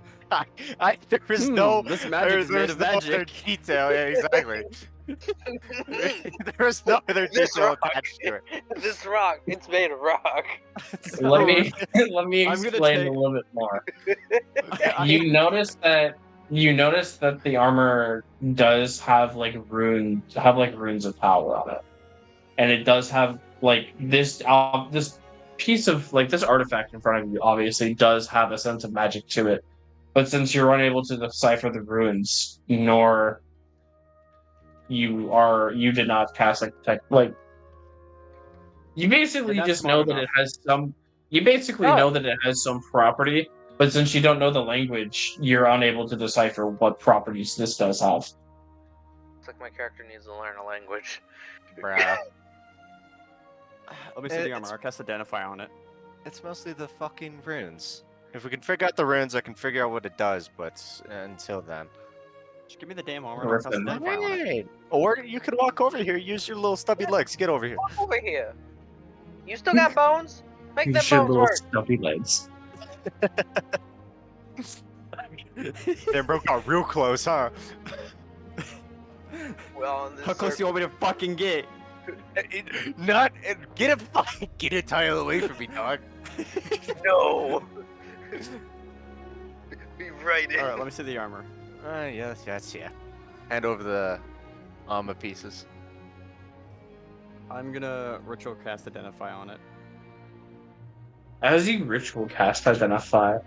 There is no, This magic is made there's of no magic. other detail. Yeah, exactly. There is no other This detail rock. attached to it. This rock, it's made of rock. Let me I'm gonna explain take- a little bit more. I- You notice that the armor does have like runes of power on it, and it does have like this piece of like this artifact in front of you obviously does have a sense of magic to it, but since you're unable to decipher the runes, nor you did not cast like you basically Yeah, that's just smart know that it enough. has some. You basically Oh. know that it has some property, but since you don't know the language, you're unable to decipher what properties this does have. Looks like my character needs to learn a language. Bruh. Let me see the It's- armor. I'll cast Identify on it. It's mostly the fucking runes. If we can figure out the runes, I can figure out what it does, but until then. Just give me the damn armor and I'll cast Griffin. Identify on it. Right. Or you could walk over here, use your little stubby legs, get over here. Walk over here. You still got bones? Make You them should bones little work. stubby legs. They broke out real close, huh? Well, in this How close do you want me to fucking get? Not get a tile away from me, dog. No. Be right in. Alright, let me see the armor. Yes, yeah. Hand over the armor pieces. I'm gonna ritual cast Identify on it. As you ritual cast Identify,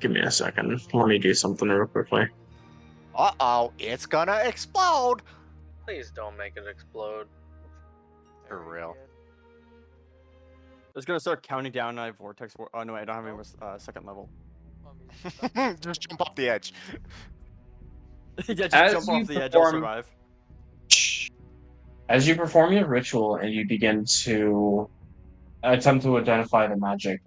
give me a second. Let me do something real quickly. Uh-oh, it's gonna explode! Please don't make it explode. For real. It's gonna start counting down my vortex. Oh no, wait, I don't have any second level. Just jump off the edge. Yeah, just As jump you off the edge. I'll perform- survive. As you perform your ritual and you begin to attempt to identify the magic,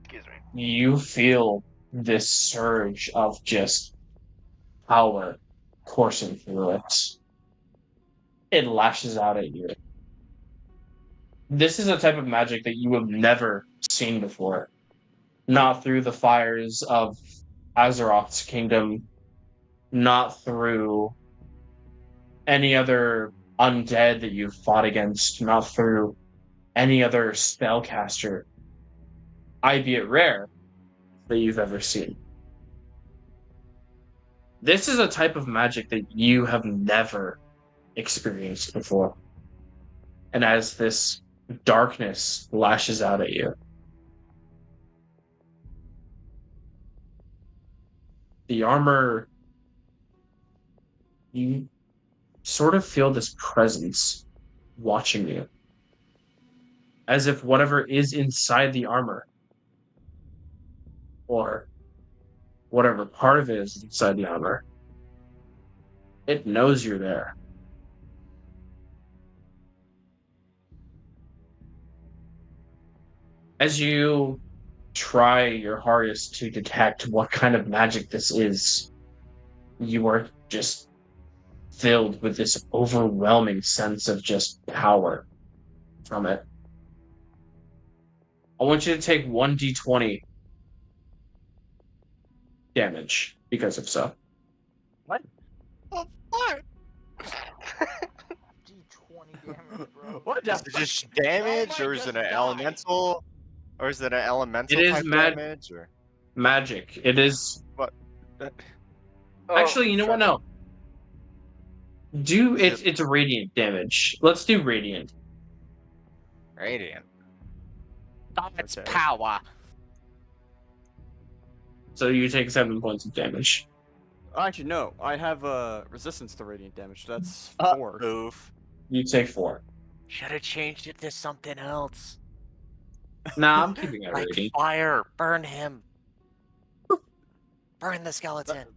Excuse me. you feel this surge of just power coursing through it. It lashes out at you. This is a type of magic that you have never seen before. Not through the fires of Azeroth's kingdom, not through any other undead that you've fought against, not through any other spellcaster, albeit rare, that you've ever seen. This is a type of magic that you have never experienced before. And as this darkness lashes out at you, the armor, you sort of feel this presence watching you. As if whatever is inside the armor, or whatever part of it is inside the armor, it knows you're there. As you try your hardest to detect what kind of magic this is, you are just filled with this overwhelming sense of just power from it. I want you to take 1d20 damage because of so. What? Oh, fuck! D20 damage, bro. What Is the it just damage, might or is just it an die. elemental? Or is it an elemental It is type damage? Or magic. It is. what? Oh, Actually, you know what? seven. No. Do Is it it's radiant damage. Let's do radiant. radiant? That's Okay. power. So you take 7 points of damage. Actually, no. I have resistance to radiant damage. That's 4. Oof. You take 4. Should have changed it to something else. Nah, I'm keeping it Like radiant. fire. Burn him. Burn the skeleton.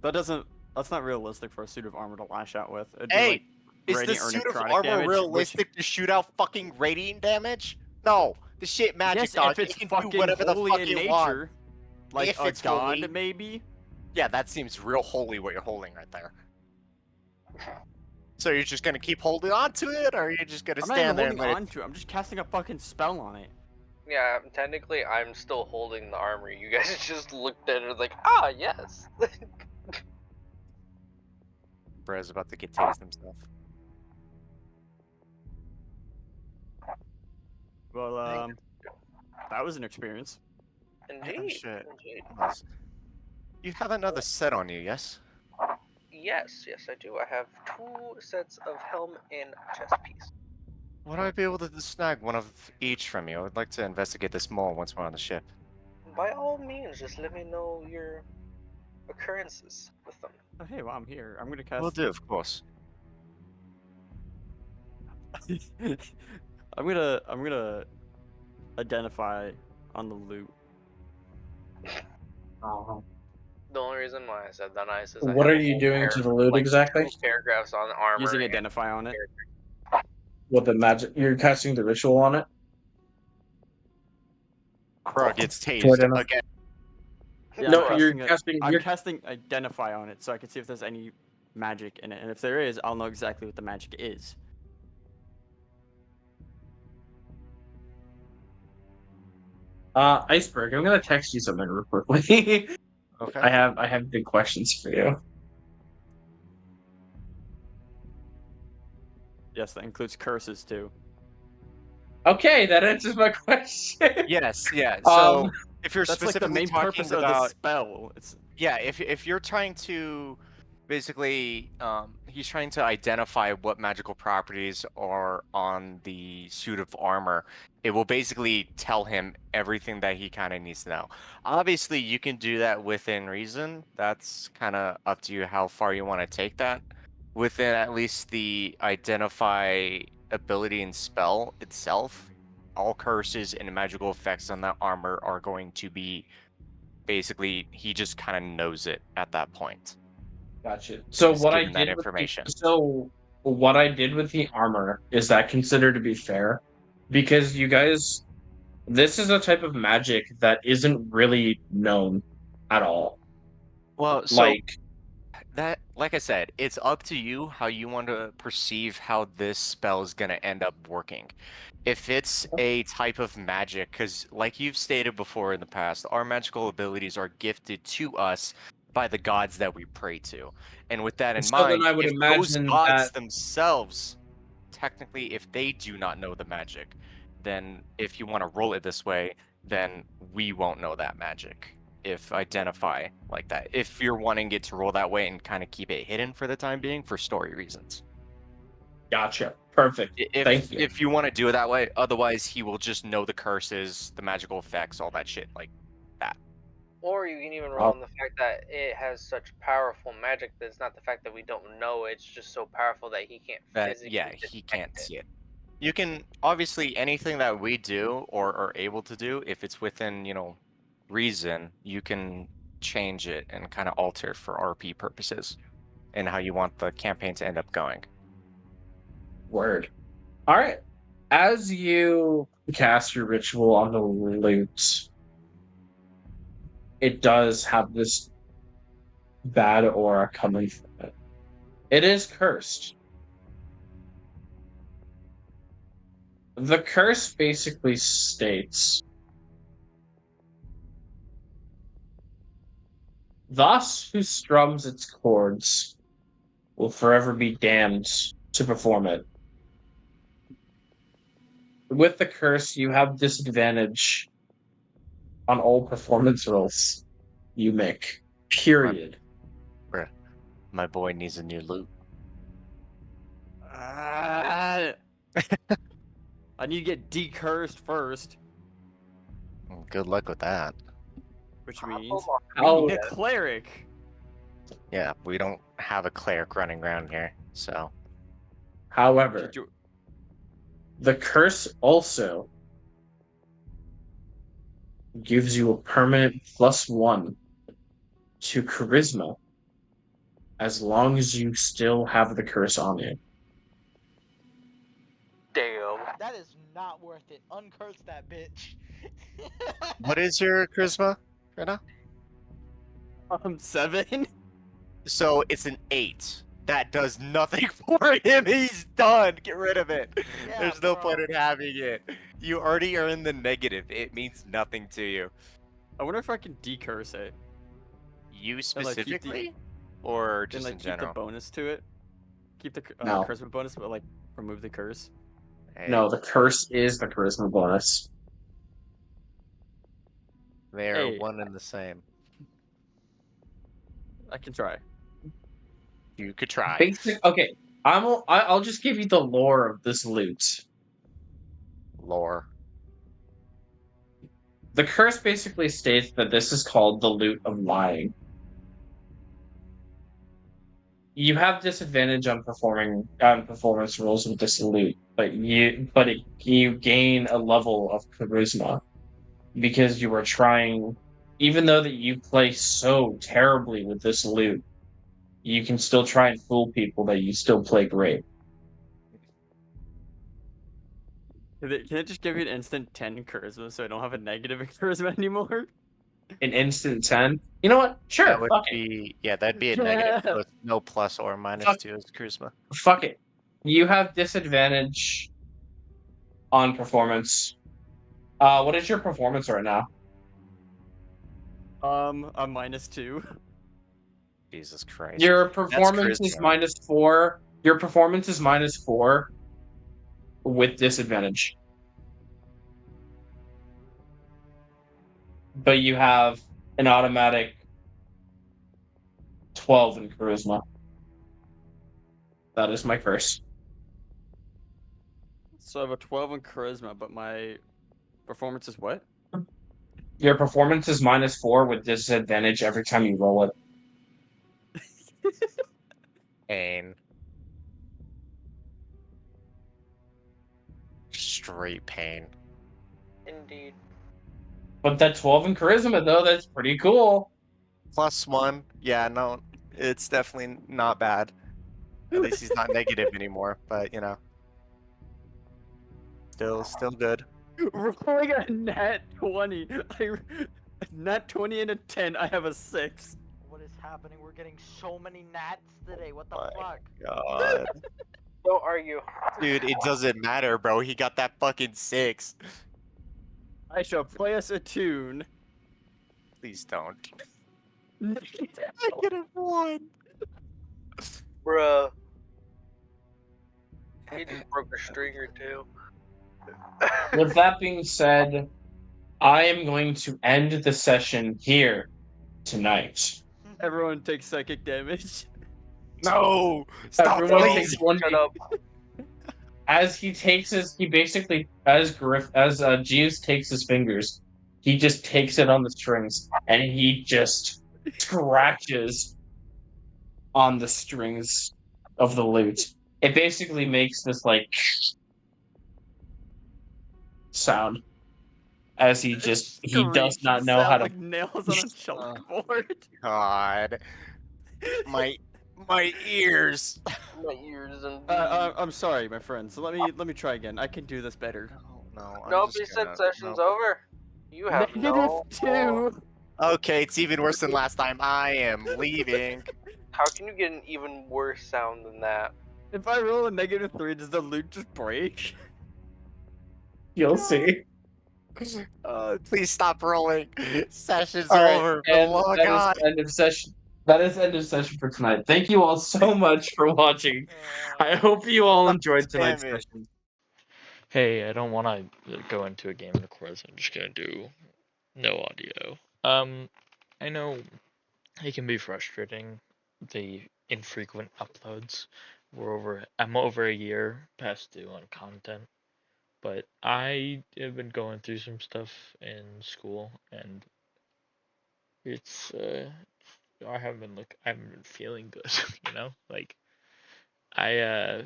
That doesn't. That's not realistic for a suit of armor to lash out with. It'd be Hey, like is the radiant or suit of necrotic armor damage, realistic to shoot out fucking radiant damage? No. The shit magic Yes, dog. if it's It can fucking do whatever the holy fuck in it wants. nature, like If a it's god, holy. maybe. Yeah, that seems real holy what you're holding right there. So you're just gonna keep holding on to it, or are you just gonna I'm not even stand there and holding let on to it. I'm just casting a fucking spell on it. Yeah, technically, I'm still holding the armor. You guys just looked at it like, ah, yes. Brez about to get tased himself. Well, that was an experience. Indeed. shit. Indeed. You have another set on you, yes? Yes, yes, I do. I have 2 sets of helm and chest piece. Would I be able to snag one of each from you? I would like to investigate this more once we're on the ship. By all means, just let me know your occurrences with them. Oh, hey, well, I'm here. I'm gonna cast. Will do, of course. I'm gonna identify on the loot. The only reason why I said that is I What have are a you whole doing to the loot like exactly? 2 paragraphs on armor. Using and identify on it. What the magic? You're casting the ritual on it. Bro gets To tased identify. again. Yeah, No, I'm you're casting casting. I'm You're, casting identify on it so I can see if there's any magic in it, and if there is, I'll know exactly what the magic is. Iceberg. I'm gonna text you something real quickly. Okay. I have big questions for you. Yes, that includes curses too. Okay, that answers my question. Yes, yeah. So if you're That's like the specifically main purpose talking of the about spell. It's yeah, if you're trying to basically he's trying to identify what magical properties are on the suit of armor, it will basically tell him everything that he kind of needs to know. Obviously, you can do that within reason. That's kind of up to you how far you want to take that. Within at least the identify ability and spell itself, all curses and magical effects on that armor are going to be basically he just kind of knows it at that point. Gotcha. So Just what I given that did with the information. so what I did with the armor, is that considered to be fair? Because you guys, this is a type of magic that isn't really known at all. Well, so Like, that, like I said, it's up to you how you want to perceive how this spell is going to end up working. If it's a type of magic, because like you've stated before in the past, our magical abilities are gifted to us by the gods that we pray to. And with that in so then mind, I would if those imagine gods that, themselves, technically, if they do not know the magic, then if you want to roll it this way, then we won't know that magic if identify like that. If you're wanting it to roll that way and kind of keep it hidden for the time being for story reasons. gotcha. Perfect. Thank you. If you want to do it that way, otherwise he will just know the curses, the magical effects, all that shit like that. Or you can even roll in the fact that it has such powerful magic that it's not the fact that we don't know it's just so powerful that he can't That physically yeah, he can't detect it. see it. You can obviously anything that we do or are able to do, if it's within, reason, you can change it and kind of alter for RP purposes and how you want the campaign to end up going. Word. All right. As you cast your ritual on the loot, it does have this bad aura coming from it. It is cursed. The curse basically states, thus who strums its chords will forever be damned to perform it. With the curse, you have disadvantage on all performance rolls you make. My, Period. bruh, my boy needs a new loot. Ah, I need to get decursed first, Good luck with that. which means we How, need a cleric. Yeah, we don't have a cleric running around here, so however, Could you- the curse also gives you a permanent +1 to charisma as long as you still have the curse on you. Damn. That is not worth it. Uncurse that bitch. what is your charisma right now? 7. So it's an 8. That does nothing for him. He's done. Get rid of it. Yeah, There's no bro. point in having it. You already are in the negative. It means nothing to you. I wonder if I can decurse it You and like keep the specifically? Or and just like in keep the general? bonus to it. Keep the No, charisma bonus, but like remove the curse. Hey, no, the curse is the charisma bonus. they are Hey, one and the same. I can try. You could try. Basic. Okay, I'll just give you the lore of this loot. Lore. The curse basically states that this is called the loot of lying. You have disadvantage on performing on performance rolls with this loot, but you gain a level of charisma because you are trying. Even though that you play so terribly with this loot, you can still try and fool people that you still play great. Can it just give you an instant 10 charisma so I don't have a negative charisma anymore? An instant 10. You know what? Sure, That would fuck it. be, yeah, that'd be a negative. Yeah. So it's no plus or minus Fuck, 2 as charisma. fuck it. You have disadvantage on performance. What is your performance right now? A -2. Jesus Christ. Your That's performance is charisma. -4. Your performance is -4 with disadvantage. But you have an automatic 12 in charisma. That is my curse. So I have a 12 in charisma, but my performance is what? Your performance is -4 with disadvantage every time you roll it. Pain. Straight pain. Indeed. But that 12 in charisma, though, that's pretty cool. +1. Yeah, no, it's definitely not bad. At least he's not negative anymore, but you know, still good. Rolling a nat 20. Nat 20 and a 10. I have a 6. What is happening? We're getting so many gnats today. What the My fuck? God, Don't argue. dude, it doesn't matter, bro. He got that fucking 6. I shall play us a tune. Please don't. I I get a 1. Bruh. He just broke a string or two. With that being said, I am going to end the session here tonight. Everyone takes psychic damage. No, stop, Everyone No, takes please. one. shut up. As he takes his, he basically, as Jeeves takes his fingers, he just takes it on the strings and he just scratches on the strings of the lute. It basically makes this like sound as he does not Screeching know how sound to. like nails on a chalkboard. God, my my ears. My ears and I'm sorry, my friend. So let me try again. I can do this better. No, I'm Nope, just he said gonna. session's No. over. You have no. -2. Okay, it's even worse than last time. I am leaving. How can you get an even worse sound than that? If I roll a -3, does the loot just break? You'll see. Please stop rolling. Session's All right, over. For the and love of that is God. end of session. That is end of session for tonight. Thank you all so much for watching. I hope you all enjoyed tonight's Damn it. session. Hey, I don't want to go into a game record, so I'm just gonna do no audio. I know it can be frustrating, the infrequent uploads. I'm over a year past due on content, but I have been going through some stuff in school, and it's I haven't been feeling good, you know? Like I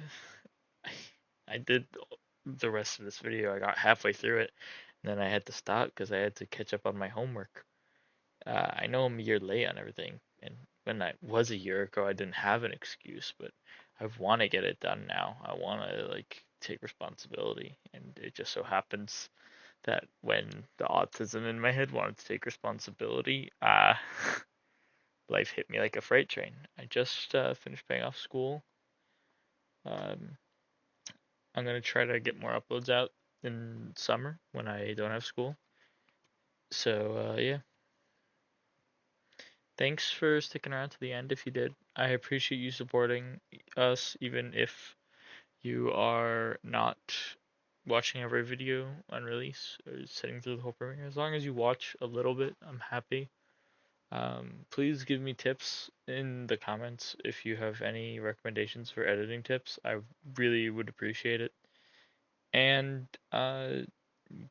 I did the rest of this video. I got halfway through it, and then I had to stop because I had to catch up on my homework. I know I'm a year late on everything, and when I was a year ago, I didn't have an excuse, but I want to get it done now. I want to like take responsibility, and it just so happens that when the autism in my head wanted to take responsibility, life hit me like a freight train. I just finished paying off school. Um, I'm gonna try to get more uploads out in summer when I don't have school. So yeah, thanks for sticking around to the end if you did. I appreciate you supporting us even if you are not watching every video on release or sitting through the whole premiere. As long as you watch a little bit, I'm happy. Please give me tips in the comments if you have any recommendations for editing tips. I really would appreciate it. And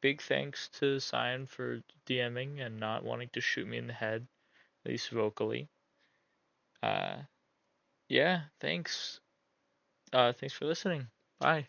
big thanks to Cyan for DMing and not wanting to shoot me in the head, at least vocally. Yeah, thanks. Thanks for listening. Bye.